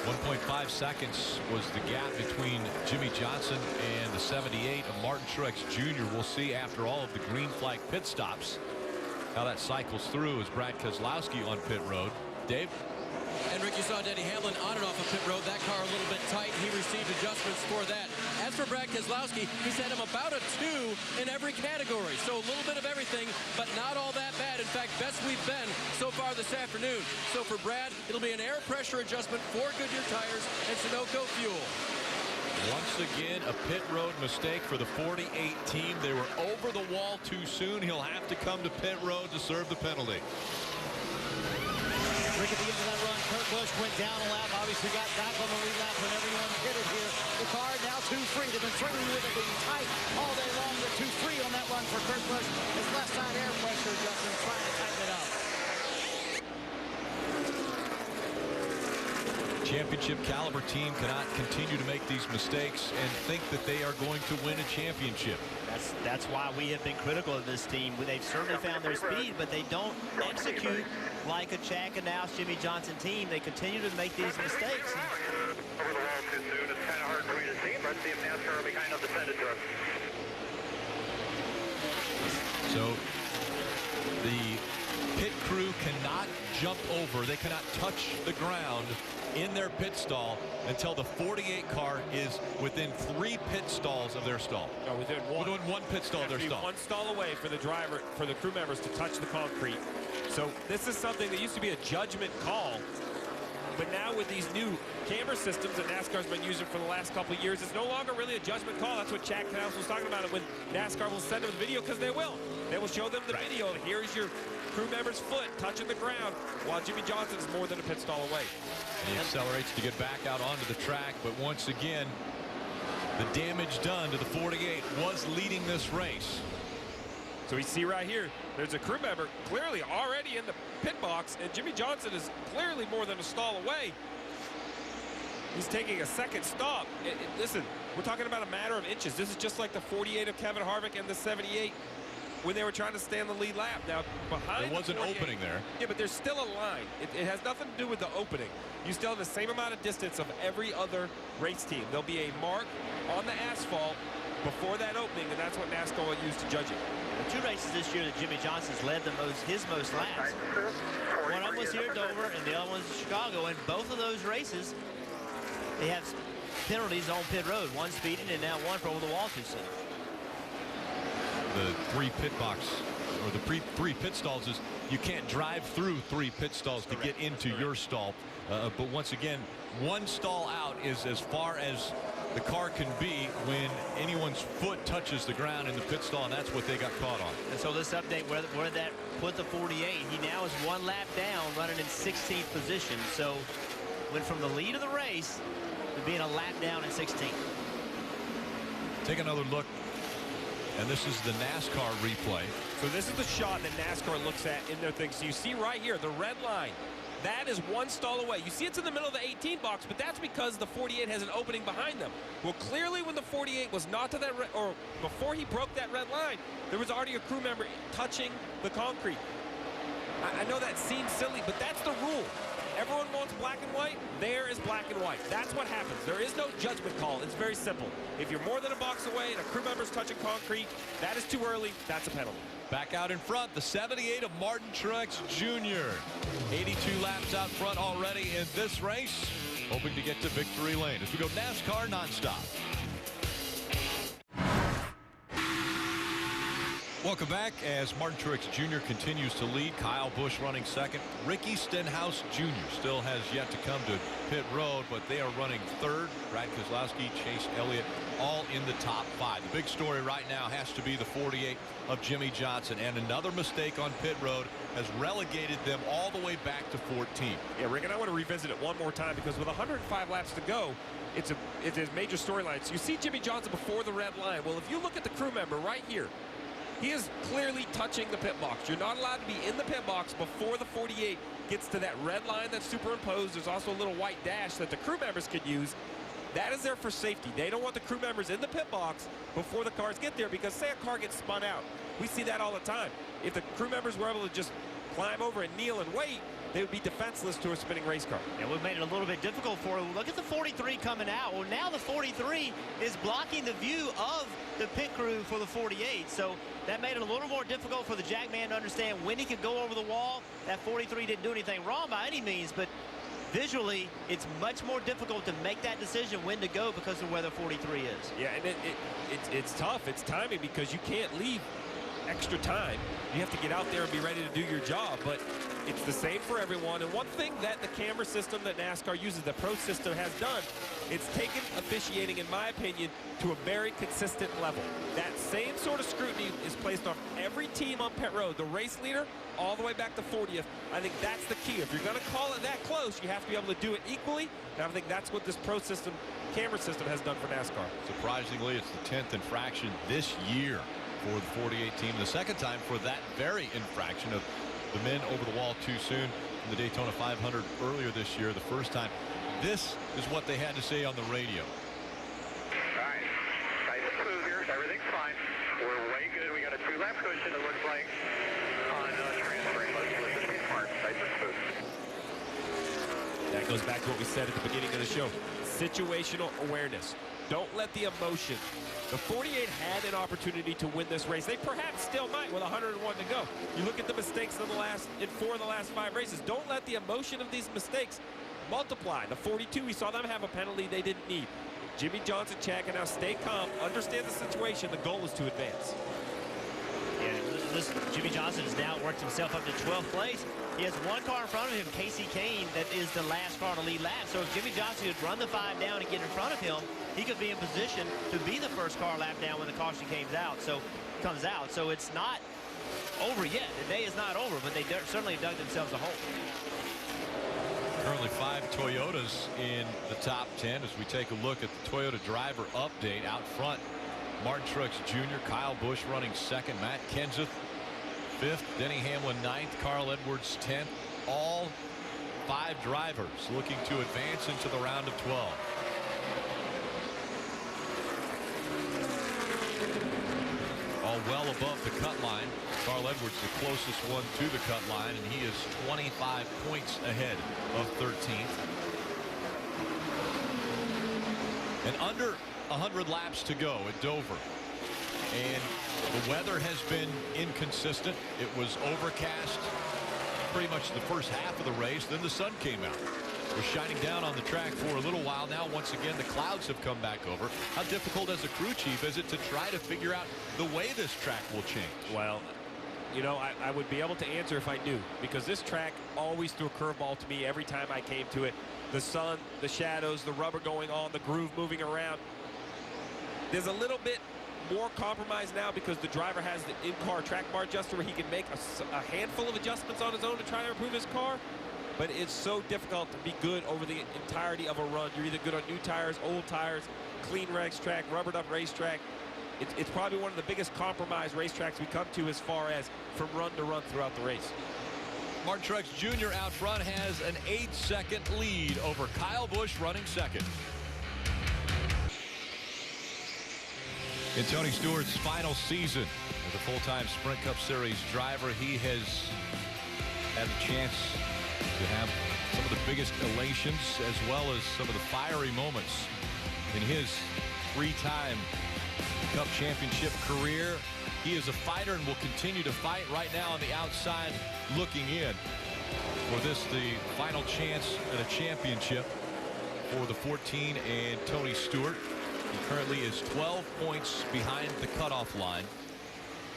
1.5 seconds was the gap between Jimmy Johnson and the 78 of Martin Truex Jr. We'll see after all of the green flag pit stops how that cycles through as Brad Keselowski on pit road. Dave? And Rick, you saw Denny Hamlin on and off of pit road. That car a little bit tight. He received adjustments for that. As for Brad Keselowski, he's had him about a 2 in every category. So a little bit of everything, but not all that bad. In fact, best we've been so far this afternoon. So for Brad, it'll be an air pressure adjustment for Goodyear tires and Sunoco fuel. Once again, a pit road mistake for the 48 team. They were over the wall too soon. He'll have to come to pit road to serve the penalty. Rick, at the end of that run, Kurt Busch went down a lap, obviously got back on the lead lap when everyone pitted here. The car now too free. They've been struggling with it being tight all day long. They're too free on that run for Kurt Busch. His left side air pressure adjustment, trying to tighten it up. Championship caliber team cannot continue to make these mistakes and think that they are going to win a championship. That's why we have been critical of this team. They've certainly found their speed, but they don't execute like a Chad Knaus, Jimmy Johnson team. They continue to make these mistakes. Over the wall too soon. It's kind of hard for me to see. Let's see if NASCAR will be kind enough to send it to us. So the pit crew cannot jump over. They cannot touch the ground in their pit stall until the 48 car is within 3 pit stalls of their stall. No, within one pit stall of their stall. One stall away for the driver, for the crew members to touch the concrete. So this is something that used to be a judgment call, but now with these new camera systems that NASCAR's been using for the last couple of years, it's no longer really a judgment call. That's what Chad Knaus was talking about. When NASCAR will send them the video, because they will. They will show them the video. Here's your crew member's foot touching the ground, while Jimmy Johnson's more than a pit stall away. And he accelerates to get back out onto the track, but once again, the damage done to the 48 was leading this race. So we see right here, there's a crew member clearly already in the pit box, and Jimmy Johnson is clearly more than a stall away. He's taking a second stop. Listen, we're talking about a matter of inches. This is just like the 48 of Kevin Harvick and the 78 when they were trying to stay on the lead lap. Now, behind there was an opening there. Yeah, but there's still a line. It has nothing to do with the opening. You still have the same amount of distance of every other race team. There'll be a mark on the asphalt before that opening, and that's what NASCAR will use to judge it. The 2 races this year that Jimmy Johnson's led his most laps. One of them was here at Dover, and the other one's in Chicago. And both of those races, they have penalties on pit road. One speeding, and now one for over the wall too soon. The 3 pit box, or the 3 pit stalls, is you can't drive through 3 pit stalls to get into your stall. But once again, 1 stall out is as far as the car can be when anyone's foot touches the ground in the pit stall, and that's what they got caught on. And so this update, where that put the 48, he now is 1 lap down, running in 16th position. So went from the lead of the race to being a lap down in 16th. Take another look. And this is the NASCAR replay. So this is the shot that NASCAR looks at in their thing. So you see right here, the red line. That is 1 stall away. You see it's in the middle of the 18 box, but that's because the 48 has an opening behind them. Well, clearly when the 48 was not to that, or before he broke that red line, there was already a crew member touching the concrete. I know that seems silly, but that's the rule. Everyone wants black and white. There is black and white. That's what happens. There is no judgment call. It's very simple. If you're more than a box away and a crew member's touching concrete, that is too early. That's a penalty. Back out in front, the 78 of Martin Truex Jr. 82 laps out front already in this race, hoping to get to victory lane as we go NASCAR nonstop. Welcome back as Martin Truex Jr. continues to lead. Kyle Busch running second. Ricky Stenhouse Jr. still has yet to come to pit road, but they are running third. Brad Keselowski, Chase Elliott, all in the top 5. The big story right now has to be the 48 of Jimmie Johnson, and another mistake on pit road has relegated them all the way back to 14. Yeah, Rick, and I want to revisit it one more time because with 105 laps to go, it's a major storyline. So you see Jimmie Johnson before the red line. Well, if you look at the crew member right here, he is clearly touching the pit box. You're not allowed to be in the pit box before the 48 gets to that red line that's superimposed. There's also a little white dash that the crew members could use. That is there for safety. They don't want the crew members in the pit box before the cars get there, because say a car gets spun out. We see that all the time. If the crew members were able to just climb over and kneel and wait, they would be defenseless to a spinning race car. Yeah, we've made it a little bit difficult for them. Look at the 43 coming out. Well, now the 43 is blocking the view of the pit crew for the 48. So that made it a little more difficult for the jack man to understand when he could go over the wall. That 43 didn't do anything wrong by any means, but visually, it's much more difficult to make that decision when to go because of where the 43 is. Yeah, and it's tough. It's timing because you can't leave extra time. You have to get out there and be ready to do your job, but it's the same for everyone. And one thing that the camera system that NASCAR uses, the Pro system, has done, it's taken officiating, in my opinion, to a very consistent level. That same sort of scrutiny is placed on every team on pit road, the race leader all the way back to 40th. I think that's the key. If you're going to call it that close, you have to be able to do it equally, and I think that's what this Pro system, camera system, has done for NASCAR. Surprisingly, it's the 10th infraction this year for the 48 team. The second time for that very infraction of the men over the wall too soon in the Daytona 500 earlier this year. The first time. This is what they had to say on the radio. All right, nice and smooth here. Everything's fine. We're way good. We got a 2-lap cushion, it looks like, on transferring. Let's listen to Mark. Nice and smooth. That goes back to what we said at the beginning of the show. Situational awareness. Don't let the emotion. The 48 had an opportunity to win this race. They perhaps still might with 101 to go. You look at the mistakes in 4 of the last 5 races. Don't let the emotion of these mistakes multiply. The 42, we saw them have a penalty they didn't need. Jimmie Johnson, Chad, can now stay calm, understand the situation. The goal is to advance. Yeah, listen, Jimmie Johnson has now worked himself up to 12th place. He has one car in front of him, Casey Kane, that is the last car to lead lap. So if Jimmie Johnson could run the 5 down and get in front of him, he could be in position to be the first car lap down when the caution comes out. So it's not over yet. The day is not over, but they certainly dug themselves a hole. Currently 5 Toyotas in the top 10 as we take a look at the Toyota driver update. Out front, Martin Truex Jr., Kyle Busch running second, Matt Kenseth 5th, Denny Hamlin 9th, Carl Edwards 10th. All 5 drivers looking to advance into the round of 12. All well above the cut line. Carl Edwards the closest one to the cut line, and he is 25 points ahead of 13th. And under 100 laps to go at Dover. And the weather has been inconsistent. It was overcast pretty much the first half of the race. Then the sun came out. Was shining down on the track for a little while. Now once again the clouds have come back over. How difficult as a crew chief is it to try to figure out the way this track will change? Well, you know, I would be able to answer if I knew, because this track always threw a curveball to me every time I came to it. The sun, the shadows, the rubber going on, the groove moving around. There's a little bit more compromise now because the driver has the in-car track bar adjuster where he can make a handful of adjustments on his own to try to improve his car. But it's so difficult to be good over the entirety of a run. You're either good on new tires, old tires, clean racetrack, rubbered up racetrack. It's probably one of the biggest compromise racetracks we come to as far as from run to run throughout the race. Martin Truex Jr. out front has an 8-second lead over Kyle Busch running second. In Tony Stewart's final season as a full-time Sprint Cup Series driver, he has had a chance to have some of the biggest elations as well as some of the fiery moments in his 3-time Cup championship career. He is a fighter and will continue to fight. Right now on the outside looking in for this, the final chance at a championship for the 14 and Tony Stewart. He currently is 12 points behind the cutoff line.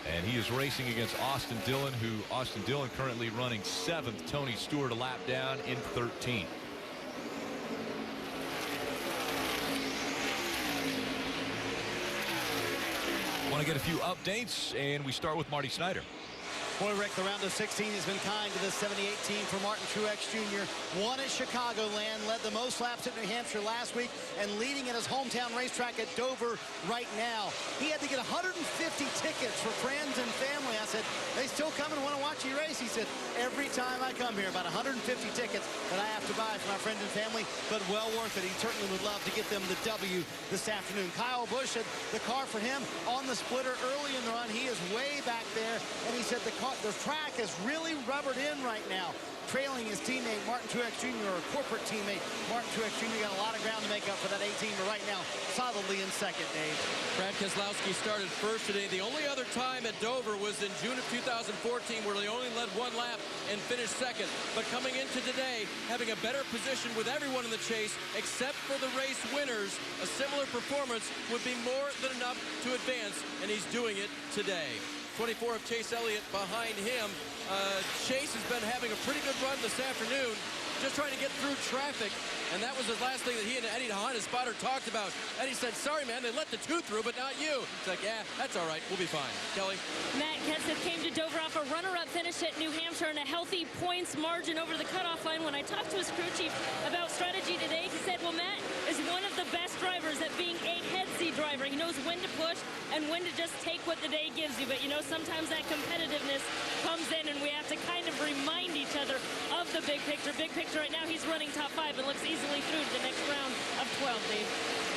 And he is racing against Austin Dillon, who Austin Dillon currently running 7th. Tony Stewart a lap down in 13th. Want to get a few updates, and we start with Marty Snyder. Boy, Rick, the round of 16 has been kind to this 78 team for Martin Truex Jr. Won at Chicagoland, led the most laps at New Hampshire last week, and leading at his hometown racetrack at Dover right now. He had to get 150 tickets for friends and family. I said, they still come and want to watch you race? He said, every time I come here, about 150 tickets that I have to buy for my friends and family, but well worth it. He certainly would love to get them the W this afternoon. Kyle Busch had the car for him on the splitter early in the run. He is way back there, and he said the track is really rubbered in right now, trailing his teammate Martin Truex Jr., or corporate teammate Martin Truex Jr. Got a lot of ground to make up for that 18, but right now solidly in second, Dave. Brad Keselowski started first today. The only other time at Dover was in June of 2014, where they only led 1 lap and finished second. But coming into today, having a better position with everyone in the chase, except for the race winners, a similar performance would be more than enough to advance, and he's doing it today. 24 of Chase Elliott behind him. Chase has been having a pretty good run this afternoon, just trying to get through traffic, and that was the last thing that he and Eddie Hahn, his spotter, talked about. Eddie said, sorry, man, they let the 2 through, but not you. It's like, yeah, that's all right. We'll be fine. Kelly? Matt Kenseth came to Dover off a runner-up finish at New Hampshire and a healthy points margin over the cutoff line. When I talked to his crew chief about strategy today, he said, well, Matt is one of the best drivers at being a head-seat driver. He knows when to push and when to just take what the day gives you. But, you know, sometimes that competitiveness comes in, and we have to kind of remind each other of the big picture. Big picture right now, he's running top 5 and looks easily through to the next round of 12, Dave.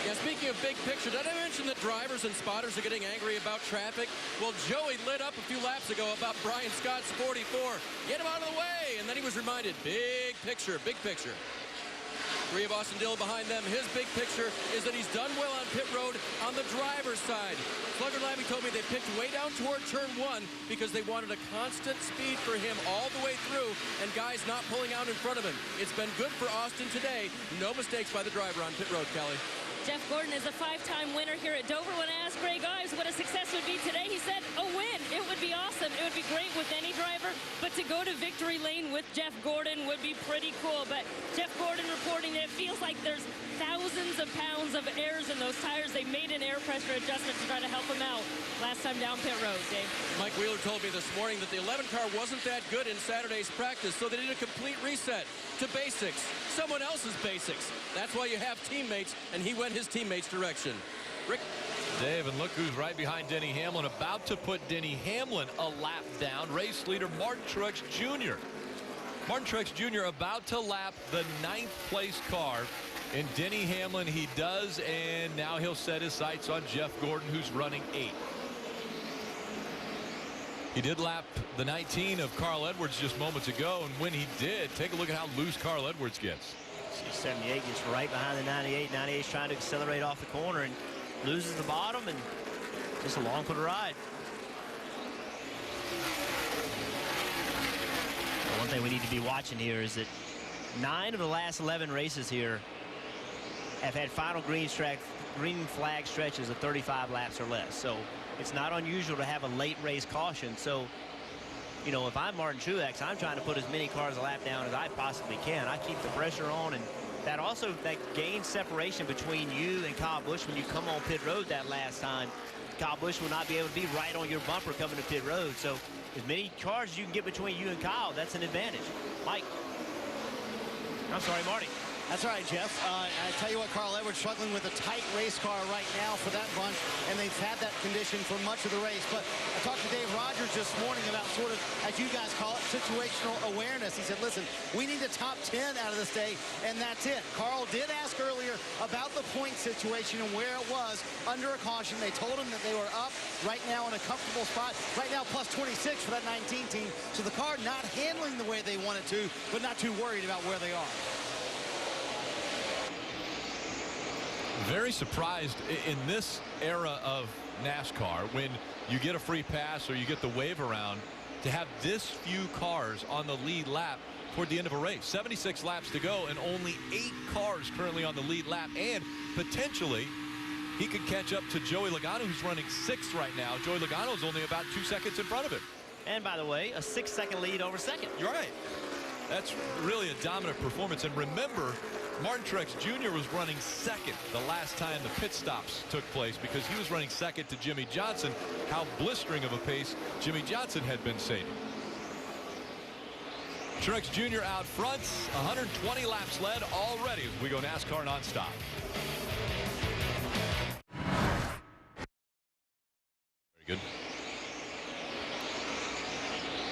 Yeah, speaking of big picture, did I mention that drivers and spotters are getting angry about traffic? Well, Joey lit up a few laps ago about Brian Scott's 44. Get him out of the way! And then he was reminded, big picture, big picture. 3 of Austin Dillon behind them. His big picture is that he's done well on pit road on the driver's side. Slugger Labbe told me they picked way down toward turn 1 because they wanted a constant speed for him all the way through and guys not pulling out in front of him. It's been good for Austin today. No mistakes by the driver on pit road, Kelly. Jeff Gordon is a 5-time winner here at Dover. When I asked Greg Ives what a success would be today, he said a win. It would be awesome. It would be great with any driver, but to go to victory lane with Jeff Gordon would be pretty cool. But Jeff Gordon reporting that it feels like there's thousands of pounds of airs in those tires. They made an air pressure adjustment to try to help him out last time down pit road, Dave. Mike Wheeler told me this morning that the 11 car wasn't that good in Saturday's practice, so they did a complete reset to basics, someone else's basics. That's why you have teammates, and he went his teammates' direction. Rick? Dave, and look who's right behind Denny Hamlin, about to put Denny Hamlin a lap down. Race leader Martin Truex Jr. Martin Truex Jr. about to lap the 9th place car. And Denny Hamlin, he does, and now he'll set his sights on Jeff Gordon, who's running 8th. He did lap the 19 of Carl Edwards just moments ago, and when he did, take a look at how loose Carl Edwards gets. 78 gets right behind the 98. 98's trying to accelerate off the corner and loses the bottom, and just along for the ride. One thing we need to be watching here is that 9 of the last 11 races here have had final green flag stretches of 35 laps or less. So it's not unusual to have a late race caution. So, you know, if I'm Martin Truex, I'm trying to put as many cars a lap down as I possibly can. I keep the pressure on, and that gains separation between you and Kyle Busch when you come on pit road that last time. Kyle Busch will not be able to be right on your bumper coming to pit road. So as many cars as you can get between you and Kyle, that's an advantage. Mike. I'm sorry, Marty. That's all right, Jeff. I tell you what, Carl Edwards struggling with a tight race car right now for that bunch, and they've had that condition for much of the race. But I talked to Dave Rogers this morning about sort of, as you guys call it, situational awareness. He said, listen, we need a top 10 out of this day, and that's it. Carl did ask earlier about the point situation and where it was under a caution. They told him that they were up right now in a comfortable spot. Right now, plus 26 for that 19 team. So the car not handling the way they wanted to, but not too worried about where they are. Very surprised in this era of NASCAR, when you get a free pass or you get the wave around, to have this few cars on the lead lap toward the end of a race. 76 laps to go and only 8 cars currently on the lead lap, and potentially he could catch up to Joey Logano, who's running 6th right now. Joey Logano's only about 2 seconds in front of him. And by the way, a 6-second lead over second. You're right. That's really a dominant performance. And remember, Martin Truex Jr. was running 2nd the last time the pit stops took place, because he was running 2nd to Jimmy Johnson. How blistering of a pace Jimmy Johnson had been saving. Truex Jr. out front, 120 laps led already as we go NASCAR nonstop. Very good.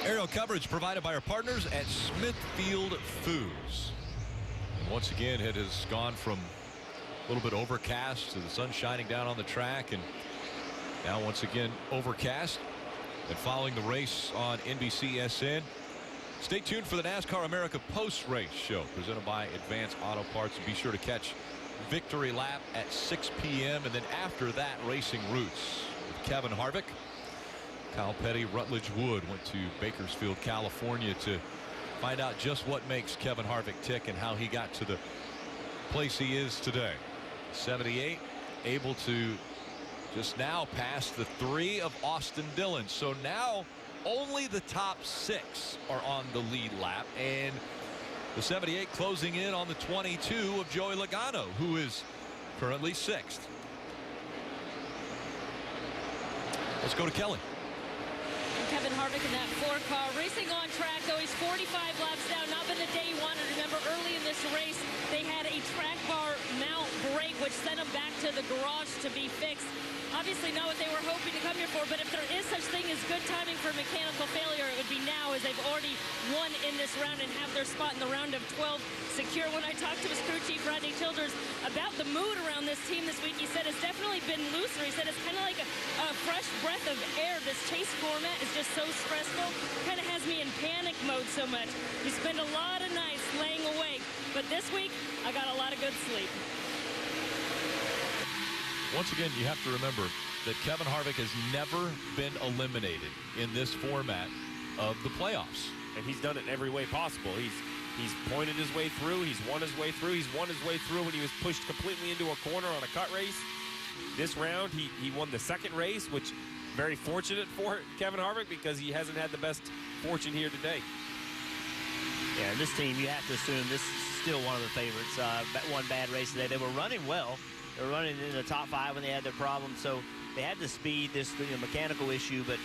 Aerial coverage provided by our partners at Smithfield Foods. And once again, it has gone from a little bit overcast to the sun shining down on the track, and now once again overcast. And following the race on NBCSN, stay tuned for the NASCAR America post-race show presented by Advance Auto Parts. And be sure to catch Victory Lap at 6 p.m. and then after that, Racing Roots with Kevin Harvick. Kyle Petty, Rutledge Wood went to Bakersfield, California to find out just what makes Kevin Harvick tick and how he got to the place he is today. 78, able to just now pass the 3 of Austin Dillon. So now only the top 6 are on the lead lap, and the 78 closing in on the 22 of Joey Logano, who is currently 6th. Let's go to Kelly. Kevin Harvick in that 4-car racing on track, though. He's 45 laps down. Not been the day he wanted. Remember, early in this race, they had a track bar mount break, which sent him back to the garage to be fixed. Obviously not what they were hoping to come here for, but if there is such thing as good timing for mechanical failure, it would be now, as they've already won in this round and have their spot in the round of 12 secure. When I talked to his crew chief, Rodney Childers, about the mood around this team this week, he said it's definitely been looser. He said it's kind of like a fresh breath of air. This chase format is just so stressful. Kind of has me in panic mode so much. We spend a lot of nights laying awake, but this week, I got a lot of good sleep. Once again, you have to remember that Kevin Harvick has never been eliminated in this format of the playoffs. And he's done it in every way possible. He's pointed his way through. He's won his way through. He's won his way through when he was pushed completely into a corner on a cut race. This round, he won the 2nd race, which very fortunate for Kevin Harvick because he hasn't had the best fortune here today. Yeah, and this team, you have to assume this is still one of the favorites. One bad race today. They were running well. They were running in the top 5 when they had their problems, so they had the speed, this mechanical issue, but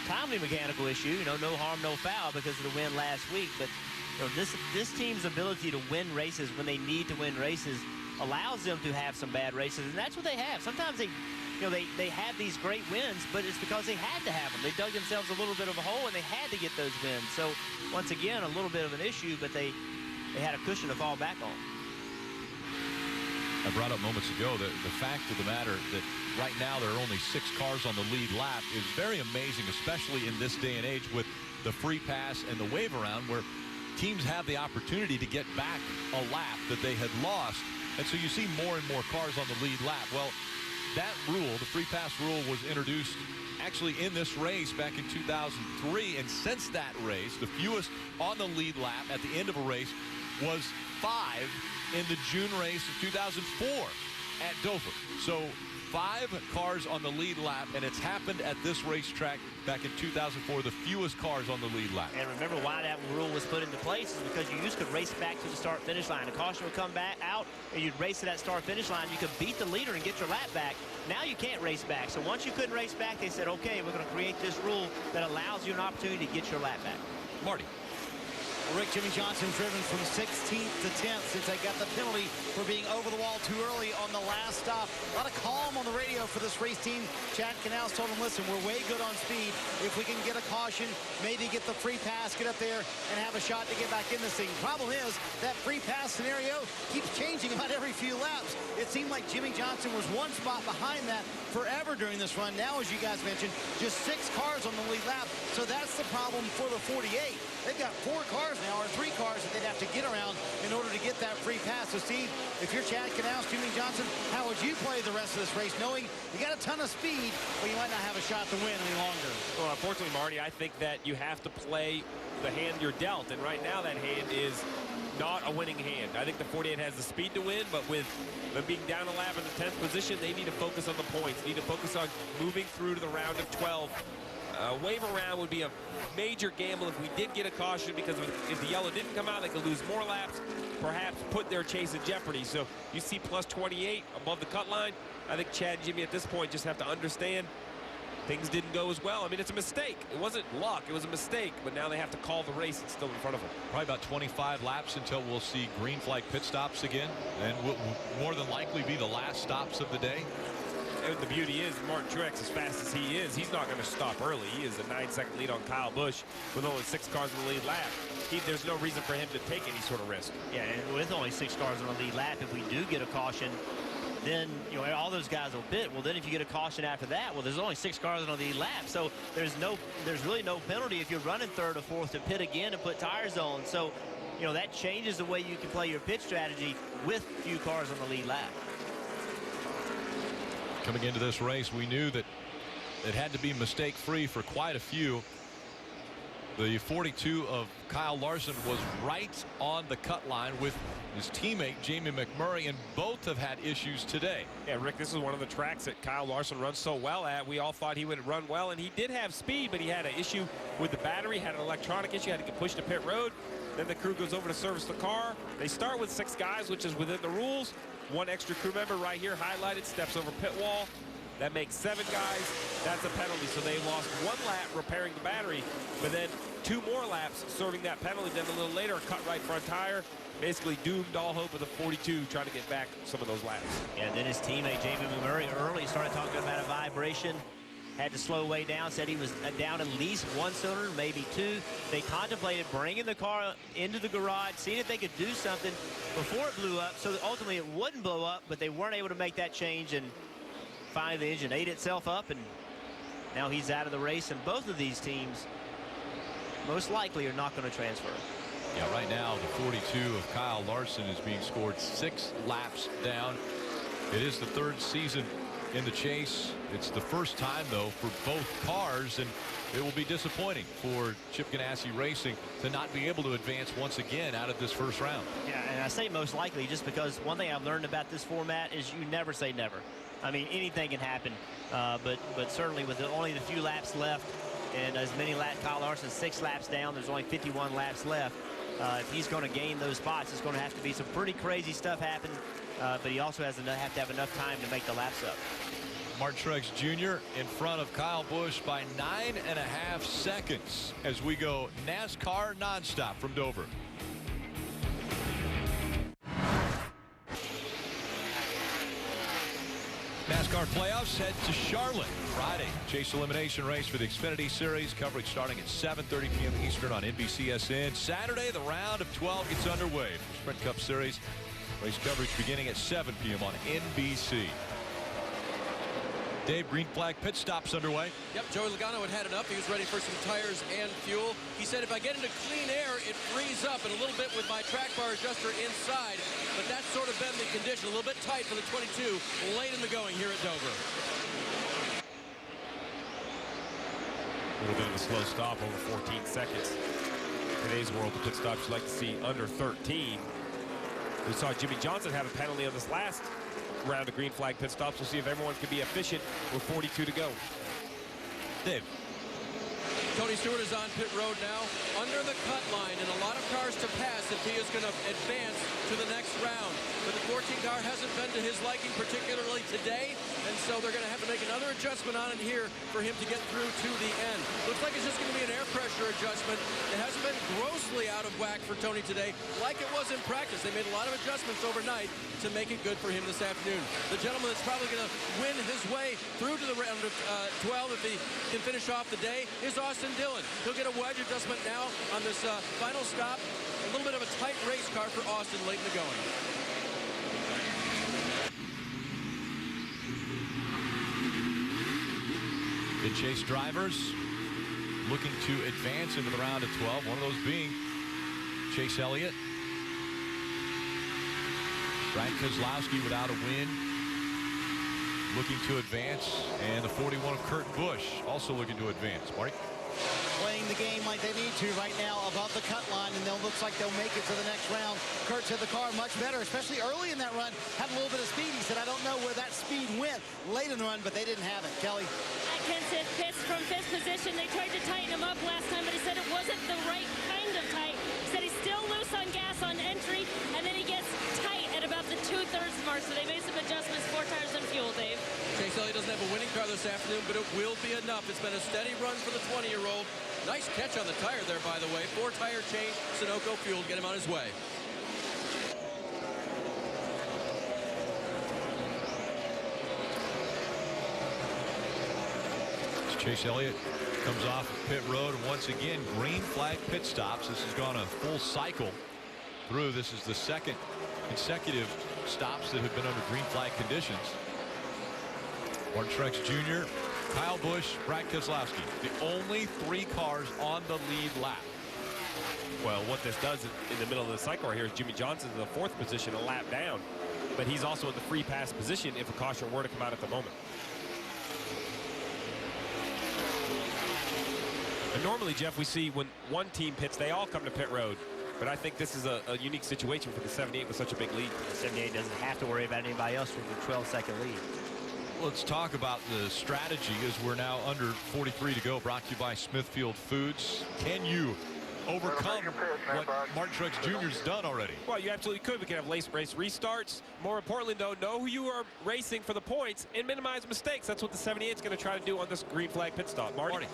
timely mechanical issue. No harm, no foul because of the win last week. But this team's ability to win races when they need to win races allows them to have some bad races, and that's what they have. Sometimes they have these great wins, but it's because they had to have them. They dug themselves a little bit of a hole, and they had to get those wins. So once again, a little bit of an issue, but they had a cushion to fall back on. I brought up moments ago that the fact of the matter that right now there are only 6 cars on the lead lap is very amazing, especially in this day and age with the free pass and the wave around, where teams have the opportunity to get back a lap that they had lost. And so you see more and more cars on the lead lap. Well, that rule, the free pass rule, was introduced actually in this race back in 2003. And since that race, the fewest on the lead lap at the end of a race was 5 in the June race of 2004 at Dover. So 5 cars on the lead lap, and it's happened at this racetrack back in 2004, the fewest cars on the lead lap. And remember why that rule was put into place is because you used to race back to the start-finish line. The caution would come back out, and you'd race to that start-finish line. You could beat the leader and get your lap back. Now you can't race back. So once you couldn't race back, they said, okay, we're going to create this rule that allows you an opportunity to get your lap back. Marty. Rick, Jimmy Johnson driven from 16th to 10th since they got the penalty for being over the wall too early on the last stop. A lot of calm on the radio for this race team. Chad Canals told them, listen, we're way good on speed. If we can get a caution, maybe get the free pass, get up there and have a shot to get back in this thing. Problem is, that free pass scenario keeps changing about every few laps. It seemed like Jimmy Johnson was one spot behind that forever during this run. Now, as you guys mentioned, just 6 cars on the lead lap. So that's the problem for the 48. They've got 4 cars cars now, or 3 cars that they'd have to get around in order to get that free pass. So, Steve, if you're Chad Knaus, Jimmie Johnson, how would you play the rest of this race, knowing you got a ton of speed, but you might not have a shot to win any longer? Well, unfortunately, Marty, I think that you have to play the hand you're dealt, and right now that hand is not a winning hand. I think the 48 has the speed to win, but with them being down a lap in the 10th position, they need to focus on the points, need to focus on moving through to the round of 12. Wave around would be a major gamble if we did get a caution, because if the yellow didn't come out, they could lose more laps, perhaps put their chase in jeopardy. So you see plus 28 above the cut line. I think Chad and Jimmy at this point just have to understand things didn't go as well. I mean, it's a mistake. It wasn't luck. It was a mistake. But now they have to call the race. It's still in front of them. Probably about 25 laps until we'll see green flag pit stops again. And will more than likely be the last stops of the day. And the beauty is, Martin Truex, as fast as he is, he's not going to stop early. He is a 9-second lead on Kyle Busch with only 6 cars in the lead lap. There's no reason for him to take any sort of risk. Yeah, and with only 6 cars in the lead lap, if we do get a caution, then all those guys will pit. Well, then if you get a caution after that, well, there's only 6 cars on the lap, so there's really no penalty if you're running 3rd or 4th to pit again and put tires on. So that changes the way you can play your pit strategy with few cars on the lead lap. Coming into this race, we knew that it had to be mistake-free for quite a few. The 42 of Kyle Larson was right on the cut line with his teammate Jamie McMurray, and both have had issues today. Yeah, Rick, this is one of the tracks that Kyle Larson runs so well at. We all thought he would run well, and he did have speed, but he had an issue with the battery, had an electronic issue, had to get pushed to pit road. Then the crew goes over to service the car. They start with 6 guys, which is within the rules. 1 extra crew member right here highlighted steps over pit wall. That makes 7 guys. That's a penalty. So they lost 1 lap repairing the battery, but then 2 more laps serving that penalty. Then a little later, a cut right front tire. Basically doomed all hope of the 42 trying to get back some of those laps. And then his teammate Jamie McMurray early started talking about a vibration. Had to slow way down, said he was down at least 1 cylinder, maybe 2. They contemplated bringing the car into the garage, seeing if they could do something before it blew up, so that ultimately it wouldn't blow up, but they weren't able to make that change, and finally the engine ate itself up, and now he's out of the race, and both of these teams most likely are not going to transfer. Yeah, right now the 42 of Kyle Larson is being scored 6 laps down. It is the 3rd season in the chase. It's the first time, though, for both cars, and it will be disappointing for Chip Ganassi Racing to not be able to advance once again out of this first round. Yeah, and I say most likely just because one thing I've learned about this format is you never say never. I mean, anything can happen, but certainly with only the few laps left and as many laps, Kyle Larson 6 laps down, there's only 51 laps left. If he's going to gain those spots, it's going to have to be some pretty crazy stuff happen, but he also has to have enough time to make the laps up. Martin Truex Jr. in front of Kyle Busch by 9.5 seconds as we go NASCAR nonstop from Dover. NASCAR playoffs head to Charlotte Friday. Chase elimination race for the Xfinity Series. Coverage starting at 7:30 p.m. Eastern on NBCSN. Saturday, the round of 12 gets underway. Sprint Cup Series race coverage beginning at 7 p.m. on NBC. Dave, green flag pit stops underway. Yep, Joey Logano had enough. He was ready for some tires and fuel. He said, if I get into clean air, it frees up, and a little bit with my track bar adjuster inside. But that's sort of been the condition. A little bit tight for the 22 late in the going here at Dover. A little bit of a slow stop over 14 seconds. In today's world, the pit stops you like to see under 13. We saw Jimmie Johnson have a penalty on this last round of green flag pit stops. We'll see if everyone can be efficient with 42 to go. Dave. Tony Stewart is on pit road now, under the cut line, and a lot of cars to pass if he is going to advance to the next round. But the 14 car hasn't been to his liking particularly today, and so they're going to have to make another adjustment on it here for him to get through to the end. Looks like it's just going to be an air pressure adjustment. It hasn't been grossly out of whack for Tony today, like it was in practice. They made a lot of adjustments overnight to make it good for him this afternoon. The gentleman that's probably going to win his way through to the round of 12 if he can finish off the day is Austin Dillon. He'll get a wedge adjustment now on this final stop. A little bit of a tight race car for Austin late in the going. The chase drivers looking to advance into the round of 12. One of those being Chase Elliott. Brad Keselowski without a win, looking to advance, and the 41 of Kurt Busch also looking to advance. Marty? Playing the game like they need to right now above the cut line, and it looks like they'll make it to the next round. Kurt said the car much better, especially early in that run. Had a little bit of speed. He said, I don't know where that speed went late in the run, but they didn't have it. Kelly? Kenseth pits from 5th position. They tried to tighten him up last time, but he said it wasn't the right kind of tight. He said he's still loose on gas on entry, and then he gets tight at about the 2/3 mark, so they made some adjustments, 4 tires and fuel, Dave. Chase Elliott doesn't have a winning car this afternoon, but it will be enough. It's been a steady run for the 20-year-old. Nice catch on the tire there, by the way. 4-tire change, Sunoco fuel, get him on his way. Chase Elliott comes off pit road, and once again, green flag pit stops. This has gone a full cycle through. This is the second consecutive stops that have been under green flag conditions. Martin Truex Jr., Kyle Busch, Brad Keselowski, the only 3 cars on the lead lap. Well, what this does in the middle of the cycle right here is Jimmy Johnson's in the 4th position, a lap down, but he's also in the free pass position if a caution were to come out at the moment. And normally, Jeff, we see when one team pits, they all come to pit road. But I think this is a unique situation for the 78 with such a big lead. The 78 doesn't have to worry about anybody else with the 12-second lead. Let's talk about the strategy as we're now under 43 to go, brought to you by Smithfield Foods. Can you overcome what Martin Truex Jr.'s done already? Well, you absolutely could. We can have race restarts. More importantly, though, know who you are racing for the points and minimize mistakes. That's what the 78 is going to try to do on this green flag pit stop. Marty.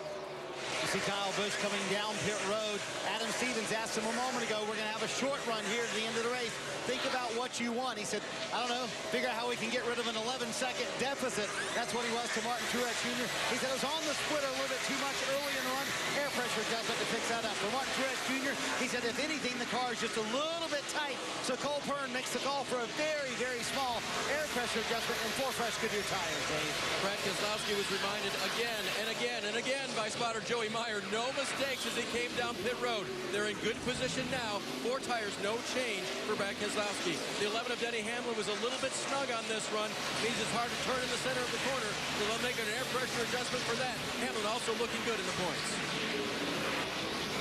You see Kyle Busch coming down pit road. Adam Stevens asked him a moment ago, we're going to have a short run here at the end of the race. Think about what you want. He said, I don't know, figure out how we can get rid of an 11-second deficit. That's what he was to Martin Truex Jr. He said it was on the splitter a little bit too much early in the run. Air pressure adjustment to fix that up. For Martin Truex Jr., he said, if anything, the car is just a little bit tight. So Cole Pearn makes the call for a very, very small air pressure adjustment and 4 fresh Goodyear tires, Dave. Brad Keselowski was reminded again and again and again by spotter Joey Meyer, no mistakes as he came down pit road. They're in good position now. 4 tires, no change for Brad Keselowski. The 11 of Denny Hamlin was a little bit snug on this run. Means it's hard to turn in the center of the corner. So they'll make an air pressure adjustment for that. Hamlin also looking good in the points.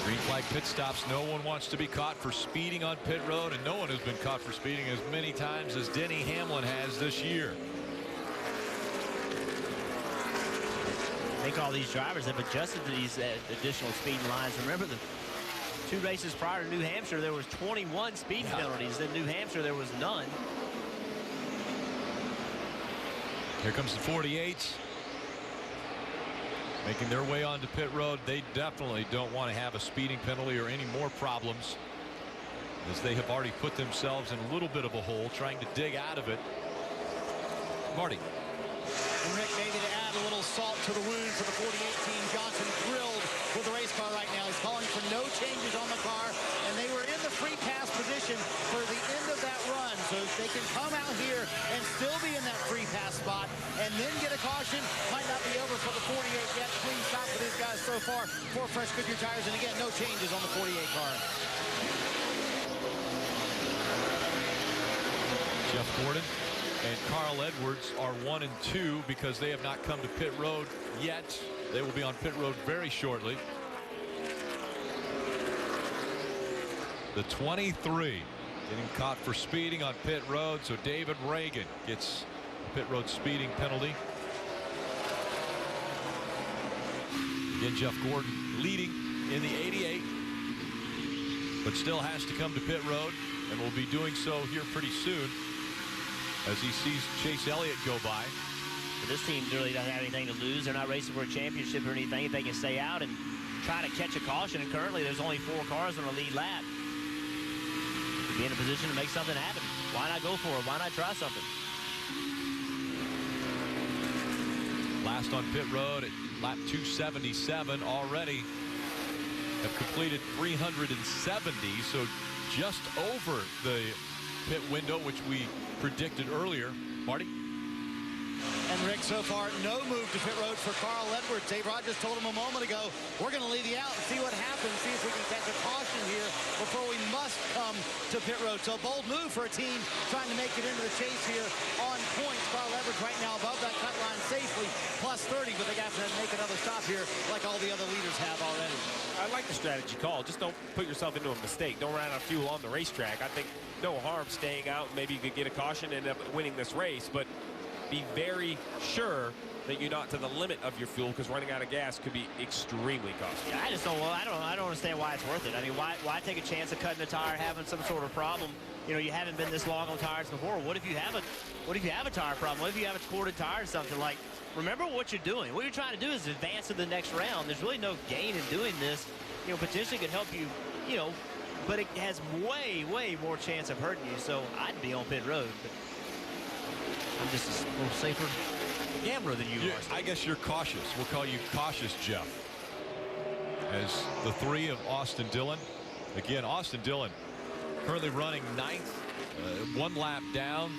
Green flag pit stops. No one wants to be caught for speeding on pit road, and no one has been caught for speeding as many times as Denny Hamlin has this year. I think all these drivers have adjusted to these additional speed lines. Remember, the 2 races prior to New Hampshire, there was 21 speed penalties. In New Hampshire, there was none. Here comes the 48s. Making their way onto pit road. They definitely don't want to have a speeding penalty or any more problems, as they have already put themselves in a little bit of a hole trying to dig out of it. Marty. And Rick, maybe to add a little salt to the wound for the 48 team, Johnson thrilled with the race car right now. He's calling for no changes on the car, and they were in the free pass position for the end of that run. So they can come out here and still be in that free pass spot and then get a caution. Might not be over for the 48 yet. Clean stop for these guys so far. 4 fresh Goodyear tires, and again, no changes on the 48 car. Jeff Gordon and Carl Edwards are 1 and 2 because they have not come to pit road yet. They will be on pit road very shortly. The 23 getting caught for speeding on pit road, so David Reagan gets a pit road speeding penalty. Again, Jeff Gordon leading in the 88, but still has to come to pit road, and will be doing so here pretty soon as he sees Chase Elliott go by. But this team really doesn't have anything to lose. They're not racing for a championship or anything. If they can stay out and try to catch a caution, and currently there's only 4 cars on the lead lap, to be in a position to make something happen. Why not go for it? Why not try something? Last on pit road at lap 277 already have completed 370, so just over the pit window, which we predicted earlier. Marty? And Rick, so far, no move to pit road for Carl Edwards. Dave Rogers told him a moment ago, we're going to leave you out and see what happens, see if we can catch a caution here before we must come to pit road. So a bold move for a team trying to make it into the chase here on points. Carl Edwards right now above that cut line safely, plus 30, but they have to make another stop here like all the other leaders have already. I like the strategy call. Just don't put yourself into a mistake. Don't run out of fuel on the racetrack. I think no harm staying out. Maybe you could get a caution and end up winning this race, but be very sure that you're not to the limit of your fuel, because running out of gas could be extremely costly. Yeah, I just don't. Well, I don't understand why it's worth it. I mean, why take a chance of cutting a tire, having some sort of problem? You know, you haven't been this long on tires before. What if you have a tire problem? What if you have a corded tire or something? Like, remember what you're doing. What you're trying to do is advance to the next round. There's really no gain in doing this. You know, potentially could help you. You know, but it has way more chance of hurting you. So I'd be on pit road. But I'm just a little safer gambler than you are. I guess you're cautious. We'll call you cautious, Jeff. As the 3 of Austin Dillon. Again, Austin Dillon currently running 9th, 1 lap down,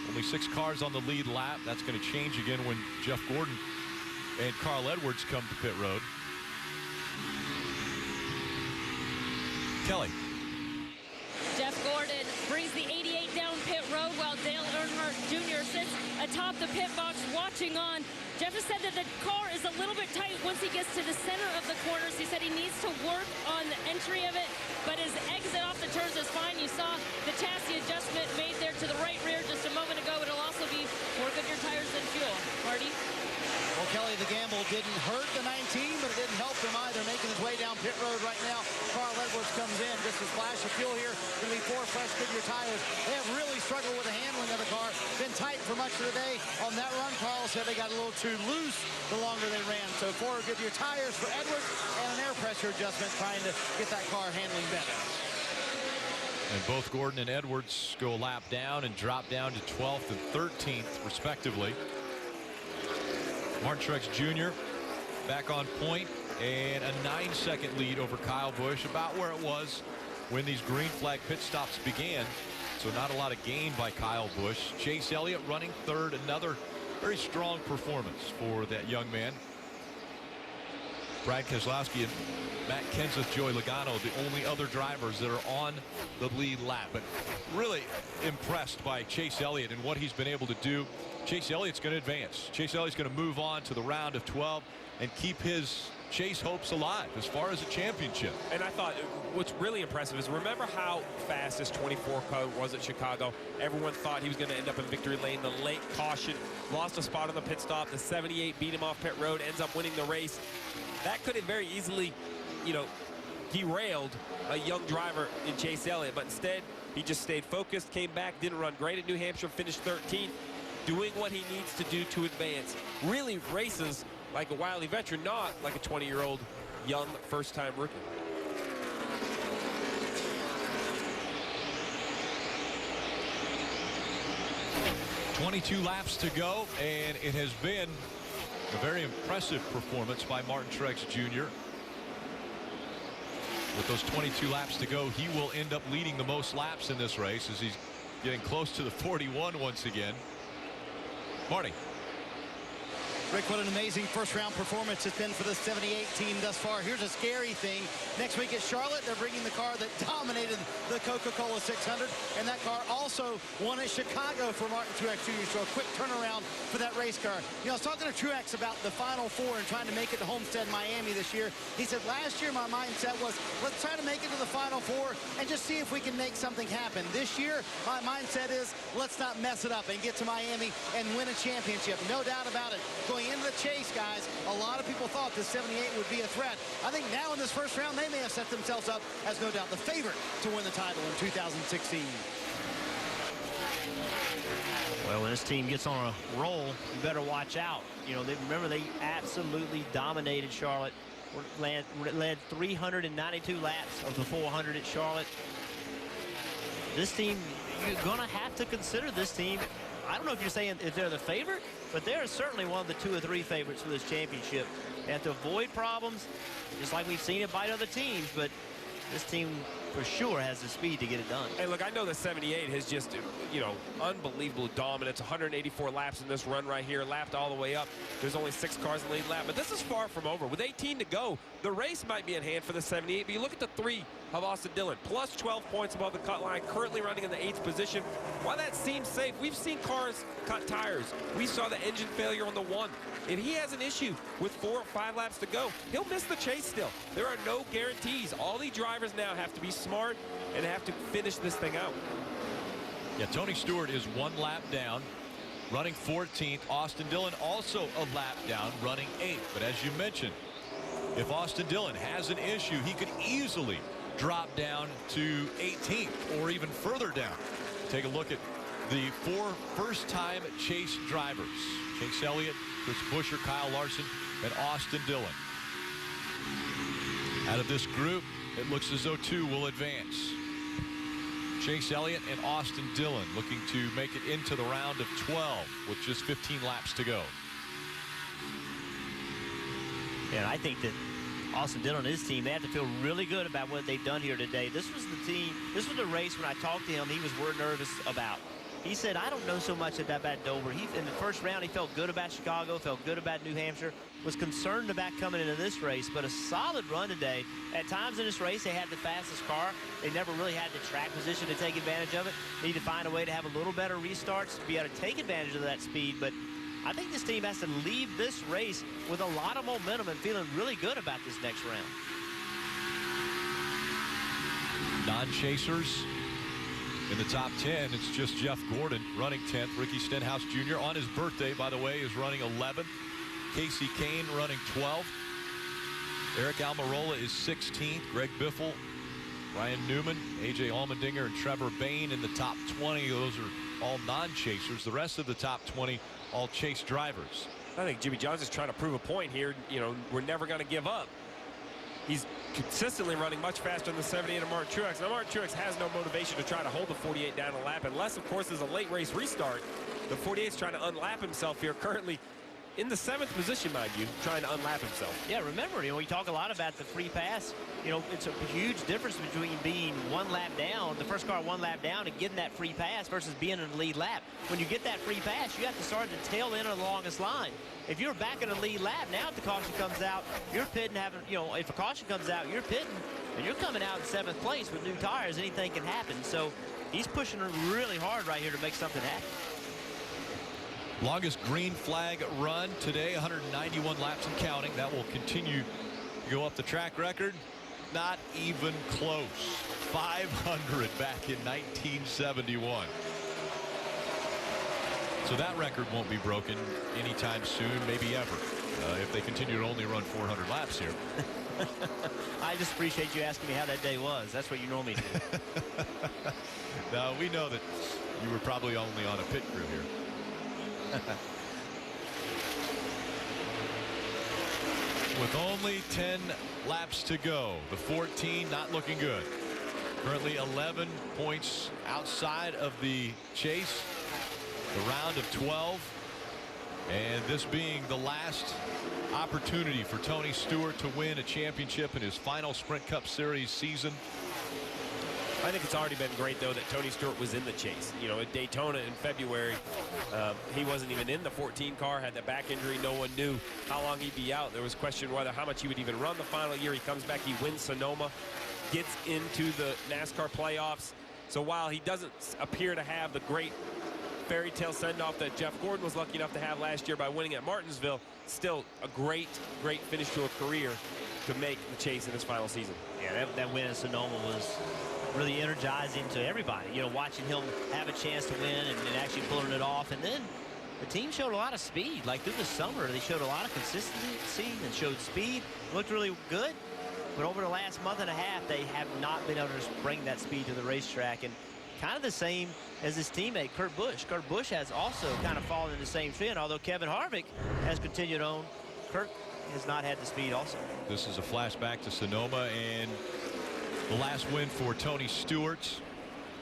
only 6 cars on the lead lap. That's going to change again when Jeff Gordon and Carl Edwards come to pit road. Kelly. Jeff Gordon brings the 88 down pit road while Dale Earnhardt Jr. sits atop the pit box watching on. Jeff has said that the car is a little bit tight once he gets to the center of the corners. He said he needs to work on the entry of it, but his exit off the turns is fine. You saw the chassis adjustment made there to the right rear just a moment ago. It'll also be more Goodyear tires than fuel. Marty? Well, Kelly, the gamble didn't hurt the 19, but it didn't help them either. Making his way down pit road right now. Carl Edwards comes in. Just a splash of fuel here. Going to be 4 fresh Goodyear tires. They have really struggled with the handling of the car. Been tight for much of the day. On that run, Carl said they got a little too loose the longer they ran. So 4 Goodyear tires for Edwards and an air pressure adjustment trying to get that car handling better. And both Gordon and Edwards go a lap down and drop down to 12th and 13th, respectively. Martin Truex Jr. back on point, and a 9-second lead over Kyle Busch, about where it was when these green flag pit stops began. So not a lot of gain by Kyle Busch. Chase Elliott running 3rd, another very strong performance for that young man. Brad Keselowski and Matt Kenseth, Joey Logano, the only other drivers that are on the lead lap. But really impressed by Chase Elliott and what he's been able to do. Chase Elliott's going to advance. Chase Elliott's going to move on to the round of 12 and keep his chase hopes alive as far as a championship. And I thought what's really impressive is, remember how fast this 24 car was at Chicago? Everyone thought he was going to end up in victory lane. The late caution, lost a spot on the pit stop. The 78 beat him off pit road, ends up winning the race. That could have very easily, you know, derailed a young driver in Chase Elliott, but instead he just stayed focused, came back, didn't run great at New Hampshire, finished 13th, doing what he needs to do to advance. Really races like a wily veteran, not like a 20-year-old young first-time rookie. .22 laps to go, and it has been a very impressive performance by Martin Truex Jr. With those 22 laps to go, he will end up leading the most laps in this race as he's getting close to the 41 once again. Marty. Rick, what an amazing first-round performance it's been for the 78 team thus far. Here's a scary thing. Next week at Charlotte, they're bringing the car that dominated the Coca-Cola 600, and that car also won at Chicago for Martin Truex Jr., so a quick turnaround for that race car. You know, I was talking to Truex about the Final Four and trying to make it to Homestead, Miami this year. He said, last year my mindset was, let's try to make it to the Final Four and just see if we can make something happen. This year, my mindset is, let's not mess it up and get to Miami and win a championship. No doubt about it. Going into the chase, guys, a lot of people thought this 78 would be a threat. I think now in this first round, they may have set themselves up as no doubt the favorite to win the title in 2016. Well, when this team gets on a roll, you better watch out. You know, remember they absolutely dominated Charlotte. Led 392 laps of the 400 at Charlotte. This team, you're going to have to consider this team. I don't know if you're saying if they're the favorite, but they're certainly one of the 2 or 3 favorites for this championship. They have to avoid problems, just like we've seen it bite other teams, but this team for sure has the speed to get it done. Hey, look, I know the 78 has just, you know, unbelievable dominance. 184 laps in this run right here, lapped all the way up. There's only 6 cars in the lead lap, but this is far from over. With 18 to go, the race might be in hand for the 78, but you look at the 3 of Austin Dillon, plus 12 points above the cut line, currently running in the 8th position. While that seems safe, we've seen cars cut tires. We saw the engine failure on the 1. If he has an issue with 4 or 5 laps to go, he'll miss the chase still. There are no guarantees. All these drivers now have to be smart and have to finish this thing out. Yeah, Tony Stewart is 1 lap down, running 14th. Austin Dillon also a lap down, running 8th. But as you mentioned, if Austin Dillon has an issue, he could easily drop down to 18th or even further down. Take a look at the 4 first-time Chase drivers. Chase Elliott, Chris Buescher, Kyle Larson, and Austin Dillon. Out of this group, it looks as though 2 will advance. Chase Elliott and Austin Dillon looking to make it into the round of 12 with just 15 laps to go. And I think that Austin Dillon and his team, they have to feel really good about what they've done here today. This was the team, this was the race when I talked to him, he was nervous about. He said, I don't know so much about Dover. In the first round, he felt good about Chicago, felt good about New Hampshire, was concerned about coming into this race, but a solid run today. At times in this race, they had the fastest car. They never really had the track position to take advantage of it. Need to find a way to have a little better restarts to be able to take advantage of that speed, but I think this team has to leave this race with a lot of momentum and feeling really good about this next round. Non-chasers in the top 10, it's just Jeff Gordon running 10th. Ricky Stenhouse Jr. on his birthday, by the way, is running 11th. Casey Kane running 12th. Eric Almirola is 16th. Greg Biffle, Ryan Newman, AJ Allmendinger, and Trevor Bayne in the top 20. Those are all non-chasers. The rest of the top 20, all chase drivers. I think Jimmy Johnson is trying to prove a point here. You know, we're never going to give up. He's consistently running much faster than the 78 of Mark Truex. Now, Mark Truex has no motivation to try to hold the 48 down a lap, unless, of course, there's a late race restart. The 48 is trying to unlap himself here, currently in the 7th position, mind you, trying to unlap himself. Yeah, remember, you know, we talk a lot about the free pass. You know, it's a huge difference between being 1 lap down, the first car 1 lap down, and getting that free pass versus being in the lead lap. When you get that free pass, you have to start at the tail end of the longest line. If you're back in the lead lap, now if the caution comes out, you're pitting, you know, if a caution comes out, you're pitting, and you're coming out in 7th place with new tires. Anything can happen. So he's pushing really hard right here to make something happen. Longest green flag run today, 191 laps and counting. That will continue to go up the track record. Not even close. 500 back in 1971. So that record won't be broken anytime soon, maybe ever, if they continue to only run 400 laps here. I just appreciate you asking me how that day was. That's what you normally do. Now, we know that you were probably only on a pit crew here. With only 10 laps to go, the 14 not looking good. Currently 11 points outside of the chase. The round of 12, and this being the last opportunity for Tony Stewart to win a championship in his final Sprint Cup Series season. I think it's already been great, though, that Tony Stewart was in the chase. You know, at Daytona in February, he wasn't even in the 14 car, had that back injury. No one knew how long he'd be out. There was question whether how much he would even run the final year. He comes back, he wins Sonoma, gets into the NASCAR playoffs. So while he doesn't appear to have the great fairy tale send-off that Jeff Gordon was lucky enough to have last year by winning at Martinsville, still a great finish to a career to make the chase in his final season. Yeah, that win in Sonoma was really energizing to everybody. You know, watching him have a chance to win and actually pulling it off. And then the team showed a lot of speed. Like through the summer, they showed a lot of consistency and showed speed. Looked really good. But over the last month and a half, they have not been able to bring that speed to the racetrack. And kind of the same as his teammate, Kurt Busch. Kurt Busch has also kind of fallen in the same trend. Although Kevin Harvick has continued on, Kurt has not had the speed also. This is a flashback to Sonoma and the last win for Tony Stewart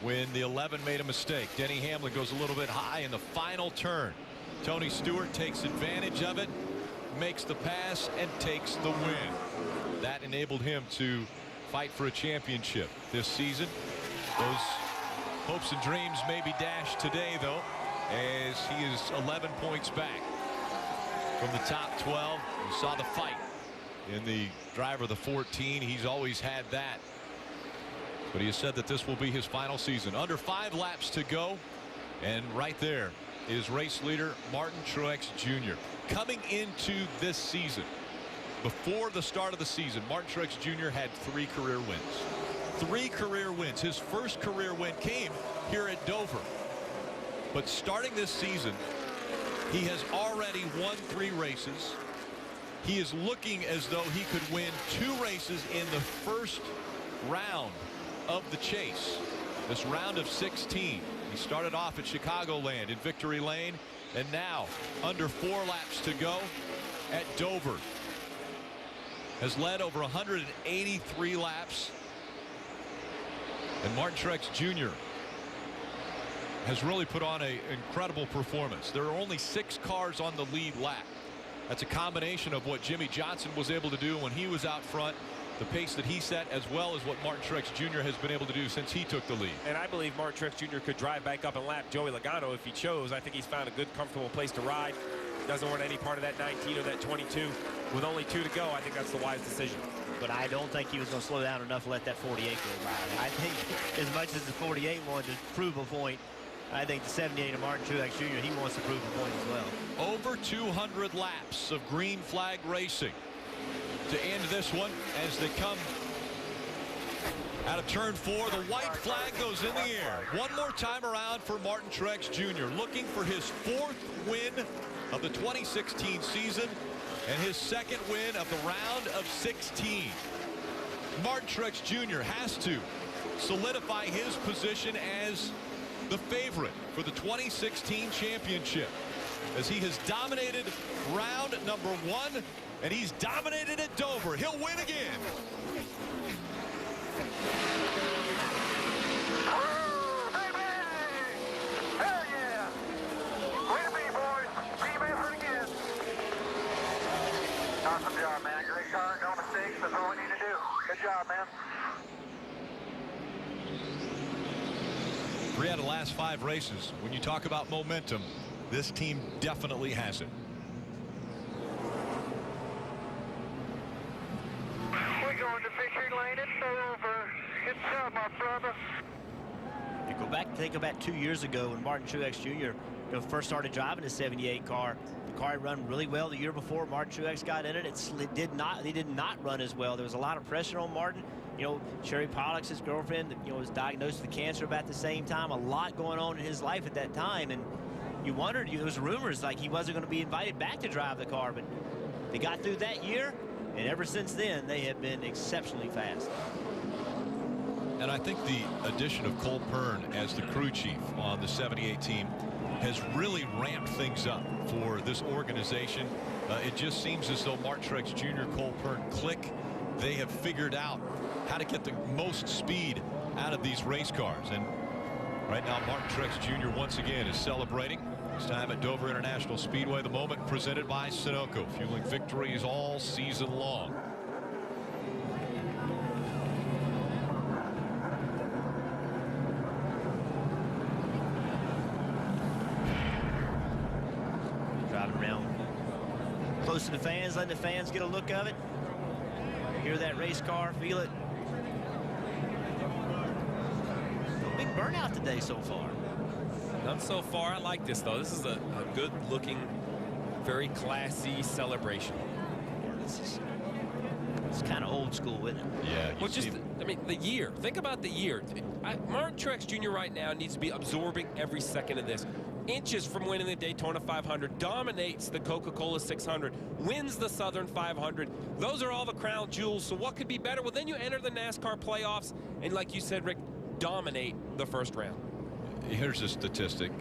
when the 11 made a mistake. Denny Hamlin goes a little bit high in the final turn. Tony Stewart takes advantage of it, makes the pass, and takes the win. That enabled him to fight for a championship this season. Those hopes and dreams may be dashed today, though, as he is 11 points back from the top 12. You saw the fight in the driver of the 14. He's always had that. But he has said that this will be his final season. Under 5 laps to go. And right there is race leader Martin Truex Jr. Coming into this season, before the start of the season, Martin Truex Jr. had 3 career wins. 3 career wins. His first career win came here at Dover. But starting this season, he has already won 3 races. He is looking as though he could win 2 races in the first round of the chase. This round of 16. He started off at Chicagoland in Victory Lane, and now under 4 laps to go at Dover. Has led over 183 laps. And Martin Truex Jr. has really put on an incredible performance. There are only 6 cars on the lead lap. That's a combination of what Jimmy Johnson was able to do when he was out front, the pace that he set, as well as what Martin Truex Jr. has been able to do since he took the lead. And I believe Martin Truex Jr. could drive back up and lap Joey Logano if he chose. I think he's found a good, comfortable place to ride. Doesn't want any part of that 19 or that 22. With only 2 to go, I think that's the wise decision. But I don't think he was going to slow down enough to let that 48 go by. I think as much as the 48 wanted to prove a point, I think the 78 of Martin Truex Jr., he wants to prove a point as well. Over 200 laps of green flag racing to end this one as they come out of turn 4. The white flag goes in the air. One more time around for Martin Truex Jr. looking for his 4th win of the 2016 season and his 2nd win of the round of 16. Martin Truex Jr. has to solidify his position as the favorite for the 2016 championship, as he has dominated round number 1, and he's dominated at Dover. He'll win again. Hell yeah! Way to be, boys. Team effort again. Awesome job, man. Great car, no mistakes. That's all we need to do. Good job, man. 3 out of the last 5 races. When you talk about momentum, this team definitely has it. We're going to Victory Lane at Dover. Good job, my brother. You go back, think about 2 years ago when Martin Truex Jr. First started driving a 78 car. The car had run really well the year before Martin Truex got in it. He did not run as well. There was a lot of pressure on Martin. You know, Sherry Pollack's his girlfriend, was diagnosed with cancer about the same time. A lot going on in his life at that time, and you wondered, there was rumors like he wasn't going to be invited back to drive the car, but they got through that year, and ever since then, they have been exceptionally fast. And I think the addition of Cole Pearn as the crew chief on the 78 team has really ramped things up for this organization. It just seems as though Martin Truex Jr., Cole Pearn click. They have figured out how to get the most speed out of these race cars. And right now, Martin Truex Jr. once again is celebrating. This time at Dover International Speedway. The moment presented by Sunoco, fueling victories all season long. Driving around close to the fans, letting the fans get a look of it. Hear that race car, feel it. No big burnout today so far. None so far. I like this, though. This is a good-looking, very classy celebration. It's kind of old school, isn't it? Yeah. Well, I mean, the year. Think about the year. Martin Truex Jr. right now needs to be absorbing every second of this. Inches from winning the Daytona 500, dominates the Coca-Cola 600, wins the Southern 500. Those are all the crown jewels. So what could be better? Well, then you enter the NASCAR playoffs, and like you said, Rick, dominate the first round. Here's a statistic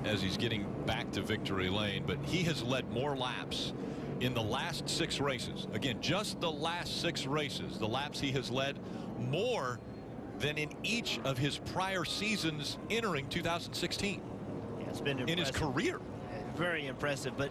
as he's getting back to victory lane, but he has led more laps in the last 6 races. Again, just the last 6 races, the laps he has led more than in each of his prior seasons entering 2016. It's been impressive. In his career. Very impressive, but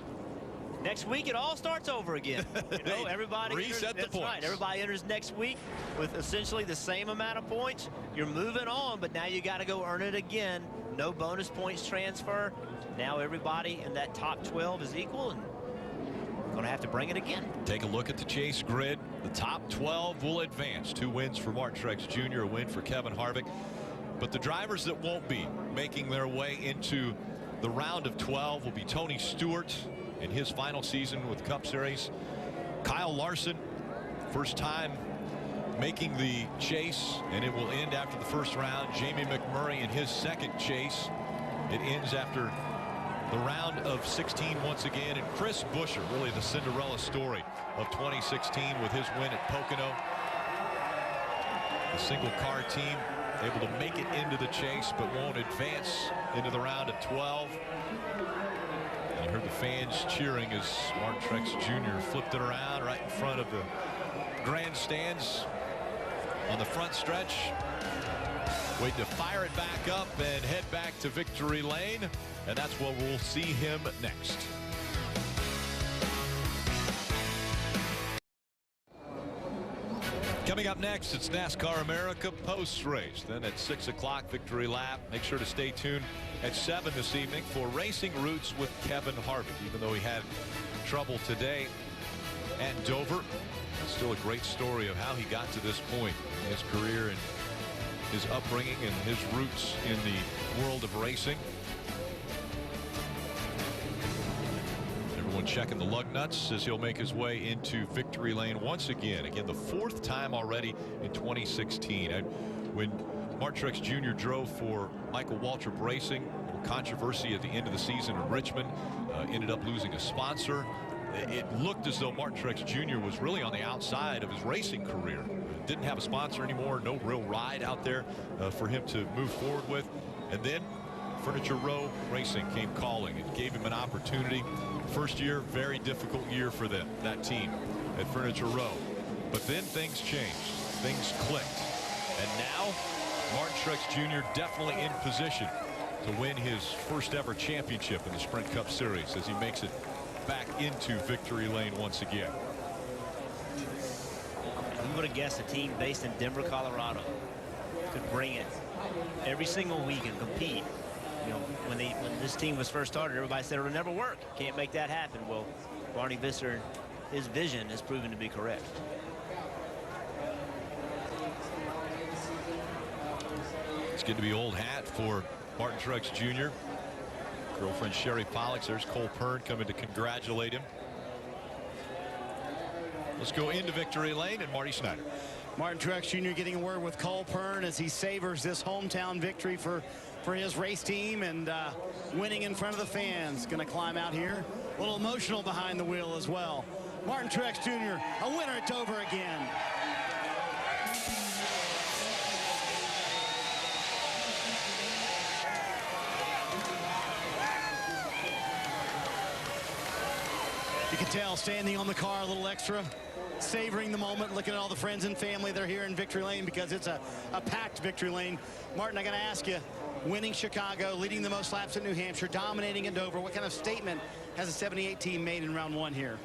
Next week, it all starts over again. You know, everybody reset the that's points. right. Everybody enters next week with essentially the same amount of points. You're moving on, but now you got to go earn it again. No bonus points transfer. Now everybody in that top 12 is equal, and going to have to bring it again. Take a look at the Chase grid. The top 12 will advance. 2 wins for Martin Truex Jr., a win for Kevin Harvick. But the drivers that won't be making their way into the round of 12 will be Tony Stewart in his final season with Cup Series. Kyle Larson, first time making the chase, and it will end after the first round. Jamie McMurray in his second chase. It ends after the round of 16 once again. And Chris Buescher, really the Cinderella story of 2016 with his win at Pocono. The single car team able to make it into the chase but won't advance into the round of 12. And you heard the fans cheering as Martin Truex Jr. flipped it around right in front of the grandstands on the front stretch. Waiting to fire it back up and head back to victory lane. And that's where we'll see him next. Coming up next, it's NASCAR America post-race. Then at 6 o'clock, victory lap. Make sure to stay tuned at 7 this evening for Racing Roots with Kevin Harvick. Even though he had trouble today at Dover, it's still a great story of how he got to this point in his career and his upbringing and his roots in the world of racing. Everyone checking the lug nuts as he'll make his way into victory lane once again. Again, the 4th time already in 2016. When Martin Truex Jr. drove for Michael Waltrip Racing, controversy at the end of the season in Richmond, ended up losing a sponsor. It looked as though Martin Truex Jr. was really on the outside of his racing career. Didn't have a sponsor anymore, no real ride out there for him to move forward with. And then Furniture Row Racing came calling and gave him an opportunity. First year, very difficult year for them, that team at Furniture Row. But then things changed, things clicked. And now Martin Truex Jr. definitely in position to win his first ever championship in the Sprint Cup Series as he makes it back into victory lane once again. I'm going to guess a team based in Denver, Colorado could bring it every single week and compete. You know, when this team was first started, everybody said it would never work. Can't make that happen. Well, Barney Visser, his vision has proven to be correct. It's good to be old hat for Martin Truex Jr. Girlfriend Sherry Pollux. There's Cole Pern coming to congratulate him. Let's go into victory lane and Marty Snyder. Martin Truex Jr. getting a word with Cole Pern as he savors this hometown victory for his race team and winning in front of the fans. Going to climb out here. A little emotional behind the wheel as well. Martin Truex Jr., a winner at Dover again. You can tell standing on the car a little extra, savoring the moment, looking at all the friends and family that are here in victory lane because it's a packed victory lane. Martin, I got to ask you, winning Chicago, leading the most laps at New Hampshire, dominating in Dover, what kind of statement has the 78 team made in round 1 here?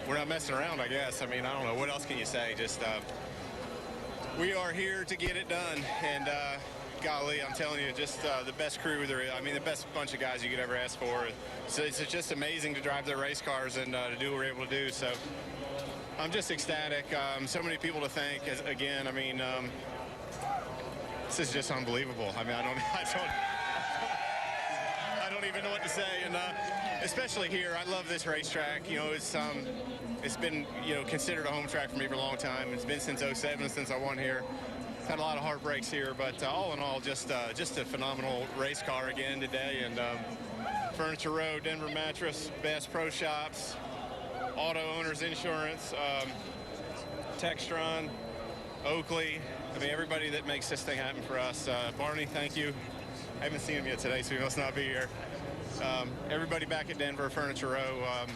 We're not messing around, I guess. I mean, I don't know. What else can you say? Just we are here to get it done. And golly, I'm telling you, just the best crew there is. I mean, the best bunch of guys you could ever ask for. So it's just amazing to drive their race cars and to do what we're able to do. So I'm just ecstatic. So many people to thank. Again, I mean, this is just unbelievable. I mean, I don't even know what to say. And especially here, I love this racetrack. You know, it's been, you know, considered a home track for me for a long time. It's been since '07 since I won here. Had a lot of heartbreaks here, but all in all, just a phenomenal race car again today. And Furniture Row, Denver Mattress, Best Pro Shops, Auto Owners Insurance, Textron, Oakley. I mean, everybody that makes this thing happen for us. Barney, thank you. I haven't seen him yet today, so he must not be here. Everybody back at Denver, Furniture Row.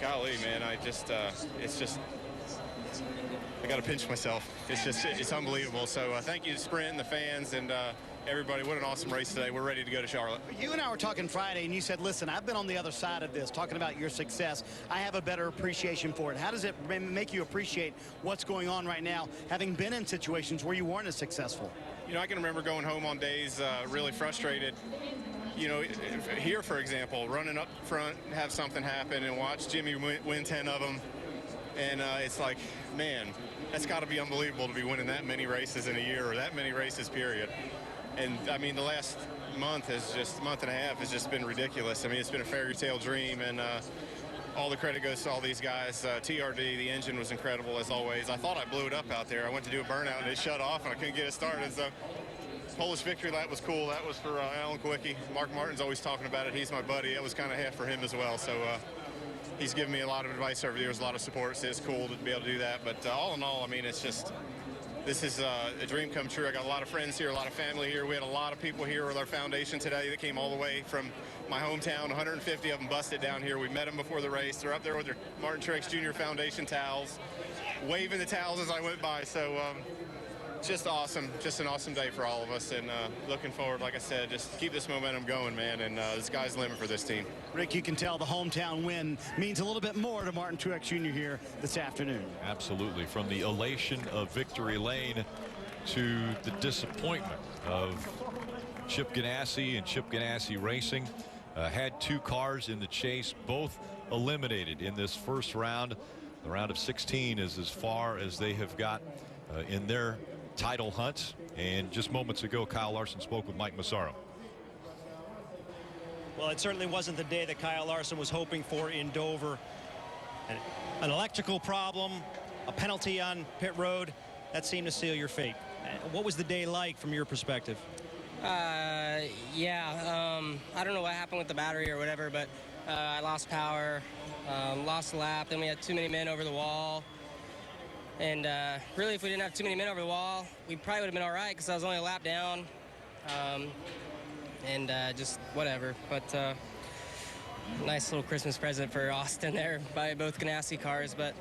Golly, man, it's just, I got to pinch myself. It's unbelievable. So thank you to Sprint and the fans, and everybody, what an awesome race today. We're ready to go to Charlotte. You and I were talking Friday, and you said, listen, I've been on the other side of this, talking about your success. I have a better appreciation for it. How does it make you appreciate what's going on right now, having been in situations where you weren't as successful? You know, I can remember going home on days really frustrated. You know, here, for example, running up front, have something happen, and watch Jimmy win 10 of them. And it's like, man, that's got to be unbelievable to be winning that many races in a year, or that many races, period. And I mean, the last month and a half has just been ridiculous. I mean, it's been a fairy tale dream, and all the credit goes to all these guys. TRD, the engine was incredible as always. I thought I blew it up out there. I went to do a burnout and it shut off and I couldn't get it started. So Polish victory lap was cool. That was for Alan Kwiecki. Mark Martin's always talking about it. He's my buddy. That was kind of half for him as well. So he's given me a lot of advice over the years, a lot of support. So it's cool to be able to do that. But all in all, I mean, it's just, this is a dream come true. I got a lot of friends here, a lot of family here. We had a lot of people here with our foundation today that came all the way from my hometown. 150 of them busted down here. We met them before the race. They're up there with their Martin Truex Jr. Foundation towels, waving the towels as I went by. So just awesome. Just an awesome day for all of us. And looking forward, like I said, just keep this momentum going, man. And the sky's the limit for this team. Rick, you can tell the hometown win means a little bit more to Martin Truex Jr. here this afternoon. Absolutely. From the elation of victory lane to the disappointment of Chip Ganassi and Chip Ganassi Racing. Had two cars in the chase, both eliminated in this first round. The round of 16 is as far as they have got in their title hunt. And just moments ago, Kyle Larson spoke with Mike Massaro. Well, it certainly wasn't the day that Kyle Larson was hoping for in Dover. An electrical problem, a penalty on pit road, that seemed to seal your fate. What was the day like from your perspective? I don't know what happened with the battery or whatever, but I lost power, lost a lap, then we had too many men over the wall. And really, if we didn't have too many men over the wall, we probably would have been all right because I was only a lap down. Just whatever. But nice little Christmas present for Austin there by both Ganassi cars. But,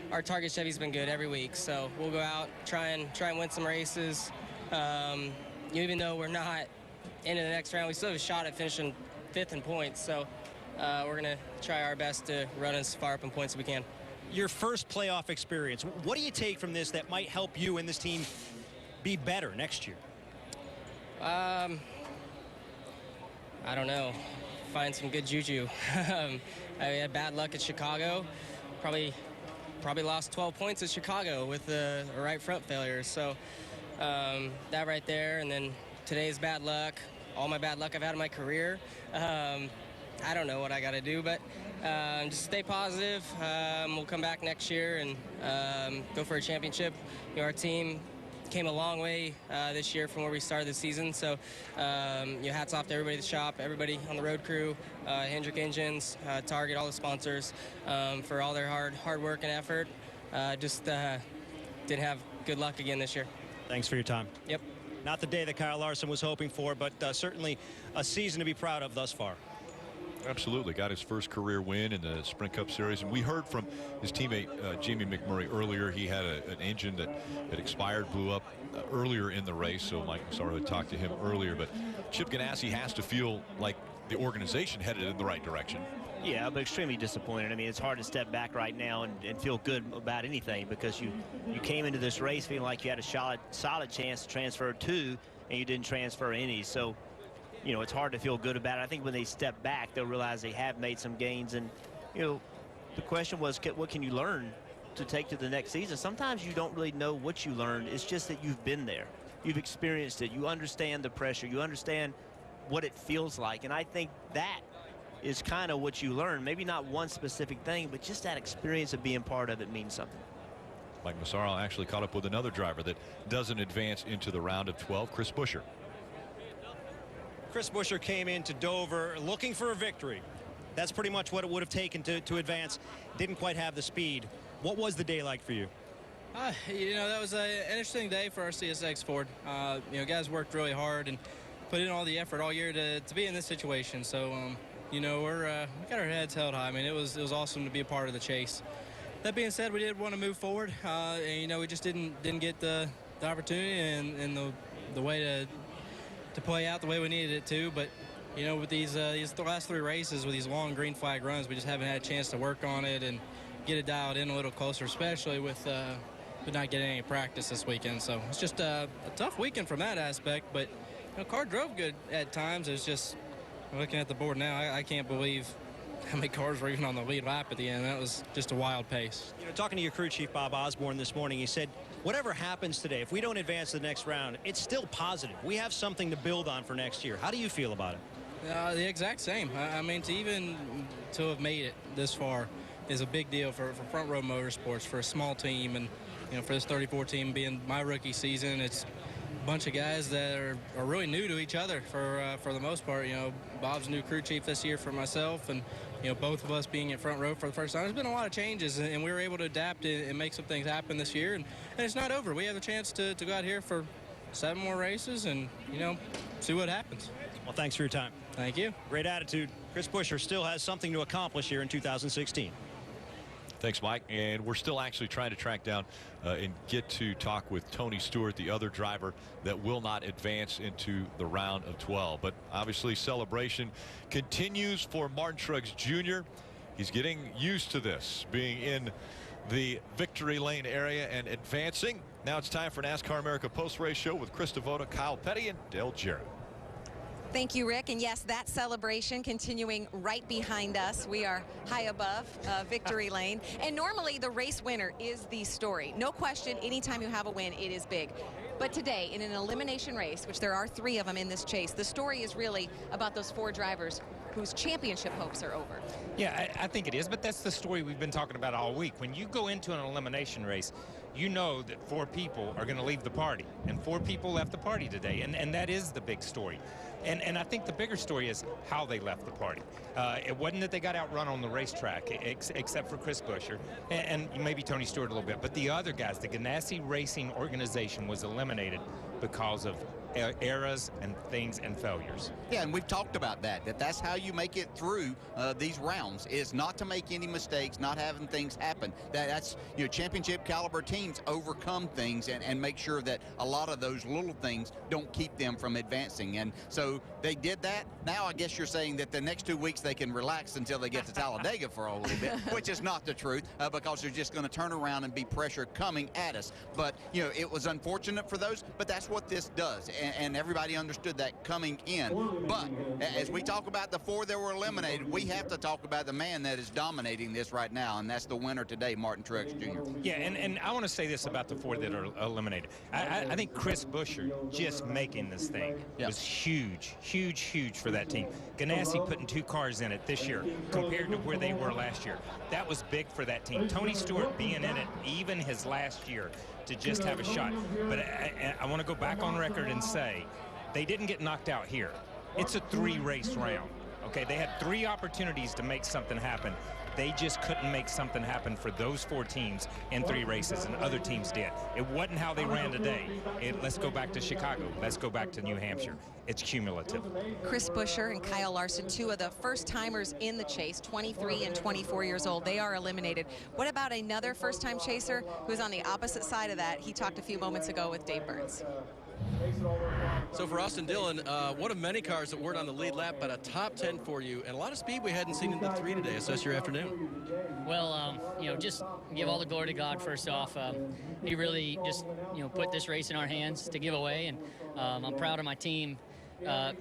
our Target Chevy's been good every week. So we'll go out, try and win some races. Even though we're not into the next round, we still have a shot at finishing 5th in points. So we're going to try our best to run as far up in points as we can. Your first playoff experience, what do you take from this that might help you and this team be better next year? I don't know. Find some good juju. I had bad luck at Chicago. Probably lost 12 points at Chicago with the right front failure. So that right there, and then today's bad luck, all my bad luck I've had in my career. I don't know what I got to do, but just stay positive. We'll come back next year and go for a championship. Our team came a long way this year from where we started the season. So hats off to everybody at the shop, everybody on the road crew, Hendrick Engines, Target, all the sponsors for all their hard work and effort. Didn't have good luck again this year. Thanks for your time. Yep. Not the day that Kyle Larson was hoping for, but certainly a season to be proud of thus far. Absolutely. Got his first career win in the Sprint Cup Series. And we heard from his teammate, Jamie McMurray, earlier. He had an engine that had expired, blew up earlier in the race. So Mike Massaro had talked to him earlier. But Chip Ganassi has to feel like the organization headed in the right direction. Yeah, but extremely disappointed. I mean, it's hard to step back right now and feel good about anything because you came into this race feeling like you had a solid chance to transfer 2, and you didn't transfer any. So, it's hard to feel good about it. I think when they step back, they'll realize they have made some gains. And, the question was, what can you learn to take to the next season? Sometimes you don't really know what you learned. It's just that you've been there. You've experienced it. You understand the pressure. You understand what it feels like. And I think that is kind of what you learn. Maybe not one specific thing, but just that experience of being part of it means something. Mike Massaro actually caught up with another driver that doesn't advance into the round of 12, Chris Buescher. Chris Buescher came into Dover looking for a victory. That's pretty much what it would have taken to advance. Didn't quite have the speed. What was the day like for you? That was an interesting day for our CSX Ford. Guys worked really hard and put in all the effort all year to be in this situation. So, we got our heads held high. I mean, it was awesome to be a part of the chase. That being said, we did want to move forward. We just didn't get the the opportunity and the way to play out the way we needed it to. But, you know, with these last 3 races with these long green flag runs, we just haven't had a chance to work on it and get it dialed in a little closer, especially with not getting any practice this weekend. So it's just a tough weekend from that aspect. But, you know, car drove good at times. It's just, looking at the board now, I can't believe how many cars were even on the lead lap at the end. That was just a wild pace. You know, talking to your crew chief, Bob Osborne, this morning, he said, whatever happens today, if we don't advance to the next round, it's still positive. We have something to build on for next year. How do you feel about it? The exact same. I mean, to have made it this far is a big deal for Front Row Motorsports, for a small team, and, you know, for this 34 team being my rookie season. It's bunch of guys that are really new to each other for the most part. You know, Bob's new crew chief this year for myself, and, you know, both of us being at front row for the first time. There's been a lot of changes, and we were able to adapt and make some things happen this year, and it's not over. We have a chance to go out here for 7 more races and, you know, see what happens. Well, thanks for your time. Thank you. Great attitude. Chris Buescher still has something to accomplish here in 2016. Thanks, Mike. And we're still actually trying to track down and get to talk with Tony Stewart, the other driver that will not advance into the round of 12. But obviously celebration continues for Martin Truex Jr. He's getting used to this, being in the victory lane area and advancing. Now it's time for NASCAR America post-race show with Chris Devoto, Kyle Petty, and Dale Jarrett. Thank you, Rick. And yes, that celebration continuing right behind us. We are high above victory lane. And normally the race winner is the story. No question, anytime you have a win, it is big. But today, in an elimination race, which there are 3 of them in this chase, the story is really about those 4 drivers whose championship hopes are over. Yeah, I think it is, but that's the story we've been talking about all week. When you go into an elimination race, you know that 4 people are going to leave the party, and 4 people left the party today, and that is the big story. And I think the bigger story is how they left the party. It wasn't that they got outrun on the racetrack, except for Chris Buescher and maybe Tony Stewart a little bit. But the other guys, the Ganassi Racing organization was eliminated because of errors and things and failures. Yeah, and we've talked about that's how you make it through these rounds, is not to make any mistakes, not having things happen. That's, you know, championship caliber teams overcome things and make sure that a lot of those little things don't keep them from advancing. And so they did that. Now I guess you're saying that the next 2 weeks they can relax until they get to Talladega for a little bit, which is not the truth, because they're just going to turn around and be pressure coming at us. But, you know, it was unfortunate for those, but that's what this does. And everybody understood that coming in. But as we talk about the 4 that were eliminated, we have to talk about the man that is dominating this right now, and that's the winner today, Martin Truex Jr. Yeah, and I want to say this about the 4 that are eliminated. I think Chris Buescher just making this thing was huge, huge, huge for that team. Ganassi putting 2 cars in it this year compared to where they were last year. That was big for that team. Tony Stewart being in it even his last year to just have a shot. But I want to go back on record and say they didn't get knocked out here. It's a 3-race round. Okay, they had 3 opportunities to make something happen. They just couldn't make something happen for those 4 teams in 3 races, and other teams did. It wasn't how they ran today. Let's go back to Chicago. Let's go back to New Hampshire. It's cumulative. Chris Buescher and Kyle Larson, 2 of the first-timers in the chase, 23 and 24 years old. They are eliminated. What about another first-time chaser who's on the opposite side of that? He talked a few moments ago with Dave Burns. So for Austin Dillon, one of many cars that weren't on the lead lap, but a top 10 for you, and a lot of speed we hadn't seen in the 3 today. Assess your afternoon. Well, you know, just give all the glory to God first off. He really just, you know, put this race in our hands to give away, and I'm proud of my team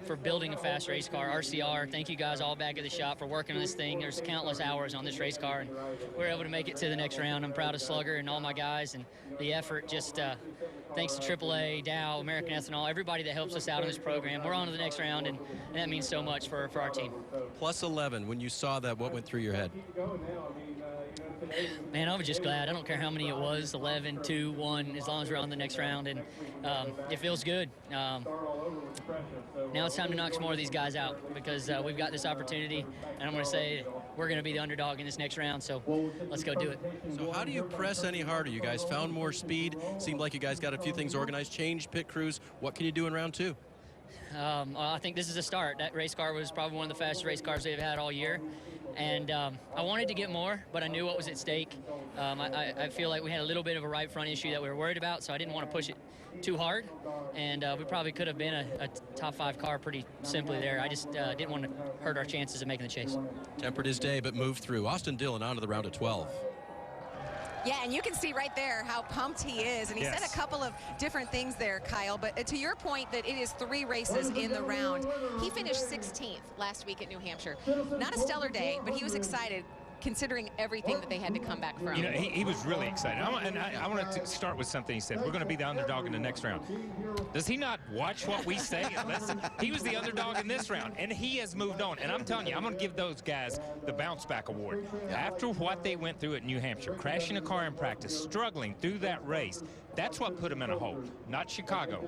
for building a fast race car. RCR, thank you guys all back at the shop for working on this thing. There's countless hours on this race car, and we're able to make it to the next round. I'm proud of Slugger and all my guys, and the effort. Just thanks to AAA, Dow, American Ethanol, everybody that helps us out in this program. We're on to the next round, and that means so much for our team. Plus 11, when you saw that, what went through your head? Man, I was just glad. I don't care how many it was, 11, 2, 1, as long as we're on the next round, and it feels good. Now it's time to knock some more of these guys out, because we've got this opportunity, and I'm going to say we're going to be the underdog in this next round, so let's go do it. So how do you press any harder? You guys found more speed. Seemed like you guys got a few things organized, changed pit crews. What can you do in round 2? I think this is a start. That race car was probably one of the fastest race cars they've had all year. And I wanted to get more, but I knew what was at stake. I feel like we had a little bit of a right front issue that we were worried about, so I didn't want to push it too hard. And we probably could have been a top 5 car pretty simply there. I just didn't want to hurt our chances of making the chase. Tempered his day, but moved through. Austin Dillon on to the round of 12. Yeah, and you can see right there how pumped he is. And he said a couple of different things there, Kyle. But to your point that it is 3 races in the round, he finished 16th last week at New Hampshire. Not a stellar day, but he was excited considering everything that they had to come back from. You know, he was really excited. I want to start with something he said. We're going to be the underdog in the next round. Does he not watch what we say? Listen, he was the underdog in this round, and he has moved on. And I'm telling you, I'm going to give those guys the bounce back award. After what they went through at New Hampshire, crashing a car in practice, struggling through that race, that's what put them in a hole, not Chicago.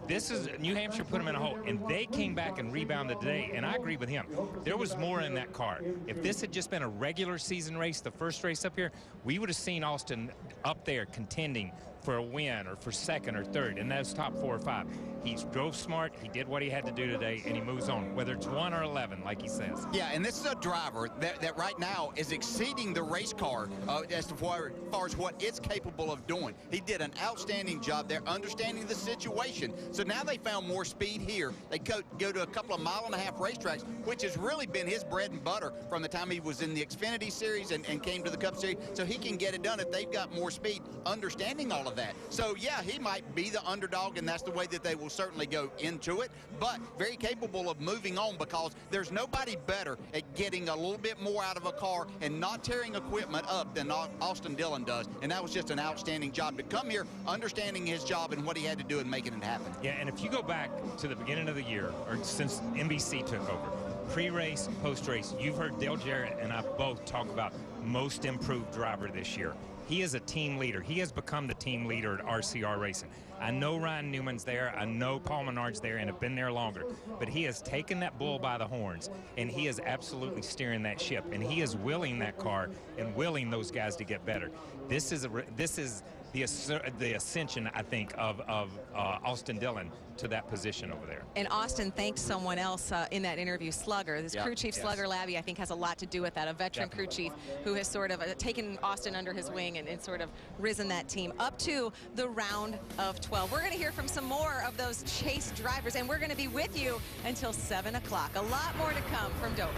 This is New Hampshire put them in a hole, and they came back and rebounded today, and I agree with him. There was more in that car. If this had just been a regular season race, the first race up here, we would have seen Austin up there contending for a win or for second or third in those top 4 or 5. He drove smart, he did what he had to do today, and he moves on, whether it's 1 or 11, like he says. Yeah, and this is a driver that right now is exceeding the race car as far as what it's capable of doing. He did an outstanding job there, understanding the situation. So now they found more speed here. They go to a couple of 1.5 mile racetracks, which has really been his bread and butter from the time he was in the Xfinity Series and came to the Cup Series. So he can get it done if they've got more speed, understanding all of that. So yeah, he might be the underdog, and that's the way that they will certainly go into it, but very capable of moving on, because there's nobody better at getting a little bit more out of a car and not tearing equipment up than Austin Dillon does. And that was just an outstanding job to come here, understanding his job and what he had to do and making it happen. Yeah, and if you go back to the beginning of the year, or since NBC took over, pre-race, post-race, you've heard Dale Jarrett and I both talk about most improved driver this year. He is a team leader. He has become the team leader at RCR Racing. I know Ryan Newman's there. I know Paul Menard's there and have been there longer. But he has taken that bull by the horns, and he is absolutely steering that ship. And he is willing that car and willing those guys to get better. This is the ascension, I think, of Austin Dillon to that position over there. And Austin thanked someone else in that interview, Slugger. This crew chief, Slugger Labbe, I think has a lot to do with that. A veteran crew chief who has sort of taken Austin under his wing and sort of risen that team up to the round of 12. We're going to hear from some more of those Chase drivers, and we're going to be with you until 7 o'clock. A lot more to come from Dover.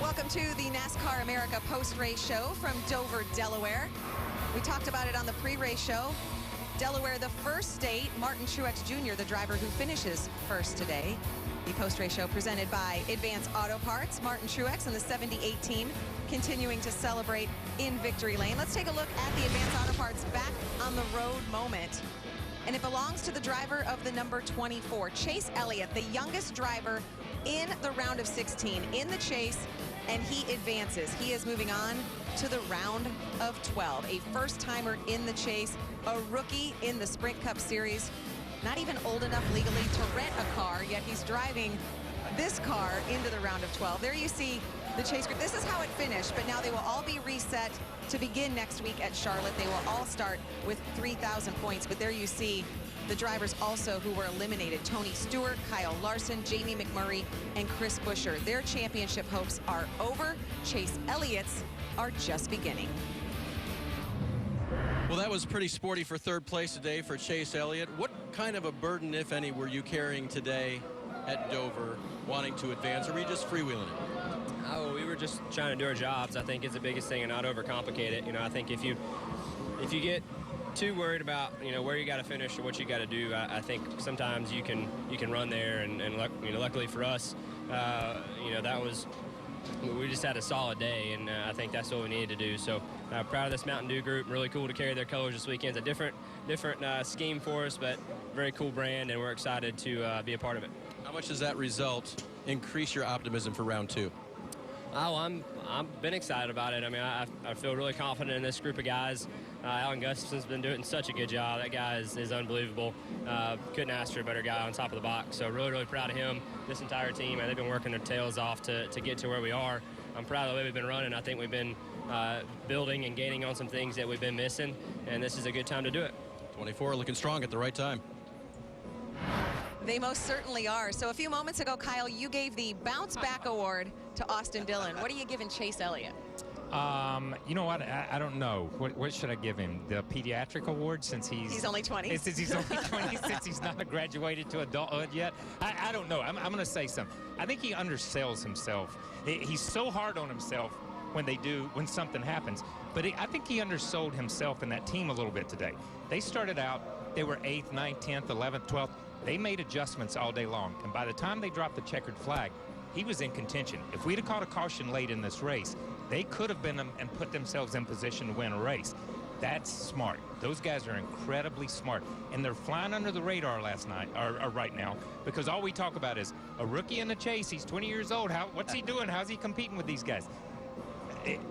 Welcome to the NASCAR America post-race show from Dover, Delaware. We talked about it on the pre-race show. Delaware, the first state. Martin Truex Jr., the driver who finishes first today. The post-race show presented by Advance Auto Parts. Martin Truex and the 78 team continuing to celebrate in victory lane. Let's take a look at the Advance Auto Parts back on the road moment. And it belongs to the driver of the number 24, Chase Elliott, the youngest driver in the round of 16 in the chase, and he advances. He is moving on to the round of 12. A first-timer in the chase, a rookie in the Sprint Cup Series, not even old enough legally to rent a car, yet he's driving this car into the round of 12. There you see the chase group. This is how it finished, but now they will all be reset to begin next week at Charlotte. They will all start with 3,000 points, but there you see the drivers also who were eliminated: Tony Stewart, Kyle Larson, Jamie McMurray, and Chris Buescher. Their championship hopes are over. Chase Elliott's are just beginning. Well, that was pretty sporty for third place today for Chase Elliott. What kind of a burden, if any, were you carrying today at Dover, wanting to advance, or were you just freewheeling it? Oh, we were just trying to do our jobs. I think it's the biggest thing, and not overcomplicate it. You know, I think if you get too worried about, you know, where you got to finish or what you got to do, I think sometimes you can run there, and you know, luckily for us, you know, that was, we just had a solid day, and I think that's what we needed to do. So proud of this Mountain Dew group. Really cool to carry their colors this weekend. It's a different scheme for us, but very cool brand, and we're excited to be a part of it. How much does that result increase your optimism for round 2? Oh, I've been excited about it. I mean, I feel really confident in this group of guys. Alan Gustafson's been doing such a good job. That guy is unbelievable. Couldn't ask for a better guy on top of the box. So really, really proud of him, this entire team. And they've been working their tails off to get to where we are. I'm proud of the way we've been running. I think we've been building and gaining on some things that we've been missing, and this is a good time to do it. 24 looking strong at the right time. They most certainly are. So a few moments ago, Kyle, you gave the Bounce Back Award to Austin Dillon. What are you giving Chase Elliott? You know what? I don't know. What should I give him? The pediatric award since he's only 20? Since he's only 20, since he's not graduated to adulthood yet? I don't know. I'm going to say something. I think he undersells himself. He's so hard on himself when something happens. But I think he undersold himself and that team a little bit today. They started out, they were 8th, 9th, 10th, 11th, 12th. They made adjustments all day long. And by the time they dropped the checkered flag, he was in contention. If we'd have caught a caution late in this race, they could have been and put themselves in position to win a race. That's smart. Those guys are incredibly smart, and they're flying under the radar right now, because all we talk about is a rookie in the chase. He's 20 years old. What's he doing? How's he competing with these guys?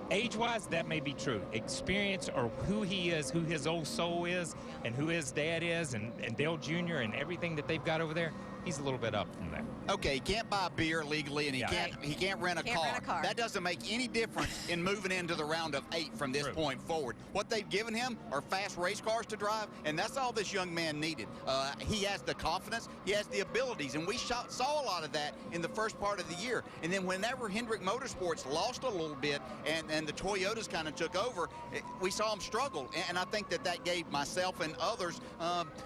Age-wise, that may be true. Experience, or who he is, who his old soul is, and who his dad is, and Dale Jr. and everything that they've got over there, he's a little bit up from that. Okay, he can't buy beer legally, and he can't rent a car. That doesn't make any difference in moving into the round of 8 from this point forward. What they've given him are fast race cars to drive, and that's all this young man needed. He has the confidence, he has the abilities, and we saw a lot of that in the first part of the year. And then whenever Hendrick Motorsports lost a little bit and the Toyotas kind of took over, we saw him struggle. And I think that gave myself and others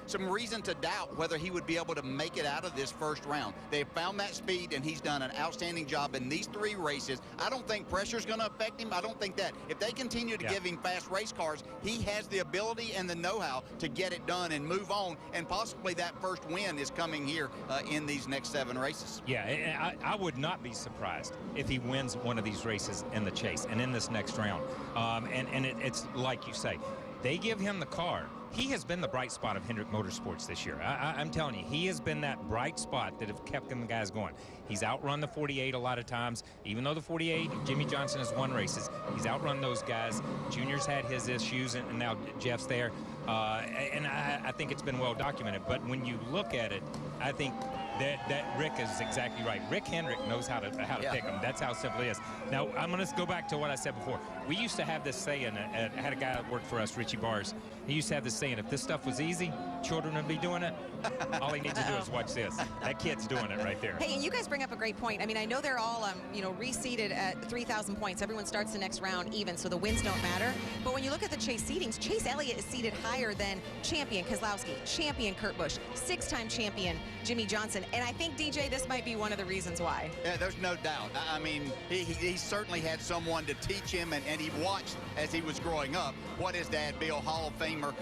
some reason to doubt whether he would be able to make it out of this first round. They found that speed, and he's done an outstanding job in these 3 races. I don't think pressure's going to affect him. I don't think that. If they continue to give him fast race cars, he has the ability and the know-how to get it done and move on, and possibly that first win is coming here in these next 7 races. Yeah, I would not be surprised if he wins one of these races in the chase and in this next round. It's like you say, they give him the car. He has been the bright spot of Hendrick Motorsports this year. I'm telling you, he has been that bright spot that have kept them guys going. He's outrun the 48 a lot of times. Even though the 48, Jimmy Johnson has won races, he's outrun those guys. Junior's had his issues, and now Jeff's there. And I think it's been well documented. But when you look at it, I think that Rick is exactly right. Rick Hendrick knows how to pick them. That's how simple it is. Now, I'm going to go back to what I said before. We used to have this saying, I had a guy that worked for us, Richie Bars. He used to have this saying, if this stuff was easy, children would be doing it. All he needs to do is watch this. That kid's doing it right there. Hey, and you guys bring up a great point. I mean, I know they're all, reseeded at 3,000 points. Everyone starts the next round even, so the wins don't matter. But when you look at the Chase seedings, Chase Elliott is seeded higher than champion Keselowski, champion Kurt Busch, 6-time champion Jimmy Johnson. And I think, DJ, this might be one of the reasons why. Yeah, there's no doubt. I mean, he certainly had someone to teach him, and he watched as he was growing up what his dad, Bill, Hall of Famer,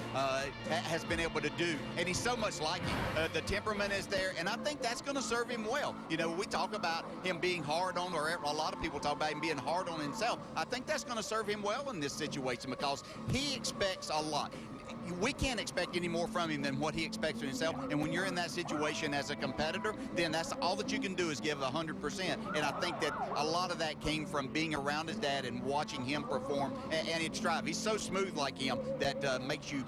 has been able to do. And he's so much like him. The temperament is there, and I think that's going to serve him well. You know, we talk about him being hard on, or a lot of people talk about him being hard on himself. I think that's going to serve him well in this situation, because he expects a lot. We can't expect any more from him than what he expects of himself. And when you're in that situation as a competitor, then that's all that you can do is give 100%. And I think that a lot of that came from being around his dad and watching him perform and his drive. He's so smooth like him that makes you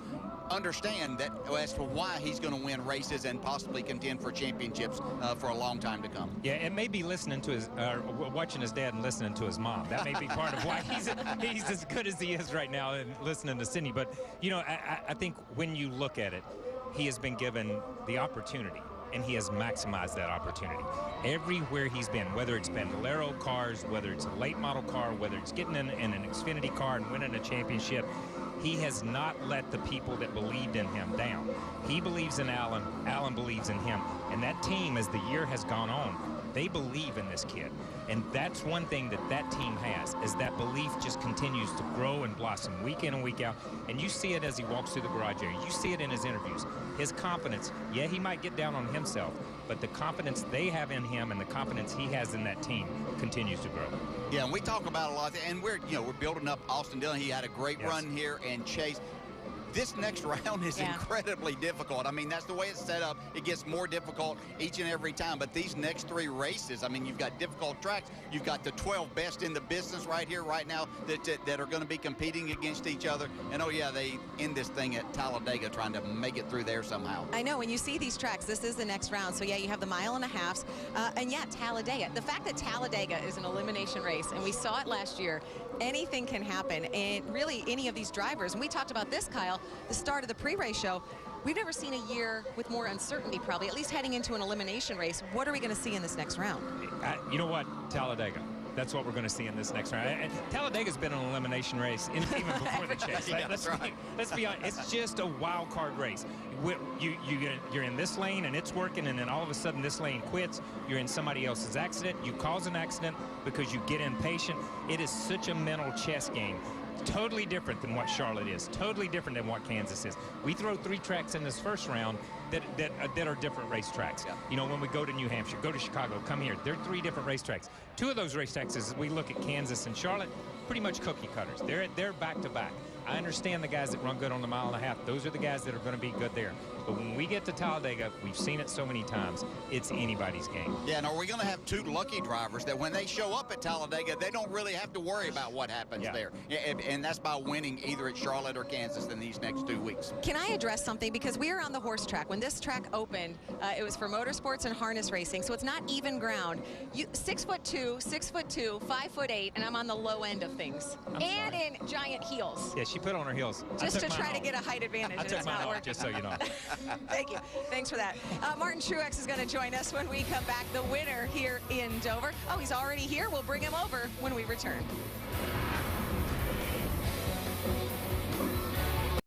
understand that as to why he's going to win races and possibly contend for championships for a long time to come. Yeah, it may be listening to his, watching his dad and listening to his mom. That may be part of why he's as good as he is right now and listening to Sydney. But, you know, I think when you look at it, he has been given the opportunity, and he has maximized that opportunity. Everywhere he's been, whether it's been Valero cars, whether it's a late model car, whether it's getting in an Xfinity car and winning a championship, he has not let the people that believed in him down. He believes in Alan. Alan believes in him. And that team, as the year has gone on, they believe in this kid. And that's one thing that team has, is that belief just continues to grow and blossom week in and week out. And you see it as he walks through the garage area. You see it in his interviews. His confidence, yeah, he might get down on himself, but the confidence they have in him and the confidence he has in that team continues to grow. Yeah, and we talk about a lot, and we're building up Austin Dillon. He had a great run here, and Chase. This next round is incredibly difficult. I mean, that's the way it's set up. It gets more difficult each and every time. But these next 3 races, I mean, you've got difficult tracks. You've got the 12 best in the business right here, right now, that are going to be competing against each other. And, oh, yeah, they end this thing at Talladega trying to make it through there somehow. I know. When you see these tracks, this is the next round. So, yeah, you have the 1.5 miles. And, yeah, Talladega. The fact that Talladega is an elimination race, and we saw it last year, anything can happen. And really, any of these drivers, and we talked about this, Kyle, the start of the pre-race show, we've never seen a year with more uncertainty, probably, at least heading into an elimination race. What are we going to see in this next round? You know what? Talladega. That's what we're going to see in this next round. And Talladega's been an elimination race even before the chase. Yeah, let's be honest. It's just a wild card race. You're in this lane and it's working, and then all of a sudden this lane quits. You're in somebody else's accident. You cause an accident because you get impatient. It is such a mental chess game. Totally different than what Charlotte is. Totally different than what Kansas is. We throw 3 tracks in this first round that are different racetracks. Yeah. You know, when we go to New Hampshire, go to Chicago, come here, they're 3 different racetracks. 2 of those racetracks, as we look at Kansas and Charlotte, pretty much cookie cutters. They're back to back. I understand the guys that run good on the 1.5 miles. Those are the guys that are going to be good there. But when we get to Talladega, we've seen it so many times, it's anybody's game. Yeah, and are we going to have 2 lucky drivers that when they show up at Talladega, they don't really have to worry about what happens there? And that's by winning either at Charlotte or Kansas in these next 2 weeks. Can I address something? Because we are on the horse track. When this track opened, it was for motorsports and harness racing, so it's not even ground. 6'2", 6'2", 5'8", and I'm on the low end of things. And in giant heels. Yeah, she put on her heels. Just to try to get a height advantage. I took mine off, just so you know. Thank you. Thanks for that. Martin Truex is going to join us when we come back. The winner here in Dover. Oh, he's already here. We'll bring him over when we return.